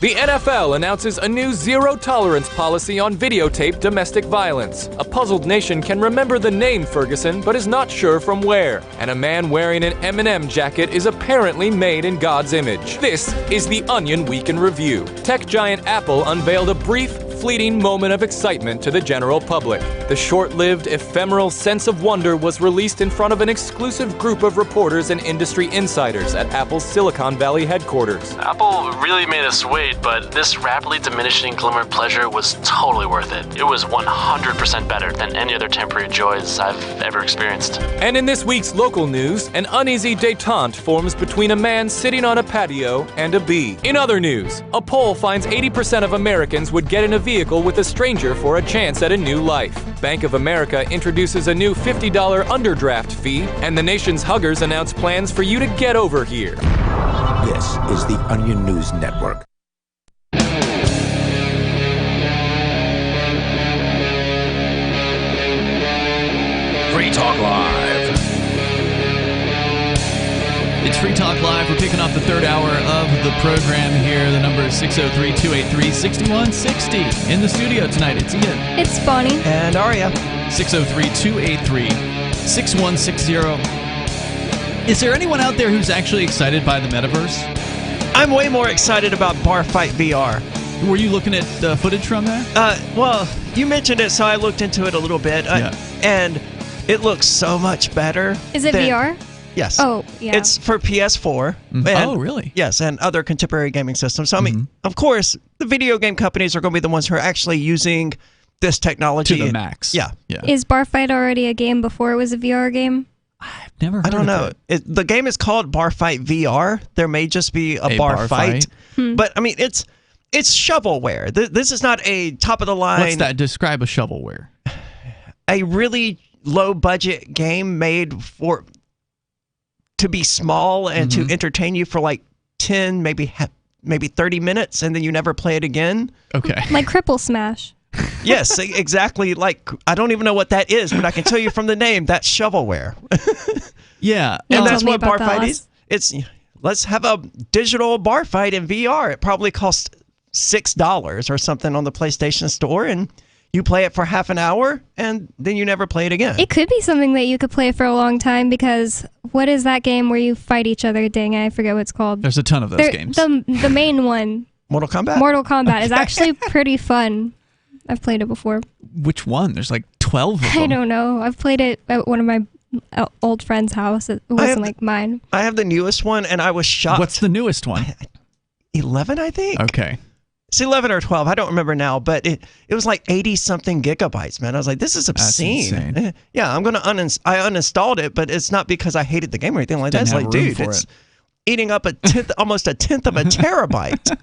The NFL announces a new zero-tolerance policy on videotaped domestic violence. A puzzled nation can remember the name Ferguson, but is not sure from where. And a man wearing an M&M jacket is apparently made in God's image. This is the Onion Week in Review. Tech giant Apple unveiled a brief, fleeting moment of excitement to the general public. The short-lived, ephemeral sense of wonder was released in front of an exclusive group of reporters and industry insiders at Apple's Silicon Valley headquarters. Apple really made us wait, but this rapidly diminishing glimmer of pleasure was totally worth it. It was 100% better than any other temporary joys I've ever experienced. And in this week's local news, an uneasy détente forms between a man sitting on a patio and a bee. In other news, a poll finds 80% of Americans would get in a vehicle with a stranger for a chance at a new life. Bank of America introduces a new $50 underdraft fee, and the nation's huggers announce plans for you to get over here. This is the Onion News Network. Free Talk Live. It's Free Talk Live. We're kicking off the third hour of the program here. The number is 603-283-6160. In the studio tonight, it's Ian. It's Bonnie. And Aria. 603-283-6160. Is there anyone out there who's actually excited by the metaverse? I'm way more excited about Bar Fight VR. Were you looking at footage from there? Well, you mentioned it, so I looked into it a little bit. And it looks so much better. Is it VR? Yes. Oh, yeah. It's for PS4. Oh, really? Yes, and other contemporary gaming systems. So, I mean, of course, the video game companies are going to be the ones who are actually using this technology. To the max. Yeah. Is Bar Fight already a game before it was a VR game? I've never heard I don't know. it. The game is called Bar Fight VR. There may just be a bar fight. But, I mean, it's shovelware. This is not a top-of-the-line... What's that? Describe a shovelware. A really low-budget game made to be small and to entertain you for like 10, maybe 30 minutes, and then you never play it again. Okay. Like Cripple Smash. Yes, exactly. Like, I don't even know what that is, but I can tell you from the name, that's shovelware. Yeah. And that's what Bar Fight is. Let's have a digital bar fight in VR. It probably costs $6 or something on the PlayStation Store, and you play it for half an hour, and then you never play it again. It could be something that you could play for a long time, because what is that game where you fight each other? Dang, I forget what it's called. There's a ton of those games. The main one. Mortal Kombat? Mortal Kombat is actually pretty fun. I've played it before. Which one? There's like 12 of them. I don't know. I've played it at one of my old friend's house. It wasn't like mine. I have the newest one, and I was shocked. What's the newest one? 11, I think. Okay. It's 11 or 12. I don't remember now, but it was like 80-something gigabytes, man. I was like, this is obscene. That's insane. Yeah, I uninstalled it, but it's not because I hated the game or anything like that. It's like, dude, it's eating up almost a tenth of a terabyte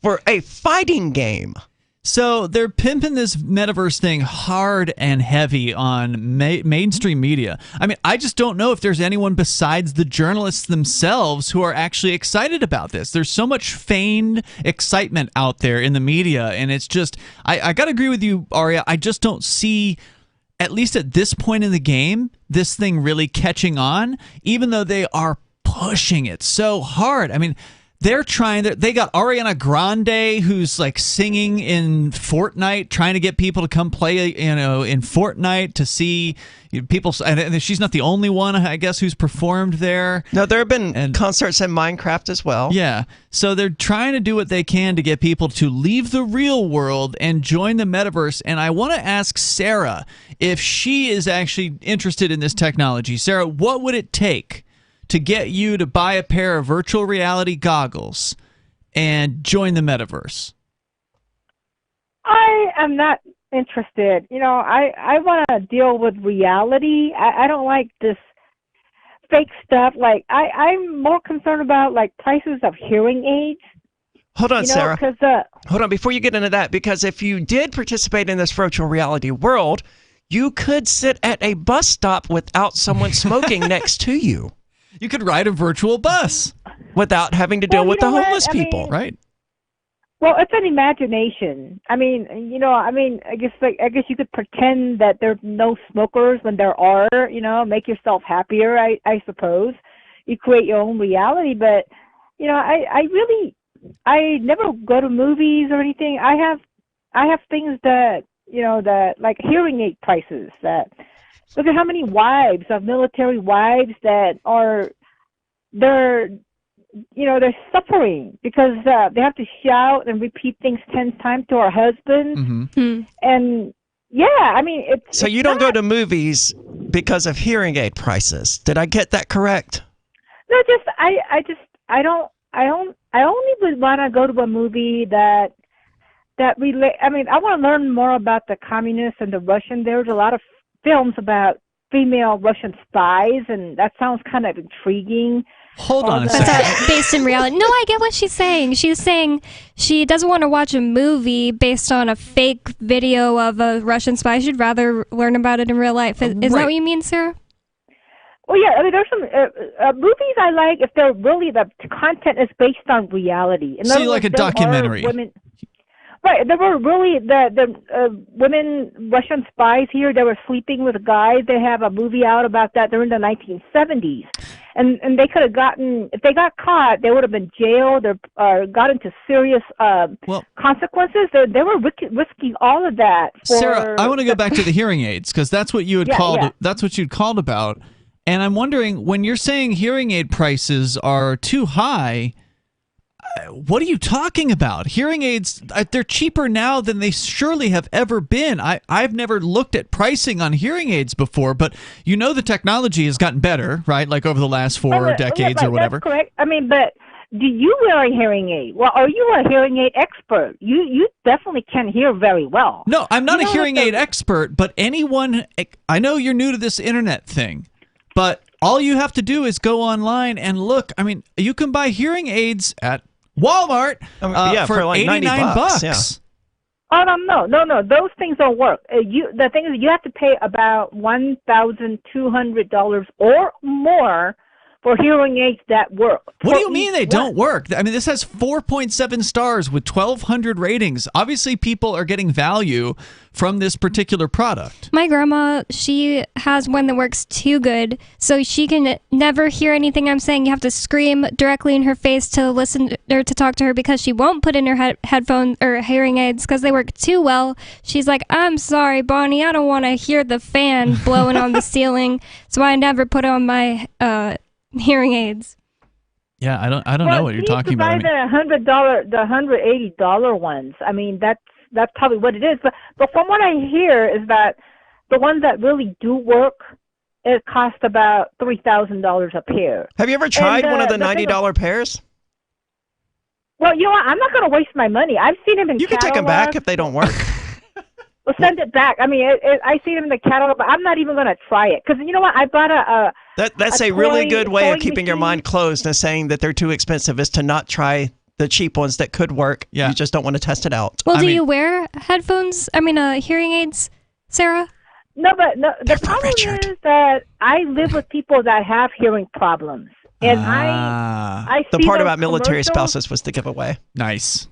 for a fighting game. So they're pimping this metaverse thing hard and heavy on mainstream media. I mean, I just don't know if there's anyone besides the journalists themselves who are actually excited about this. There's so much feigned excitement out there in the media, and it's just, I got to agree with you, Aria. I just don't see, at least at this point in the game, this thing really catching on, even though they are pushing it so hard. I mean, they're trying. They got Ariana Grande, who's like singing in Fortnite, trying to get people to come play, in Fortnite to see people. And she's not the only one, I guess, who's performed there. No, there have been concerts in Minecraft as well. Yeah, so they're trying to do what they can to get people to leave the real world and join the metaverse. And I want to ask Sarah if she is actually interested in this technology. Sarah, what would it take to get you to buy a pair of virtual reality goggles and join the metaverse? I am not interested. I want to deal with reality. I don't like this fake stuff. Like, I'm more concerned about, like, prices of hearing aids. Hold on, Sarah. Hold on, before you get into that, because if you did participate in this virtual reality world, you could sit at a bus stop without someone smoking next to you. You could ride a virtual bus without having to deal with the homeless people, right? Well, it's an imagination. I guess you could pretend that there's no smokers when there are. Make yourself happier. I suppose you create your own reality. But I never go to movies or anything. I have things that that like hearing aid prices that. Look at how many wives of military wives that they're suffering because they have to shout and repeat things 10 times to our husbands. Mm-hmm. And it's so you don't go to movies because of hearing aid prices. Did I get that correct? No, I only would want to go to a movie that relate. I want to learn more about the communists and the Russian. There's a lot of films about female Russian spies, and that sounds kind of intriguing. Hold on a second. That's based in reality. No, I get what she's saying. She's saying she doesn't want to watch a movie based on a fake video of a Russian spy. She'd rather learn about it in real life. Is that what you mean, Sarah? Well, yeah. There's some movies I like if they're really the content is based on reality. So you like a documentary? Right, there were really the women Russian spies here. They were sleeping with guys. They have a movie out about that. They're in the 1970s, and they could have gotten, if they got caught, they would have been jailed or got into serious consequences. They were risking all of that. Sarah, I want to go back to the hearing aids because that's what you had called. Yeah. That's what you'd called about, and I'm wondering when you're saying hearing aid prices are too high. What are you talking about? Hearing aids, they're cheaper now than they surely have ever been. I've never looked at pricing on hearing aids before, but the technology has gotten better, right? Like over the last 4 decades or whatever. That's correct. But do you wear a hearing aid? Well, are you a hearing aid expert? You definitely can hear very well. No, I'm not a hearing aid expert, but anyone, I know you're new to this internet thing, but all you have to do is go online and look. You can buy hearing aids at Walmart for like $89. Yeah. Oh no! Those things don't work. The thing is, you have to pay about $1,200 or more for hearing aids that work. What do you mean they don't work? This has 4.7 stars with 1,200 ratings. Obviously, people are getting value from this particular product. My grandma, she has one that works too good, so she can never hear anything I'm saying. You have to scream directly in her face to listen or to talk to her because she won't put in her headphones or hearing aids because they work too well. She's like, I'm sorry, Bonnie, I don't want to hear the fan blowing on the ceiling, so I never put on my hearing aids. Yeah, I don't know what you're talking about. The $180 ones. that's probably what it is. But from what I hear is that the ones that really do work, it costs about $3,000 a pair. Have you ever tried one of the $90 pairs? Well, you know what? I'm not going to waste my money. I've seen them in You can take them back if they don't work. Well, send it back. I mean, I see them in the catalog, but I'm not even going to try it. Because you know what? I bought That's a really good way of keeping your mind closed and saying that they're too expensive, is to not try the cheap ones that could work. You just don't want to test it out. Well, do you wear headphones? I mean, hearing aids, Sarah? No, but the problem is that I live with people that have hearing problems. And I the see part those about military commercials. spouses was the giveaway. Nice.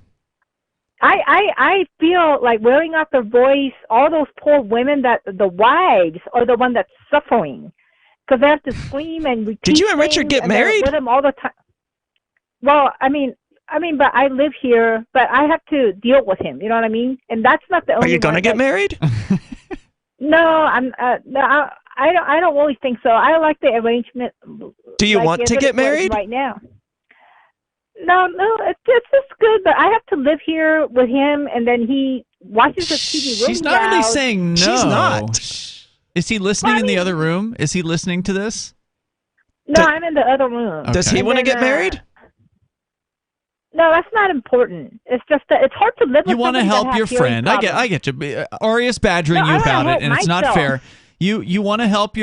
I feel like wearing out their voice, all those poor women, that the wives are the one that's suffering because they have to scream and repeat. Did you and Richard get married? With him all the time. Well, I mean, but I live here, but I have to deal with him. You know what I mean? And that's not the only. Are you going to get married? No, I'm. No, I don't really think so. I like the arrangement. Do you want to get married right now? No, it's just good, but I have to live here with him, and then he watches the TV really She's not really loud. saying no. She's not. Is he listening in the other room? Is he listening to this? No, I'm in the other room. Does he want to get married? No, that's not important. It's just that it's hard to live with You want to somebody that help has your hearing friend. problems. I get you. Aria's badgering No, you I wanna about it, help and it's not myself. fair. You want to help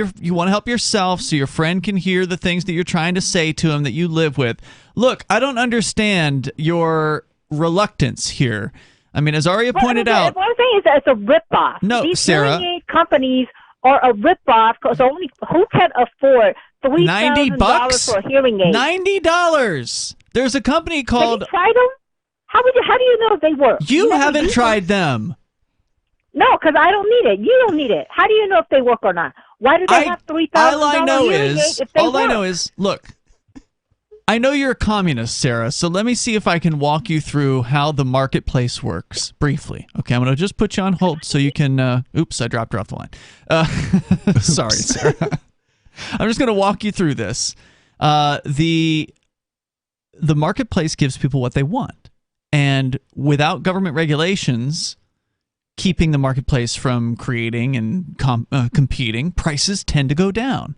yourself so your friend can hear the things that you're trying to say to him that you live with. Look, I don't understand your reluctance here. I mean, as Aria pointed out, What I'm saying is that it's a ripoff. No, These Sarah. hearing aid companies are a ripoff because only who can afford $3,000 for a hearing aid? $90. There's a company called. Have you tried them? How do you know if they work? You never haven't use tried them. No, because I don't need it. You don't need it. How do you know if they work or not? Why do they have $3,000 All I know hearing aid if they work? I know is, look, I know you're a communist, Sarah, so let me see if I can walk you through how the marketplace works briefly. Okay, I'm going to just put you on hold so you can, oops, I dropped her off the line. Sorry, Sarah. I'm just going to walk you through this. The marketplace gives people what they want. And without government regulations keeping the marketplace from creating and competing, prices tend to go down.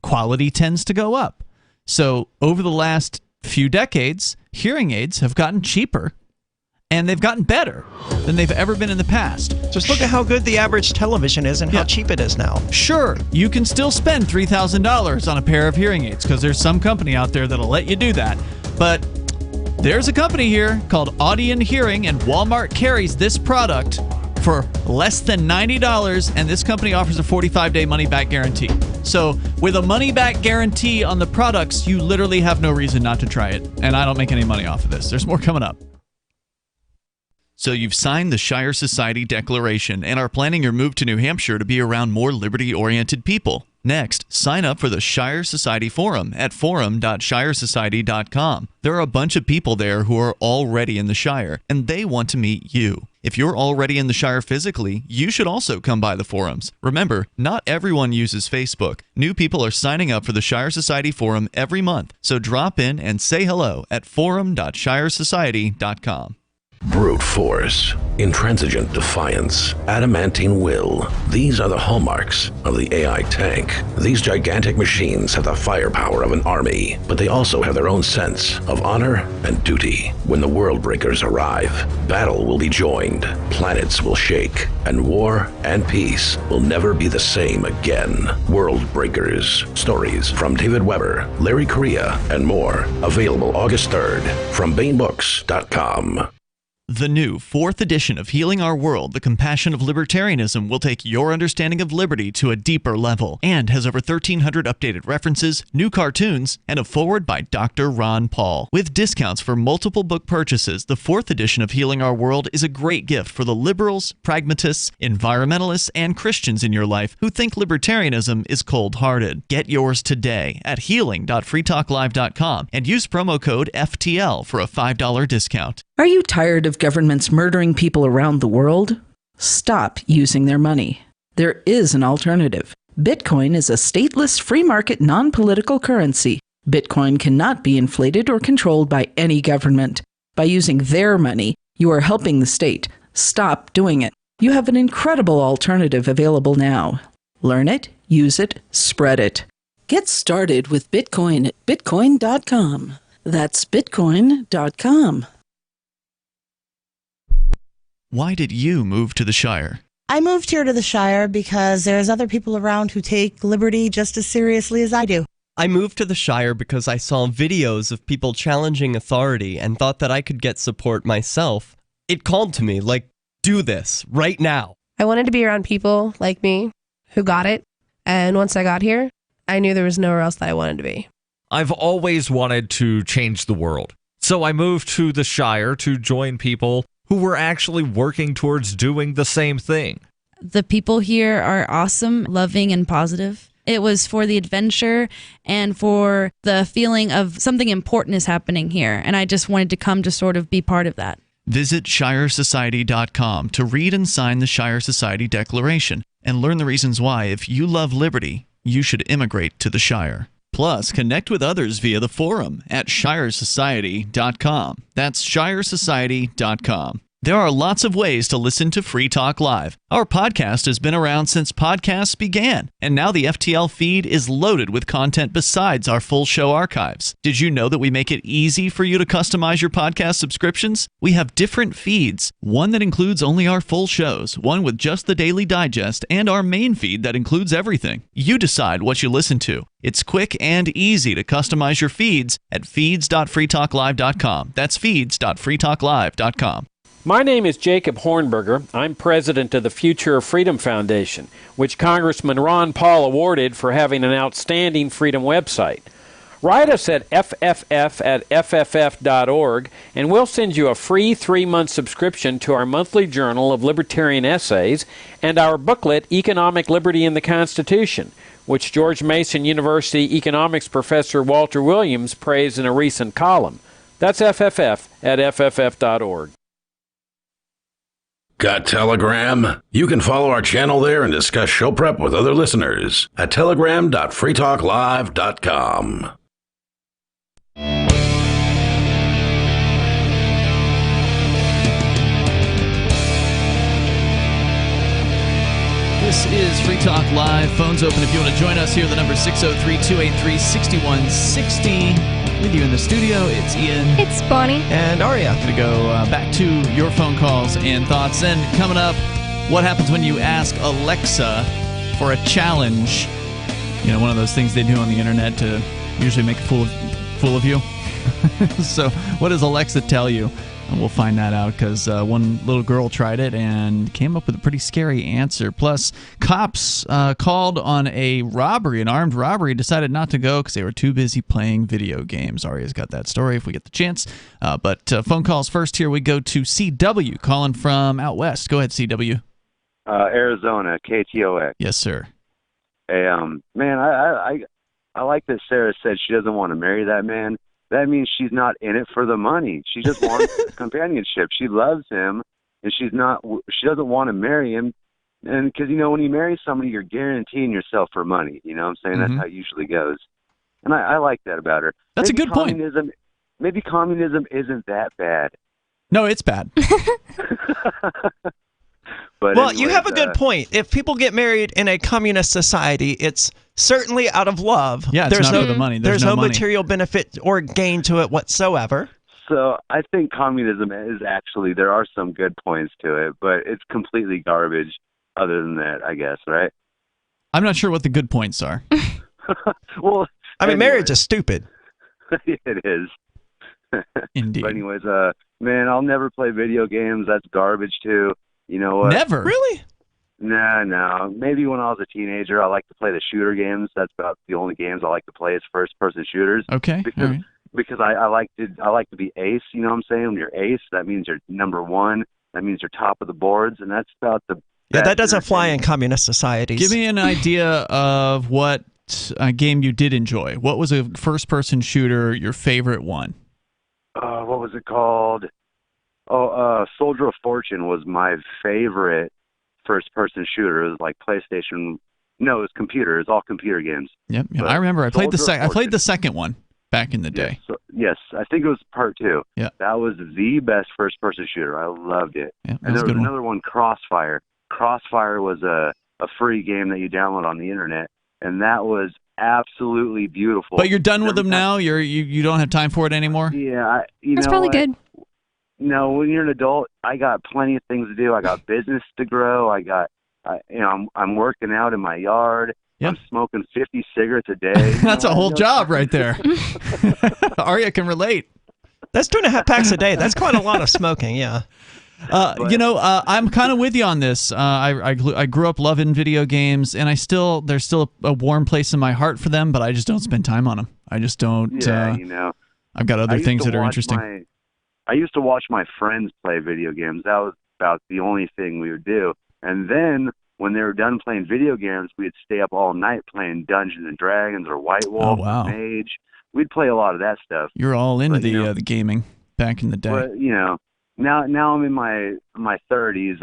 Quality tends to go up. So over the last few decades, hearing aids have gotten cheaper, and they've gotten better than they've ever been in the past. Just look at how good the average television is and how cheap it is now. Sure, you can still spend $3,000 on a pair of hearing aids because there's some company out there that'll let you do that. But there's a company here called Audion Hearing, and Walmart carries this product for less than $90, and this company offers a 45-day money-back guarantee. So with a money-back guarantee on the products, you literally have no reason not to try it, and I don't make any money off of this. There's more coming up. So you've signed the Shire Society Declaration and are planning your move to New Hampshire to be around more liberty-oriented people. Next, sign up for the Shire Society Forum at forum.shiresociety.com. There are a bunch of people there who are already in the Shire, and they want to meet you. If you're already in the Shire physically, you should also come by the forums. Remember, not everyone uses Facebook. New people are signing up for the Shire Society Forum every month, so drop in and say hello at forum.shiresociety.com. Brute force, intransigent defiance, adamantine will. These are the hallmarks of the AI tank. These gigantic machines have the firepower of an army, but they also have their own sense of honor and duty. When the world breakers arrive, battle will be joined, planets will shake, and war and peace will never be the same again. World Breakers. Stories from David Weber, Larry Correa, and more. Available August 3rd from BaneBooks.com. The new 4th edition of Healing Our World, The Compassion of Libertarianism, will take your understanding of liberty to a deeper level and has over 1,300 updated references, new cartoons, and a foreword by Dr. Ron Paul. With discounts for multiple book purchases, the 4th edition of Healing Our World is a great gift for the liberals, pragmatists, environmentalists, and Christians in your life who think libertarianism is cold-hearted. Get yours today at healing.freetalklive.com and use promo code FTL for a $5 discount. Are you tired of governments murdering people around the world? Stop using their money. There is an alternative. Bitcoin is a stateless, free market, non-political currency. Bitcoin cannot be inflated or controlled by any government. By using their money, you are helping the state, Stop doing it. You have an incredible alternative available now. Learn it, use it, spread it. Get started with Bitcoin at Bitcoin.com. That's Bitcoin.com. Why did you move to the Shire? I moved here to the Shire because there's other people around who take liberty just as seriously as I do. I moved to the Shire because I saw videos of people challenging authority and thought that I could get support myself. It called to me, like, do this, right now. I wanted to be around people like me who got it, and once I got here, I knew there was nowhere else that I wanted to be. I've always wanted to change the world, so I moved to the Shire to join people who were actually working towards doing the same thing. The people here are awesome, loving, and positive. It was for the adventure and for the feeling of something important is happening here, and I just wanted to come to sort of be part of that. Visit ShireSociety.com to read and sign the Shire Society Declaration and learn the reasons why, if you love liberty, you should immigrate to the Shire. Plus, connect with others via the forum at ShireSociety.com. That's ShireSociety.com. There are lots of ways to listen to Free Talk Live. Our podcast has been around since podcasts began, and now the FTL feed is loaded with content besides our full show archives. Did you know that we make it easy for you to customize your podcast subscriptions? We have different feeds, one that includes only our full shows, one with just the Daily Digest, and our main feed that includes everything. You decide what you listen to. It's quick and easy to customize your feeds at feeds.freetalklive.com. That's feeds.freetalklive.com. My name is Jacob Hornberger. I'm president of the Future of Freedom Foundation, which Congressman Ron Paul awarded for having an outstanding freedom website. Write us at fff@fff.org, and we'll send you a free 3-month subscription to our monthly journal of libertarian essays and our booklet, Economic Liberty in the Constitution, which George Mason University economics professor Walter Williams praised in a recent column. That's fff@fff.org. Got Telegram? You can follow our channel there and discuss show prep with other listeners at telegram.freetalklive.com. This is Free Talk Live. Phones open if you want to join us here. The number is 603-283-6160. With you in the studio, it's Ian. It's Bonnie. And Aria. Going to go back to your phone calls and thoughts. And coming up, what happens when you ask Alexa for a challenge? You know, one of those things they do on the internet to usually make a fool of you. So what does Alexa tell you? And we'll find that out because one little girl tried it and came up with a pretty scary answer. Plus, cops called on a robbery, an armed robbery, decided not to go because they were too busy playing video games. Aria's got that story if we get the chance. But phone calls first. Here we go to CW calling from out west. Go ahead, CW. Arizona, KTOX. Yes, sir. Hey, man, I like that Sarah said she doesn't want to marry that man. That means she's not in it for the money. She just wants companionship. She loves him, and she doesn't want to marry him. And because, you know, when you marry somebody, you're guaranteeing yourself for money. You know what I'm saying? Mm-hmm. That's how it usually goes. And I like that about her. That's a good point. Maybe communism isn't that bad. No, it's bad. But well, anyways, you have a good point. If people get married in a communist society, it's certainly out of love. Yeah, it's not for the money. There's no money. material benefit or gain to it whatsoever. So I think communism is actually, there are some good points to it, but it's completely garbage other than that, I guess, right? I'm not sure what the good points are. Well, I mean, marriage is stupid. It is. Indeed. But anyways, man, I'll never play video games. That's garbage too. You know what? Never? Really? No. Maybe when I was a teenager, I like to play the shooter games. That's about the only games I like to play is first-person shooters. Okay. Because I like to be ace. You know what I'm saying? When you're ace, that means you're number one. That means you're top of the boards, and that's about the. Yeah, that doesn't fly in communist societies. Give me an idea of what game you did enjoy. What was a first-person shooter, your favorite one? What was it called? Soldier of Fortune was my favorite first-person shooter. It was like PlayStation. No, it was computer. It was all computer games. Yep. I remember. I played the second one. back in the day. Yes, I think it was part 2. Yeah. That was the best first-person shooter. I loved it. Yeah, and there was another one, Crossfire. Crossfire was a free game that you download on the internet, and that was absolutely beautiful. But you're done with them now? You don't have time for it anymore? Yeah. That's probably good. No, when you're an adult, I got plenty of things to do. I got business to grow. I'm working out in my yard. Yep. I'm smoking 50 cigarettes a day. That's a whole job right there. Arya can relate. That's 2.5 packs a day. That's quite a lot of smoking, yeah. I'm kind of with you on this. I grew up loving video games, and there's still a warm place in my heart for them, but I just don't spend time on them. I just don't. Yeah, I've got other things that are interesting. I used to watch my friends play video games. That was about the only thing we would do. And then when they were done playing video games, we'd stay up all night playing Dungeons and Dragons or White Wolf, Mage. We'd play a lot of that stuff. You're all into the gaming back in the day. But now I'm in my 30s.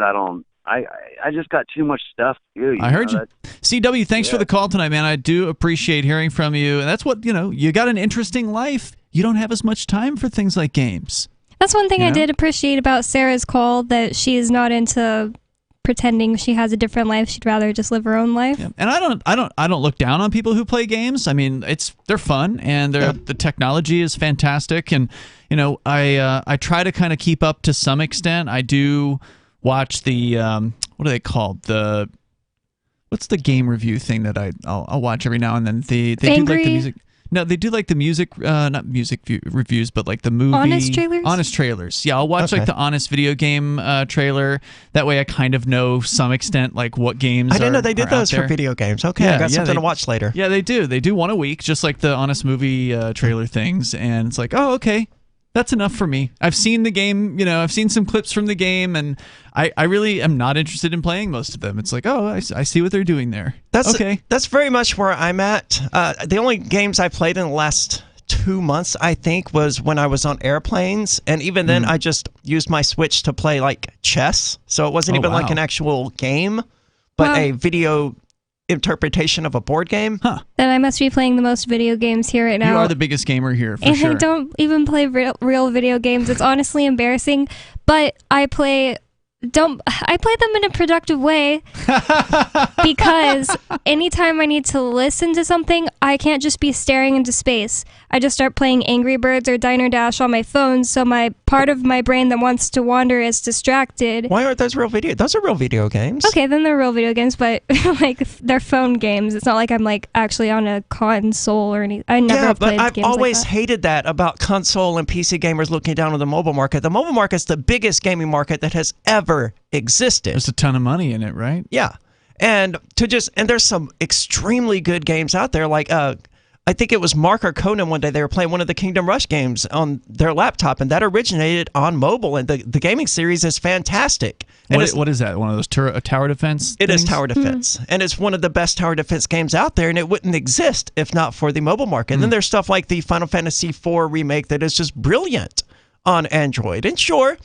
I just got too much stuff to do. I heard you. CW, thanks for the call tonight, man. I do appreciate hearing from you. And that's what, you got an interesting life. You don't have as much time for things like games. That's one thing I did appreciate about Sarah's call, that she is not into pretending she has a different life. She'd rather just live her own life. Yeah. And I don't look down on people who play games. I mean, they're fun, and the technology is fantastic, and I try to kind of keep up to some extent. I do watch the what are they called? What's the game review thing that I'll watch every now and then? They do like the music. No, they do like the music, not music reviews, but like the movie. Honest trailers? Honest trailers. Yeah, I'll watch like the honest video game trailer. That way I kind of know some extent like what games I didn't know they did those for video games. Okay, yeah, I got something to watch later. Yeah, they do. They do one a week, just like the honest movie trailer things. And it's like, oh, okay. That's enough for me. I've seen the game, I've seen some clips from the game, and I really am not interested in playing most of them. It's like, oh, I see what they're doing there. That's okay. That's very much where I'm at. The only games I played in the last 2 months, I think, was when I was on airplanes, and even then I just used my Switch to play like chess. So it wasn't even like an actual game, but a video interpretation of a board game. Huh. Then I must be playing the most video games here right now. You are the biggest gamer here, for and sure. I don't even play real video games. It's honestly embarrassing, but I play them in a productive way because anytime I need to listen to something, I can't just be staring into space. I just start playing Angry Birds or Diner Dash on my phone, so my part of my brain that wants to wander is distracted. Why aren't those real video? Those are real video games. Okay, then they're real video games, but like they're phone games. It's not like I'm like actually on a console or anything. I never have played games like that. I've always hated that about console and PC gamers looking down on the mobile market. The mobile market's the biggest gaming market that has ever existed. There's a ton of money in it, right? Yeah. And there's some extremely good games out there. Like I think it was Mark or Conan one day, they were playing one of the Kingdom Rush games on their laptop, and that originated on mobile, and the gaming series is fantastic. And what is that? One of those tower defense It things? is tower defense, and it's one of the best tower defense games out there, and it wouldn't exist if not for the mobile market. And then there's stuff like the Final Fantasy IV remake that is just brilliant on Android. And sure,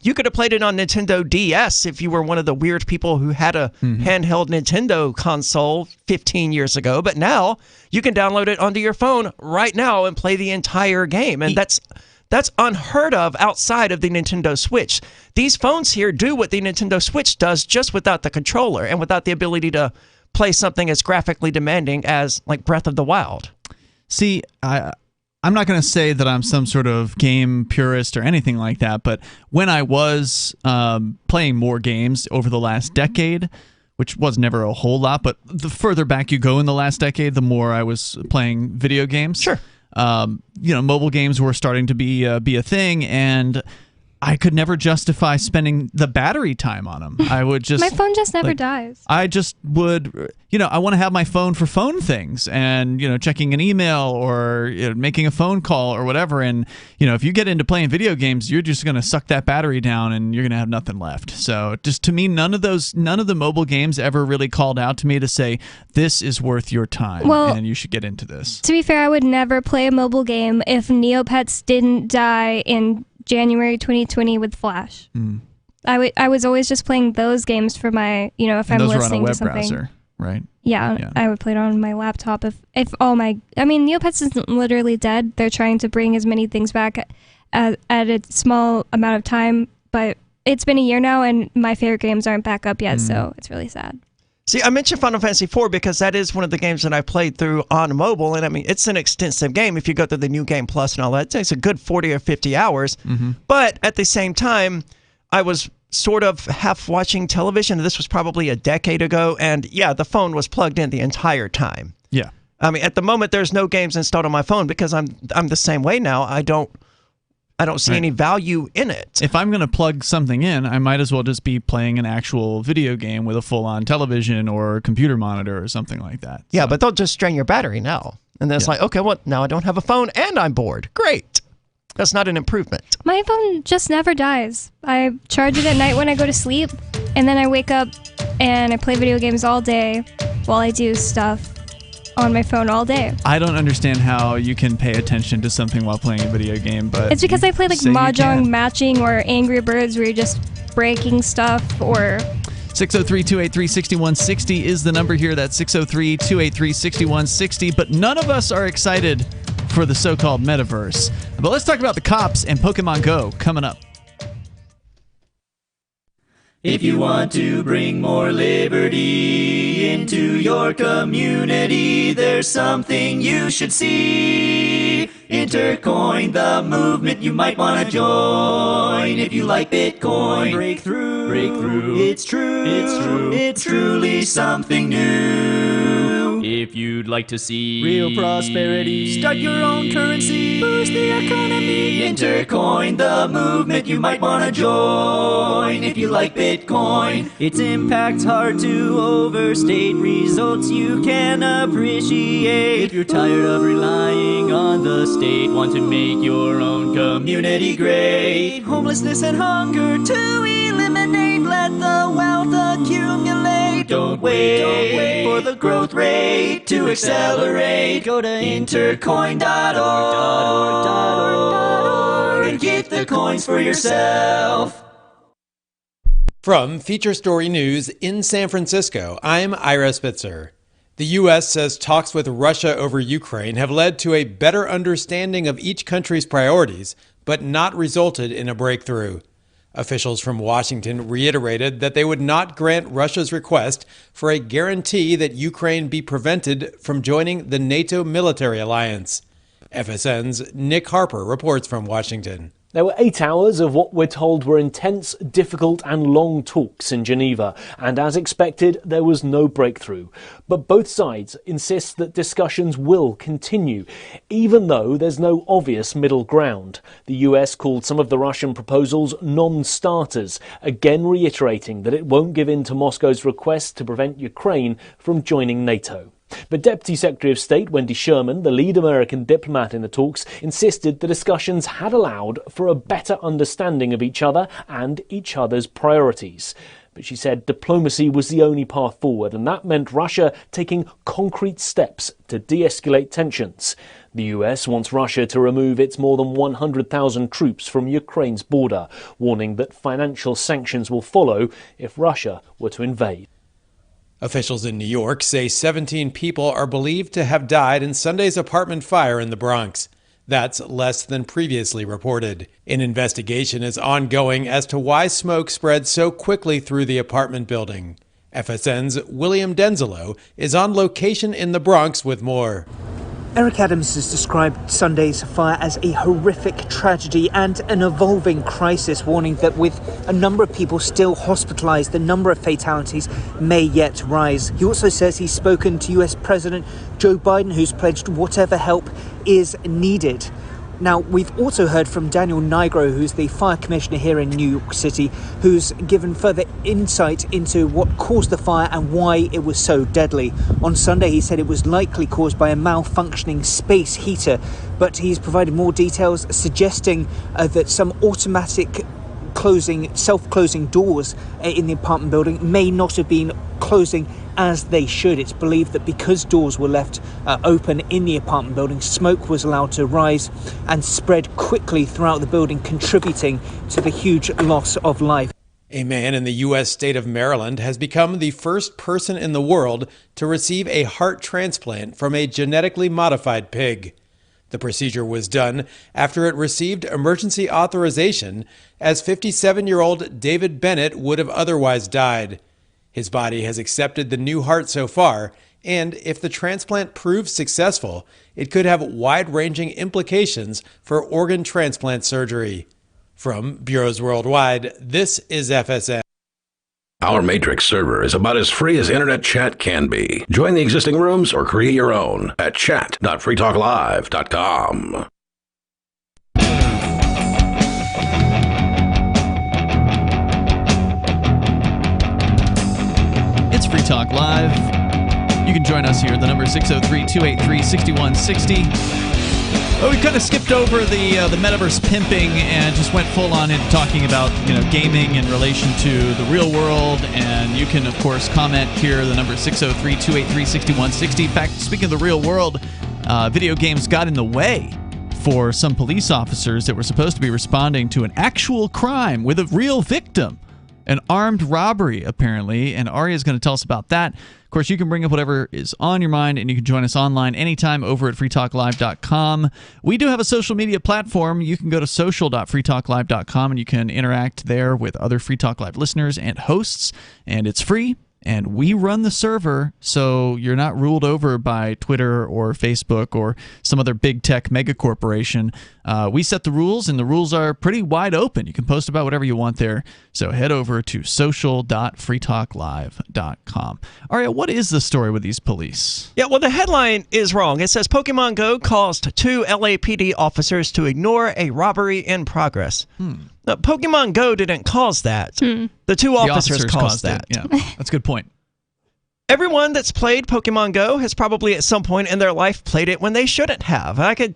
you could have played it on Nintendo DS if you were one of the weird people who had a handheld Nintendo console 15 years ago. But now you can download it onto your phone right now and play the entire game. And that's unheard of outside of the Nintendo Switch. These phones here do what the Nintendo Switch does, just without the controller and without the ability to play something as graphically demanding as like Breath of the Wild. See, I'm not going to say that I'm some sort of game purist or anything like that, but when I was playing more games over the last decade, which was never a whole lot, but the further back you go in the last decade, the more I was playing video games. Sure. Mobile games were starting to be a thing, and I could never justify spending the battery time on them. I would just... My phone just never dies. I just would... I want to have my phone for phone things and, checking an email or making a phone call or whatever. And, if you get into playing video games, you're just going to suck that battery down and you're going to have nothing left. So just to me, none of the mobile games ever really called out to me to say, this is worth your time and you should get into this. To be fair, I would never play a mobile game if Neopets didn't die in January 2020 with Flash. I was always just playing those games for my, if I'm listening to something. Browser. right? Yeah, I would play it on my laptop if all my... I mean, Neopets isn't literally dead. They're trying to bring as many things back at a small amount of time, but it's been a year now, and my favorite games aren't back up yet, so it's really sad. See, I mentioned Final Fantasy IV because that is one of the games that I played through on mobile, and I mean, it's an extensive game. If you go through the New Game Plus and all that, it takes a good 40 or 50 hours. But at the same time, I was sort of half watching television. This was probably a decade ago, and yeah, the phone was plugged in the entire time. Yeah. I mean, at the moment, there's no games installed on my phone because I'm the same way now. I don't see any value in it. If I'm going to plug something in, I might as well just be playing an actual video game with a full-on television or computer monitor or something like that. Yeah, but they'll just drain your battery now. And then it's like, okay, well, now I don't have a phone and I'm bored. Great. That's not an improvement. My phone just never dies. I charge it at night when I go to sleep, and then I wake up and I play video games all day while I do stuff on my phone all day. I don't understand how you can pay attention to something while playing a video game, but it's because I play like Mahjong Matching or Angry Birds where you're just breaking stuff or... 603-283-6160 is the number here. That's 603-283-6160. But none of us are excited for the so-called metaverse. But let's talk about the cops and Pokemon Go coming up. If you want to bring more liberty into your community, there's something you should see. Intercoin, the movement you might want to join. If you like Bitcoin, breakthrough. It's true. It's truly something new. If you'd like to see real prosperity, start your own currency, boost the economy. Intercoin, the movement you might want to join. If you like Bitcoin, its impact's hard to overstate, results you can appreciate. If you're tired of relying on the state, want to make your own community great, homelessness and hunger to eliminate, let the wealth accumulate. Don't wait for the growth rate to accelerate. Go to intercoin.org and get the coins for yourself. From Feature Story News in San Francisco, I'm Ira Spitzer. The U.S. says talks with Russia over Ukraine have led to a better understanding of each country's priorities, but not resulted in a breakthrough. Officials from Washington reiterated that they would not grant Russia's request for a guarantee that Ukraine be prevented from joining the NATO military alliance. FSN's Nick Harper reports from Washington. There were 8 hours of what we're told were intense, difficult and long talks in Geneva, and as expected, there was no breakthrough. But both sides insist that discussions will continue, even though there's no obvious middle ground. The US called some of the Russian proposals non-starters, again reiterating that it won't give in to Moscow's request to prevent Ukraine from joining NATO. But Deputy Secretary of State Wendy Sherman, the lead American diplomat in the talks, insisted the discussions had allowed for a better understanding of each other and each other's priorities. But she said diplomacy was the only path forward, and that meant Russia taking concrete steps to de-escalate tensions. The US wants Russia to remove its more than 100,000 troops from Ukraine's border, warning that financial sanctions will follow if Russia were to invade. Officials in New York say 17 people are believed to have died in Sunday's apartment fire in the Bronx. That's less than previously reported. An investigation is ongoing as to why smoke spread so quickly through the apartment building. FSN's William Denzelo is on location in the Bronx with more. Eric Adams has described Sunday's fire as a horrific tragedy and an evolving crisis, warning that with a number of people still hospitalized, the number of fatalities may yet rise. He also says he's spoken to US President Joe Biden, who's pledged whatever help is needed. Now, we've also heard from Daniel Nigro, who's the fire commissioner here in New York City, who's given further insight into what caused the fire and why it was so deadly. On Sunday, he said it was likely caused by a malfunctioning space heater, but he's provided more details suggesting that some automatic self-closing doors in the apartment building may not have been closing as they should. It's believed that because doors were left open in the apartment building, smoke was allowed to rise and spread quickly throughout the building, contributing to the huge loss of life. A man in the U.S. state of Maryland has become the first person in the world to receive a heart transplant from a genetically modified pig. The procedure was done after it received emergency authorization, as 57-year-old David Bennett would have otherwise died. His body has accepted the new heart so far, and if the transplant proves successful, it could have wide-ranging implications for organ transplant surgery. From Bureaus Worldwide, this is FSN. Our Matrix server is about as free as internet chat can be. Join the existing rooms or create your own at chat.freetalklive.com. It's Free Talk Live. You can join us here. The number is 603-283-6160. Well, we kind of skipped over the metaverse pimping and just went full on into talking about gaming in relation to the real world. And you can, of course, comment here. The number is 603-283-6160. In fact, speaking of the real world, video games got in the way for some police officers that were supposed to be responding to an actual crime with a real victim. An armed robbery, apparently, and Arya is going to tell us about that. Of course, you can bring up whatever is on your mind, and you can join us online anytime over at freetalklive.com. We do have a social media platform. You can go to social.freetalklive.com, and you can interact there with other Free Talk Live listeners and hosts, and it's free. And we run the server, so you're not ruled over by Twitter or Facebook or some other big tech mega corporation. We set the rules, and the rules are pretty wide open. You can post about whatever you want there. So head over to social.freetalklive.com. Aria, what is the story with these police? Yeah, well, the headline is wrong. It says Pokemon Go caused 2 LAPD officers to ignore a robbery in progress. Now, Pokemon Go didn't cause that. The 2 officers caused that. Yeah, that's a good point. Everyone that's played Pokemon Go has probably at some point in their life played it when they shouldn't have. I can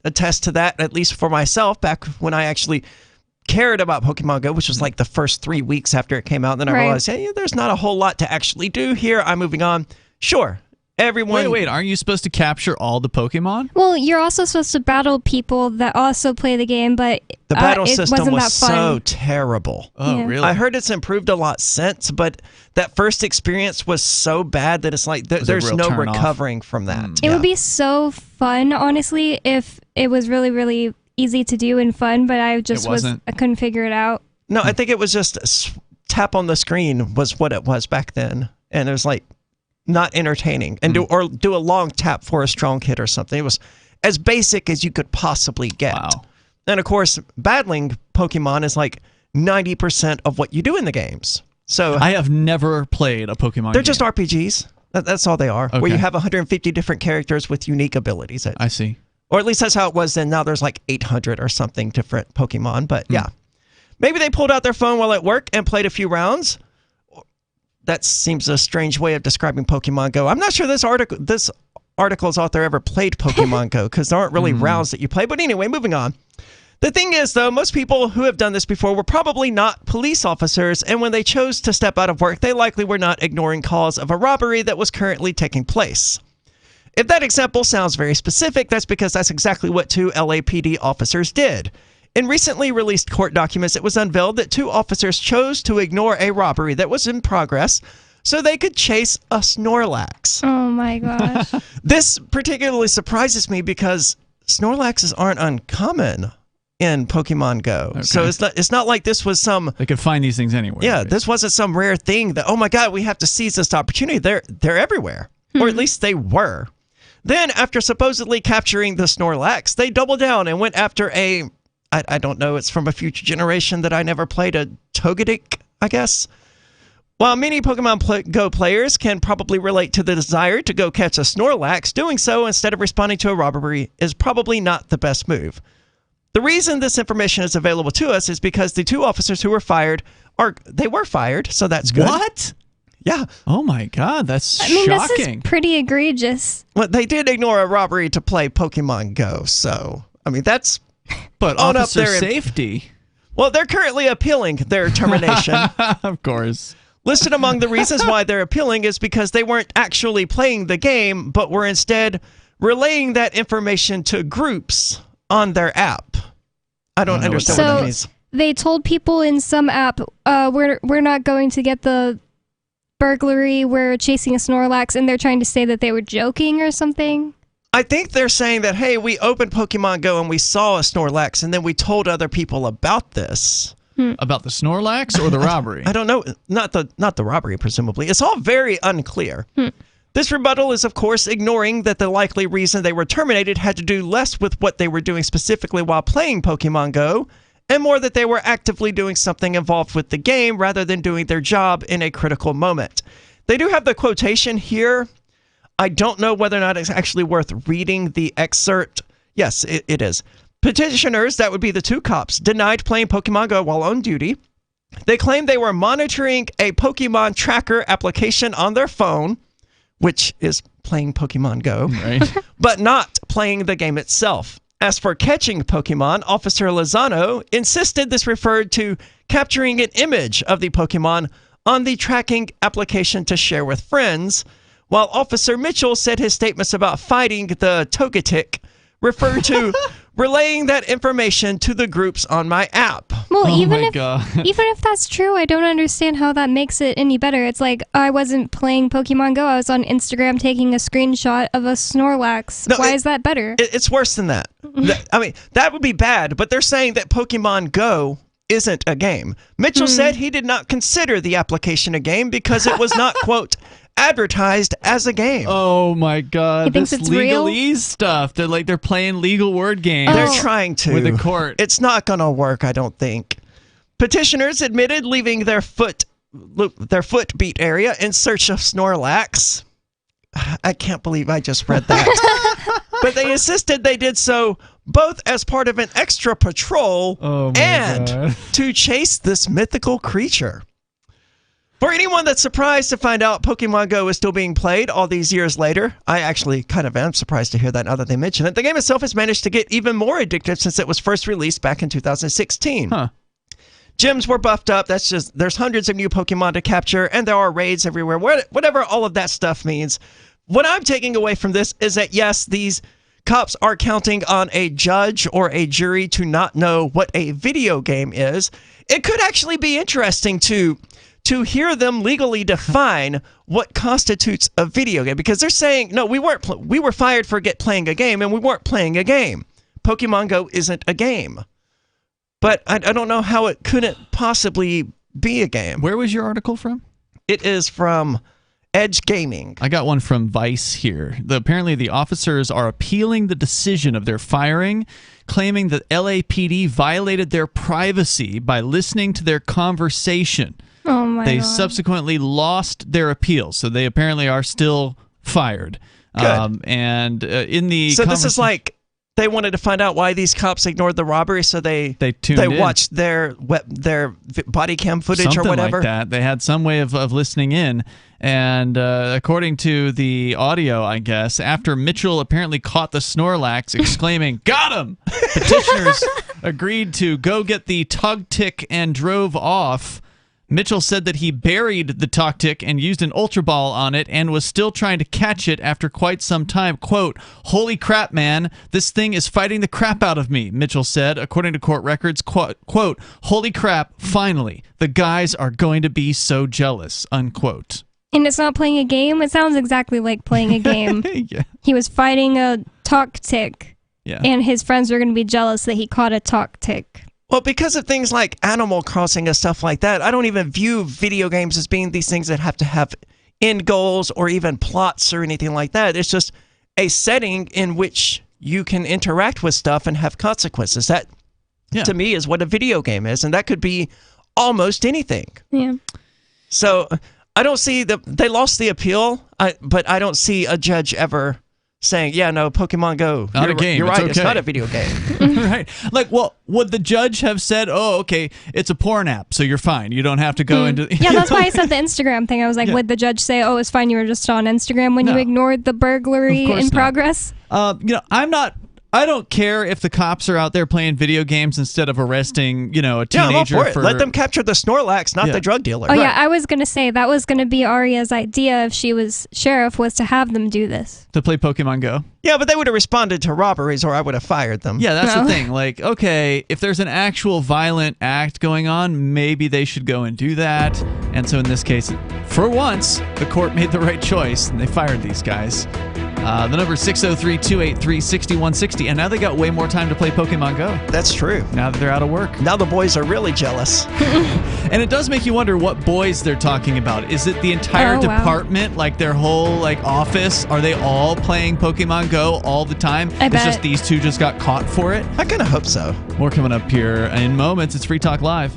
attest to that, at least for myself, back when I actually cared about Pokemon Go, which was like the first 3 weeks after it came out. And then I realized, hey, there's not a whole lot to actually do here. I'm moving on. Sure. Everyone. Wait, aren't you supposed to capture all the Pokemon? Well, you're also supposed to battle people that also play the game, but the battle it system wasn't was that fun. so terrible. Oh, yeah. Really? I heard it's improved a lot since, but that first experience was so bad that it's like there's no recovering from that. It would be so fun, honestly, if it was really, really easy to do and fun, but I couldn't figure it out. No, I think it was just tap on the screen was what it was back then, and it was like not entertaining, and do a long tap for a strong hit or something. It was as basic as you could possibly get. Wow. And of course, battling Pokemon is like 90% of what you do in the games. So I have never played a Pokemon They're game. just RPGs. That's all they are. Okay. Where you have 150 different characters with unique abilities. I see. Or at least that's how it was then. Now there's like 800 or something different Pokemon. But yeah. Maybe they pulled out their phone while at work and played a few rounds. That seems a strange way of describing Pokemon Go. I'm not sure this article's author ever played Pokemon Go, because there aren't really rounds that you play. But anyway, moving on. The thing is, though, most people who have done this before were probably not police officers, and when they chose to step out of work, they likely were not ignoring calls of a robbery that was currently taking place. If that example sounds very specific, that's because that's exactly what 2 LAPD officers did. In recently released court documents, it was unveiled that 2 officers chose to ignore a robbery that was in progress so they could chase a Snorlax. Oh my gosh. This particularly surprises me because Snorlaxes aren't uncommon in Pokemon Go. Okay. So it's not like this was some... They could find these things anywhere. Yeah, this wasn't some rare thing that, oh my God, we have to seize this opportunity. They're everywhere. Or at least they were. Then, after supposedly capturing the Snorlax, they doubled down and went after a... I don't know, it's from a future generation that I never played, a Togetic, I guess. While many Pokemon Go players can probably relate to the desire to go catch a Snorlax, doing so instead of responding to a robbery is probably not the best move. The reason this information is available to us is because the 2 officers who were fired were fired, so that's good. What? Yeah. Oh my God, that's shocking. This is pretty egregious. Well, they did ignore a robbery to play Pokemon Go, so, I mean, that's... But officer safety. Well, they're currently appealing their termination. Of course. Listed among the reasons why they're appealing is because they weren't actually playing the game, but were instead relaying that information to groups on their app. I don't understand what that means. they told people in some app, we're not going to get the burglary, we're chasing a Snorlax, and they're trying to say that they were joking or something? I think they're saying that, hey, we opened Pokemon Go and we saw a Snorlax, and then we told other people about this. About the Snorlax or the robbery? I don't know. Not the robbery, presumably. It's all very unclear. This rebuttal is, of course, ignoring that the likely reason they were terminated had to do less with what they were doing specifically while playing Pokemon Go, and more that they were actively doing something involved with the game rather than doing their job in a critical moment. They do have the quotation here. I don't know whether or not it's actually worth reading the excerpt. Yes, it is. Petitioners, that would be the two cops, denied playing Pokemon Go while on duty. They claimed they were monitoring a Pokemon tracker application on their phone, which is playing Pokemon Go, right, but not playing the game itself. As for catching Pokemon, Officer Lozano insisted this referred to capturing an image of the Pokemon on the tracking application to share with friends, while Officer Mitchell said his statements about fighting the Togetic referred to relaying that information to the groups on my app. Well, even if that's true, I don't understand how that makes it any better. It's like, I wasn't playing Pokemon Go, I was on Instagram taking a screenshot of a Snorlax. No, Why is that better? It's worse than that. I mean, that would be bad, but they're saying that Pokemon Go isn't a game. Mitchell said he did not consider the application a game because it was not, quote, advertised as a game. Oh my God! He thinks it's real? legalese stuff. They're playing legal word games. They're trying to with the court. It's not gonna work, I don't think. Petitioners admitted leaving their foot beat area in search of Snorlax. I can't believe I just read that. But they insisted they did so both as part of an extra patrol and to chase this mythical creature. For anyone that's surprised to find out Pokemon Go is still being played all these years later, I actually kind of am surprised to hear that now that they mention it. The game itself has managed to get even more addictive since it was first released back in 2016. Gyms were buffed up. That's just, there's hundreds of new Pokemon to capture, and there are raids everywhere. Whatever all of that stuff means. What I'm taking away from this is that, yes, these cops are counting on a judge or a jury to not know what a video game is. It could actually be interesting to hear them legally define what constitutes a video game, because they're saying, no, we were fired for playing a game, and we weren't playing a game. Pokemon Go isn't a game. But I don't know how it couldn't possibly be a game. Where was your article from? It is from Edge Gaming. I got one from Vice here. Apparently the officers are appealing the decision of their firing, claiming that LAPD violated their privacy by listening to their conversation. Oh my They God. subsequently lost their appeal, so they apparently are still fired. Good. In the so this is like they wanted to find out why these cops ignored the robbery, so they tuned in. watched their body cam footage Something or whatever. like that. They had some way of listening in, and according to the audio, I guess, after Mitchell apparently caught the Snorlax, exclaiming, "Got him!" Petitioners agreed to go get the Togetic and drove off. Mitchell said that he buried the Togetic and used an Ultra Ball on it and was still trying to catch it after quite some time. Quote, "Holy crap, man, this thing is fighting the crap out of me," Mitchell said, according to court records. Quote, "Holy crap, finally, the guys are going to be so jealous," unquote. And it's not playing a game? It sounds exactly like playing a game. Yeah. He was fighting a Togetic, and his friends were going to be jealous that he caught a Togetic. Well, because of things like Animal Crossing and stuff like that, I don't even view video games as being these things that have to have end goals or even plots or anything like that. It's just a setting in which you can interact with stuff and have consequences. That, to me, is what a video game is, and that could be almost anything. Yeah. So I don't see they lost the appeal, but I don't see a judge ever saying, yeah, no, Pokemon Go. Not a game. You're right, it's okay. not a video game. Right. Like, well, would the judge have said, oh, okay, it's a porn app, so you're fine. You don't have to go into... Yeah, that's why I said the Instagram thing. I was like, would the judge say, oh, it's fine, you were just on Instagram when you ignored the burglary in progress? I'm not I don't care if the cops are out there playing video games instead of arresting, a teenager. Yeah, I'm all for it. Let them capture the Snorlax, not the drug dealer. Oh, yeah, I was going to say that was going to be Arya's idea if she was sheriff, was to have them do this. To play Pokemon Go? Yeah, but they would have responded to robberies or I would have fired them. Yeah, that's the thing. Like, okay, if there's an actual violent act going on, maybe they should go and do that. And so in this case, for once, the court made the right choice and they fired these guys. The number is 603-283-6160, and now they got way more time to play Pokemon Go. That's true. Now that they're out of work. Now the boys are really jealous. And it does make you wonder what boys they're talking about. Is it the entire department, like their whole office? Are they all playing Pokemon Go all the time? It's just these two just got caught for it? I kind of hope so. More coming up here in moments. It's Free Talk Live.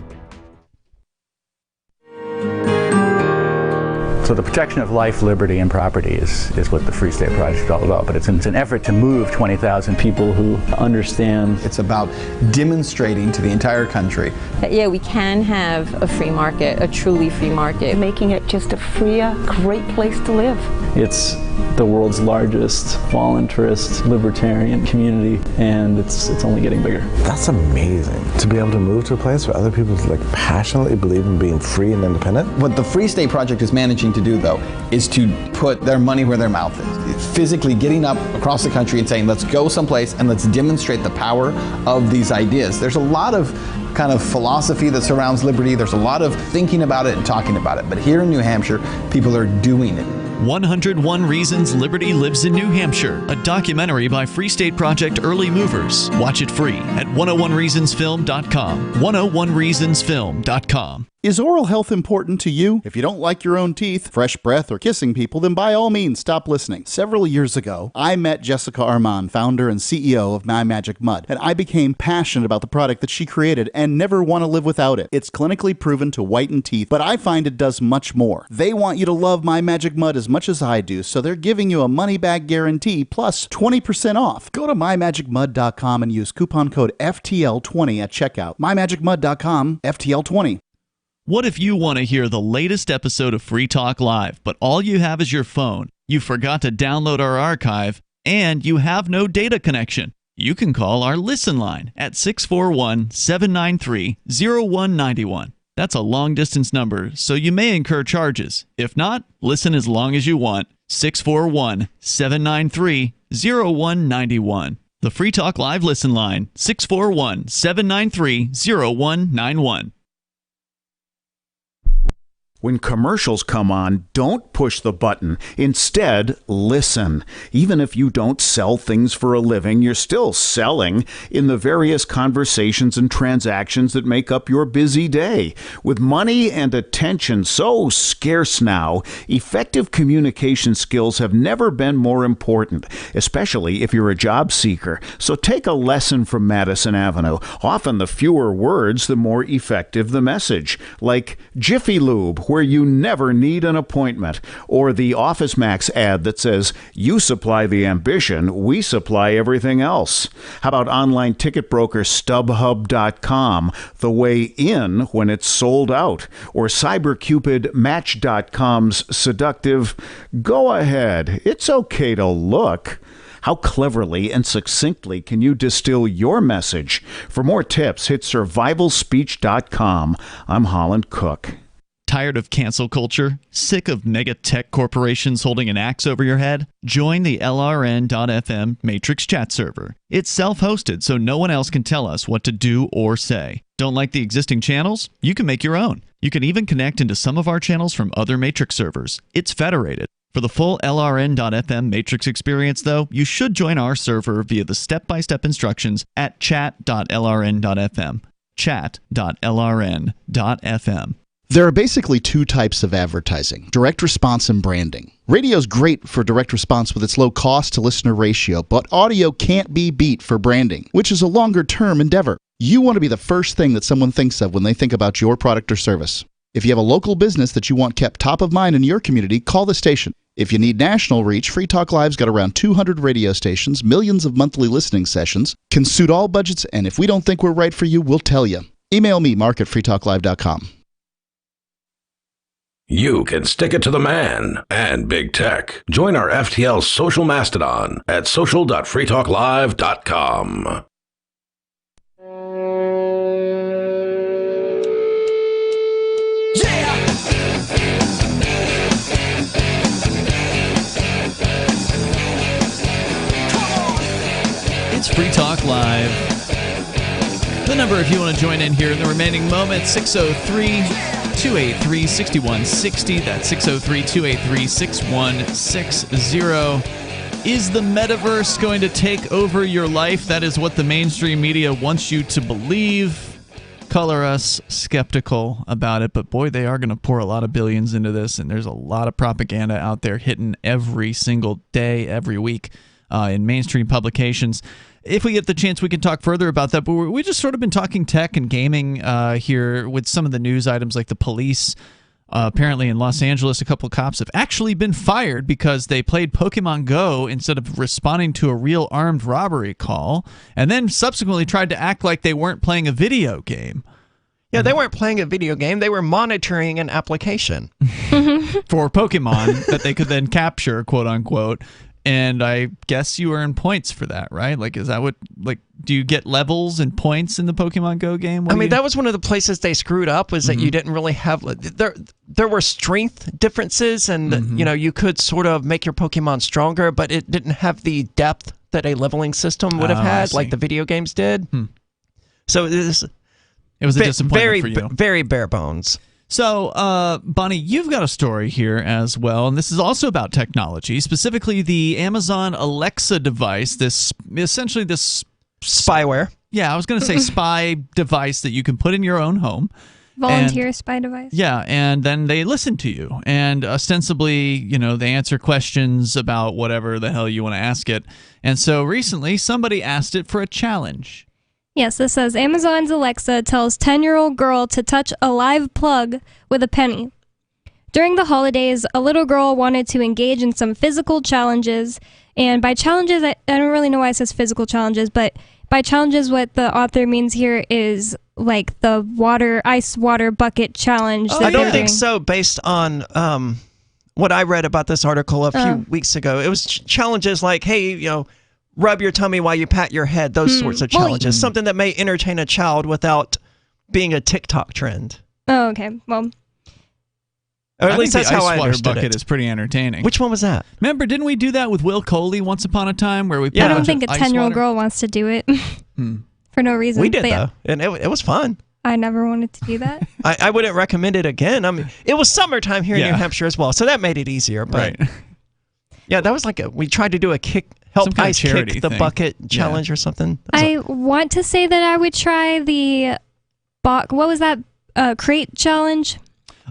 So the protection of life, liberty, and property is what the Free State Project is all about. But it's an effort to move 20,000 people who understand. It's about demonstrating to the entire country that, yeah, we can have a free market, a truly free market. Making it just a freer, great place to live. It's the world's largest voluntarist libertarian community, and it's only getting bigger. That's amazing. To be able to move to a place where other people passionately believe in being free and independent. What the Free State Project is managing to do, though, is to put their money where their mouth is. It's physically getting up across the country and saying, let's go someplace and let's demonstrate the power of these ideas. There's a lot of kind of philosophy that surrounds liberty. There's a lot of thinking about it and talking about it. But here in New Hampshire, people are doing it. 101 Reasons Liberty Lives in New Hampshire, a documentary by Free State Project Early Movers. Watch it free at 101reasonsfilm.com. 101reasonsfilm.com. Is oral health important to you? If you don't like your own teeth, fresh breath, or kissing people, then by all means stop listening. Several years ago, I met Jessica Armand, founder and CEO of My Magic Mud, and I became passionate about the product that she created and never want to live without it. It's clinically proven to whiten teeth, but I find it does much more. They want you to love My Magic Mud as much as I do, so they're giving you a money-back guarantee plus 20% off. Go to mymagicmud.com and use coupon code FTL20 at checkout. mymagicmud.com, FTL20. What if you want to hear the latest episode of Free Talk Live, but all you have is your phone, you forgot to download our archive, and you have no data connection? You can call our Listen line at 641-793-0191. That's a long-distance number, so you may incur charges. If not, listen as long as you want. 641-793-0191. The Free Talk Live Listen line, 641-793-0191. When commercials come on, don't push the button. Instead, listen. Even if you don't sell things for a living, you're still selling in the various conversations and transactions that make up your busy day. With money and attention so scarce now, effective communication skills have never been more important, especially if you're a job seeker. So take a lesson from Madison Avenue. Often the fewer words, the more effective the message. Like Jiffy Lube, where you never need an appointment, or the Office Max ad that says, you supply the ambition, we supply everything else. How about online ticket broker StubHub.com, the way in when it's sold out, or CyberCupidMatch.com's seductive, go ahead, it's okay to look. How cleverly and succinctly can you distill your message? For more tips, hit survivalspeech.com. I'm Holland Cook. Tired of cancel culture? Sick of mega tech corporations holding an axe over your head? Join the LRN.FM Matrix chat server. It's self-hosted, so no one else can tell us what to do or say. Don't like the existing channels? You can make your own. You can even connect into some of our channels from other Matrix servers. It's federated. For the full LRN.FM Matrix experience, though, you should join our server via the step-by-step instructions at chat.lrn.fm. Chat.lrn.fm. There are basically two types of advertising, direct response and branding. Radio's great for direct response with its low cost to listener ratio, but audio can't be beat for branding, which is a longer term endeavor. You want to be the first thing that someone thinks of when they think about your product or service. If you have a local business that you want kept top of mind in your community, call the station. If you need national reach, Free Talk Live's got around 200 radio stations, millions of monthly listening sessions, can suit all budgets, and if we don't think we're right for you, we'll tell you. Email me, mark@freetalklive.com. You can stick it to the man and big tech. Join our FTL social mastodon at social.freetalklive.com. It's Free Talk Live. The number, if you want to join in here in the remaining moments, 603-283-6160. That's 603-283-6160. Is the metaverse going to take over your life? That is what the mainstream media wants you to believe. Color us skeptical about it, but boy, they are going to pour a lot of billions into this, and there's a lot of propaganda out there hitting every single day, every week in mainstream publications. If we get the chance, we can talk further about that, but we've just sort of been talking tech and gaming here with some of the news items, like the police. Apparently in Los Angeles, a couple of cops have actually been fired because they played Pokemon Go instead of responding to a real armed robbery call, and then subsequently tried to act like they weren't playing a video game. Yeah, they weren't playing a video game. They were monitoring an application. For Pokemon that they could then capture, quote unquote. And I guess you earn points for that, right? Like, is that what, like, do you get levels and points in the Pokemon Go game? That was one of the places they screwed up, was that you didn't really have, there were strength differences, and, you could sort of make your Pokemon stronger, but it didn't have the depth that a leveling system would have had, like the video games did. So it was a disappointment for you. Very bare bones. So, Bonnie, you've got a story here as well, and this is also about technology, specifically the Amazon Alexa device, essentially this spyware. Yeah, I was going to say spy device that you can put in your own home. Volunteer spy device. Yeah, and then they listen to you, and ostensibly, they answer questions about whatever the hell you want to ask it. And so recently, somebody asked it for a challenge. Yes, this says Amazon's Alexa tells 10-year-old girl to touch a live plug with a penny. During the holidays, a little girl wanted to engage in some physical challenges. And by challenges, I don't really know why it says physical challenges, but by challenges, what the author means here is like the ice water bucket challenge. I don't think so, based on what I read about this article a few weeks ago. It was challenges like, hey, rub your tummy while you pat your head, those sorts of challenges. Something that may entertain a child without being a TikTok trend. Oh, okay. Well, or at least that's how I understood bucket it. is pretty entertaining. Which one was that? Remember, didn't we do that with Will Coley once upon a time? Where we I don't think a 10-year-old girl wants to do it for no reason. We did, though, and it was fun. I never wanted to do that. I wouldn't recommend it again. I mean, it was summertime here in New Hampshire as well, so that made it easier. But yeah, that was like we tried to do a help ice kick the bucket challenge or something. I want to say that I would try the what was that crate challenge?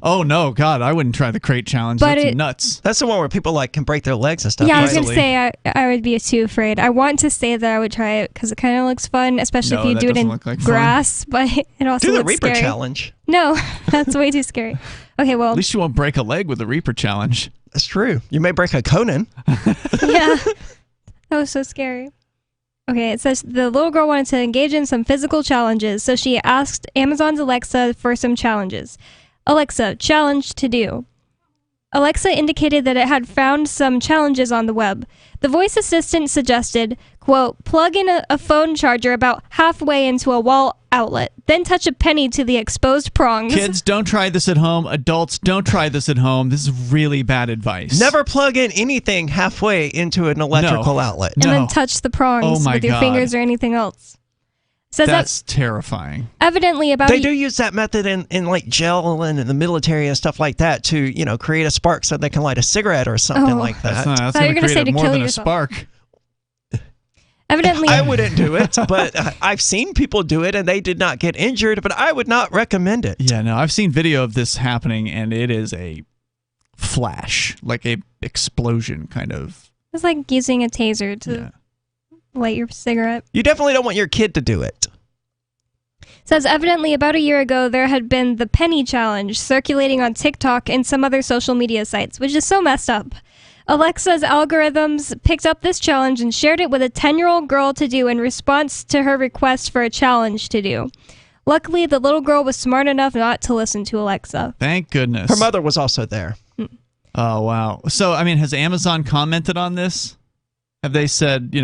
Oh no, God! I wouldn't try the crate challenge. But that's nuts. That's the one where people can break their legs and stuff. Yeah, I was gonna say I would be too afraid. I want to say that I would try it because it kind of looks fun, especially if you do it in grass. But it also do the looks Reaper scary. challenge. No, that's way too scary. Okay, well, at least you won't break a leg with the Reaper challenge. That's true. You may break a Conan. Yeah, that was so scary. Okay, it says the little girl wanted to engage in some physical challenges, so she asked Amazon's Alexa for some challenges. Alexa, challenge to do. Alexa indicated that it had found some challenges on the web. The voice assistant suggested, quote, plug in a phone charger about halfway into a wall outlet, then touch a penny to the exposed prongs. Kids, don't try this at home. Adults, don't try this at home. This is really bad advice. Never plug in anything halfway into an electrical outlet. And then touch the prongs with your fingers or anything else. Says that's terrifying. Evidently they do use that method in like jail and in the military and stuff like that to create a spark so they can light a cigarette or something like that. That's going to create more than a spark. Evidently, I wouldn't do it, but I've seen people do it and they did not get injured. But I would not recommend it. Yeah, no, I've seen video of this happening and it is a flash, like a explosion kind of. It's like using a taser to light your cigarette. You definitely don't want your kid to do it. Says evidently about a year ago there had been the penny challenge circulating on TikTok and some other social media sites, which is so messed up. Alexa's algorithms picked up this challenge and shared it with a 10-year-old girl to do in response to her request for a challenge to do. Luckily, the little girl was smart enough not to listen to Alexa. Thank goodness. Her mother was also there. Oh, wow. So, I mean, has Amazon commented on this? Have they said,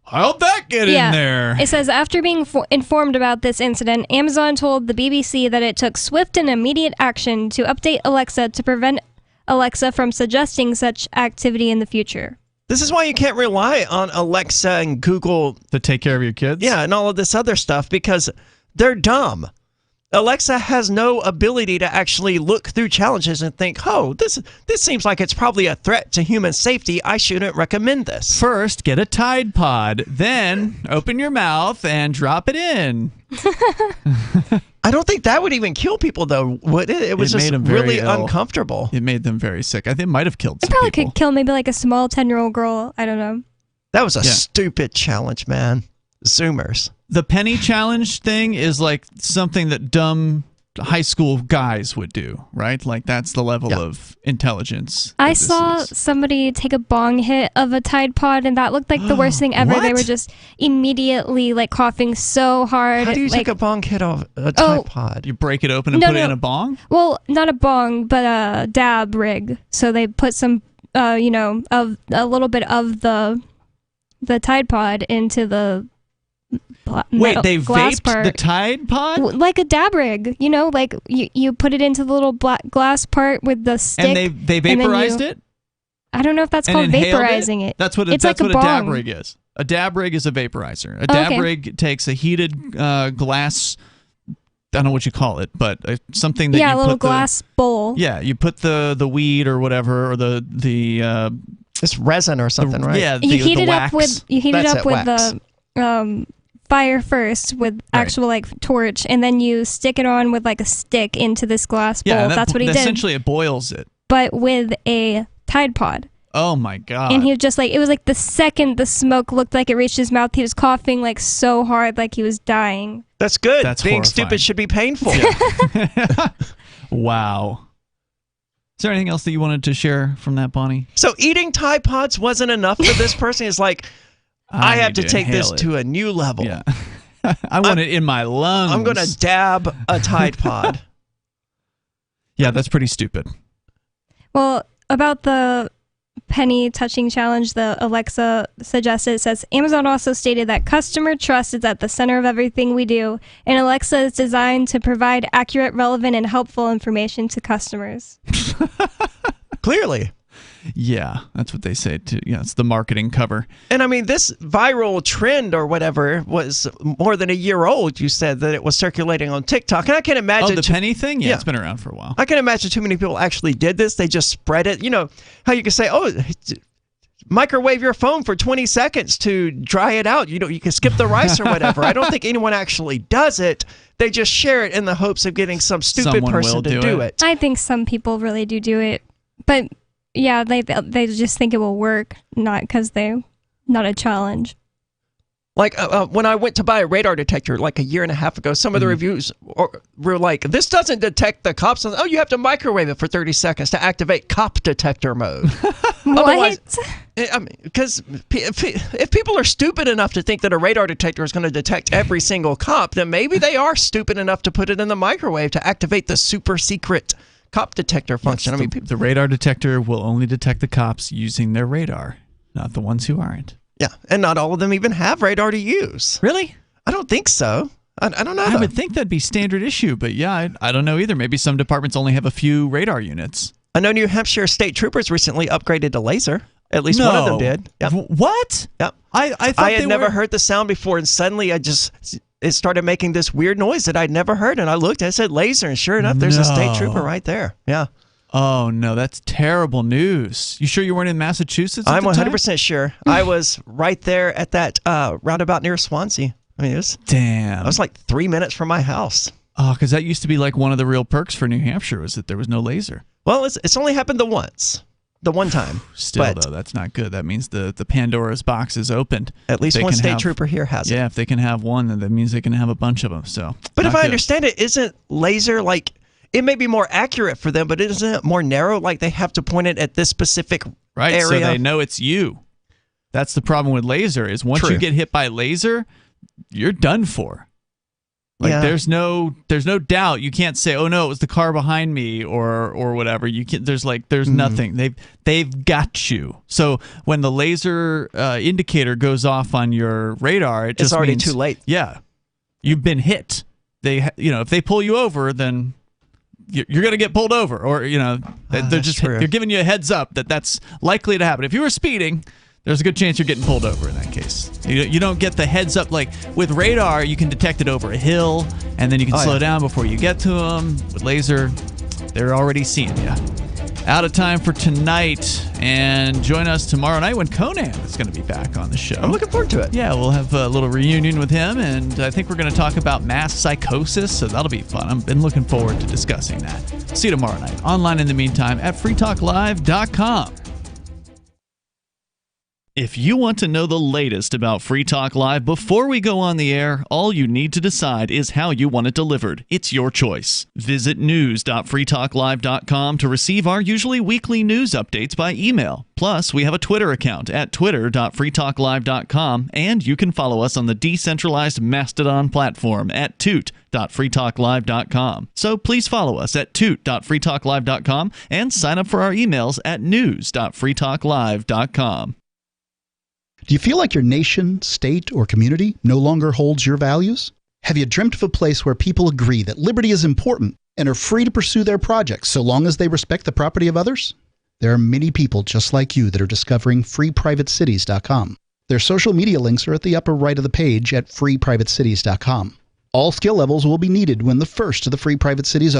how'd that get in there? It says, after being informed about this incident, Amazon told the BBC that it took swift and immediate action to update Alexa to prevent Alexa from suggesting such activity in the future. This is why you can't rely on Alexa and Google to take care of your kids? Yeah, and all of this other stuff, because they're dumb. Alexa has no ability to actually look through challenges and think, oh, this seems like it's probably a threat to human safety. I shouldn't recommend this. First, get a Tide Pod. Then, open your mouth and drop it in. I don't think that would even kill people, though, would it? It was just really uncomfortable. It made them very sick. I think it might have killed some It probably people. could kill maybe like a small 10-year-old girl. I don't know. That was a stupid challenge, man. Zoomers. The penny challenge thing is like something that dumb high school guys would do, right? Like that's the level of intelligence. I saw somebody take a bong hit of a Tide Pod, and that looked like the worst thing ever. They were just immediately like coughing so hard. How do you take a bong hit of a Tide Pod? You break it open and put it in a bong? Well, not a bong, but a dab rig. So they put some, of a little bit of the Tide Pod into the Wait, they glass vaped part. the Tide Pod? Like a dab rig, like you put it into the little black glass part with the stick. And they vaporized it? I don't know if that's And called inhaled vaporizing it. That's what, it's that's like what a a dab bong. rig is. A dab rig is a vaporizer. A dab rig takes a heated glass, I don't know what you call it, but something that you a little put glass bowl. Yeah, you put the weed or whatever, or the it's resin or something, right? Yeah, You heat it wax. up with the fire first with actual like torch, and then you stick it on with like a stick into this glass bowl. Yeah, that's what he did. Essentially, it boils it. But with a Tide Pod. Oh my god! And he was just like, it was like the second the smoke looked like it reached his mouth, he was coughing like so hard, like he was dying. That's good. That's Being horrifying. stupid should be painful. Wow. Is there anything else that you wanted to share from that, Bonnie? So eating Tide Pods wasn't enough for this person. It's like, I have to take this to a new level. Yeah. I want it in my lungs. I'm going to dab a Tide Pod. Yeah, that's pretty stupid. Well, about the penny touching challenge, the Alexa suggested, it says, Amazon also stated that customer trust is at the center of everything we do, and Alexa is designed to provide accurate, relevant, and helpful information to customers. Clearly. Yeah, that's what they say too. Yeah, it's the marketing cover. And I mean, this viral trend or whatever was more than a year old. You said that it was circulating on TikTok. And I can imagine... Oh, the penny thing? Yeah, it's been around for a while. I can imagine too many people actually did this. They just spread it. You know, how you can say, oh, microwave your phone for 20 seconds to dry it out. You know, you can skip the rice or whatever. I don't think anyone actually does it. They just share it in the hopes of getting some stupid person to do it. I think some people really do it. But... yeah, they just think it will work, not because not a challenge. Like when I went to buy a radar detector like a year and a half ago, some of the reviews were like, this doesn't detect the cops. Oh, you have to microwave it for 30 seconds to activate cop detector mode. What? I mean, because if people are stupid enough to think that a radar detector is going to detect every single cop, then maybe they are stupid enough to put it in the microwave to activate the super secret cop detector function. Yes, the radar detector will only detect the cops using their radar, not the ones who aren't. Yeah, and not all of them even have radar to use. Really? I don't think so. I don't know. I would think that'd be standard issue, but yeah, I don't know either. Maybe some departments only have a few radar units. I know New Hampshire state troopers recently upgraded to laser. At least one of them did. Yep. What? Yep. I thought I had never heard the sound before, and suddenly it started making this weird noise that I'd never heard, and I looked and it said laser, and sure enough, there's a state trooper right there. Yeah. Oh, no, that's terrible news. You sure you weren't in Massachusetts at I'm the 100% time? sure. I was right there at that roundabout near Swansea. I mean, damn. I was like 3 minutes from my house. Oh, because that used to be like one of the real perks for New Hampshire was that there was no laser. Well, it's only happened the one time. Still, though, that's not good. That means the Pandora's box is opened. At least one state trooper here has it. Yeah, if they can have one, then that means they can have a bunch of them. So, but if I understand it, isn't laser like... it may be more accurate for them, but isn't it more narrow? Like they have to point it at this specific area? So they know it's you. That's the problem with laser is once you get hit by laser, you're done for. Like Yeah. there's no doubt. You can't say, "Oh no, it was the car behind me," or whatever. You can. There's nothing. They've got you. So when the laser indicator goes off on your radar, it just It's already means, too late. Yeah, you've been hit. If they pull you over, then you're going to get pulled over, or they're giving you a heads up that that's likely to happen. If you were speeding, there's a good chance you're getting pulled over in that case. You don't get the heads up. Like with radar, you can detect it over a hill, and then you can slow down before you get to them. With laser, they're already seeing you. Out of time for tonight, and join us tomorrow night when Conan is going to be back on the show. I'm looking forward to it. Yeah, we'll have a little reunion with him, and I think we're going to talk about mass psychosis, so that'll be fun. I've been looking forward to discussing that. See you tomorrow night. Online in the meantime at freetalklive.com. If you want to know the latest about Free Talk Live before we go on the air, all you need to decide is how you want it delivered. It's your choice. Visit news.freetalklive.com to receive our usually weekly news updates by email. Plus, we have a Twitter account at twitter.freetalklive.com, and you can follow us on the decentralized Mastodon platform at toot.freetalklive.com. So please follow us at toot.freetalklive.com and sign up for our emails at news.freetalklive.com. Do you feel like your nation, state, or community no longer holds your values? Have you dreamt of a place where people agree that liberty is important and are free to pursue their projects so long as they respect the property of others? There are many people just like you that are discovering freeprivatecities.com. Their social media links are at the upper right of the page at freeprivatecities.com. All skill levels will be needed when the first of the Free Private Cities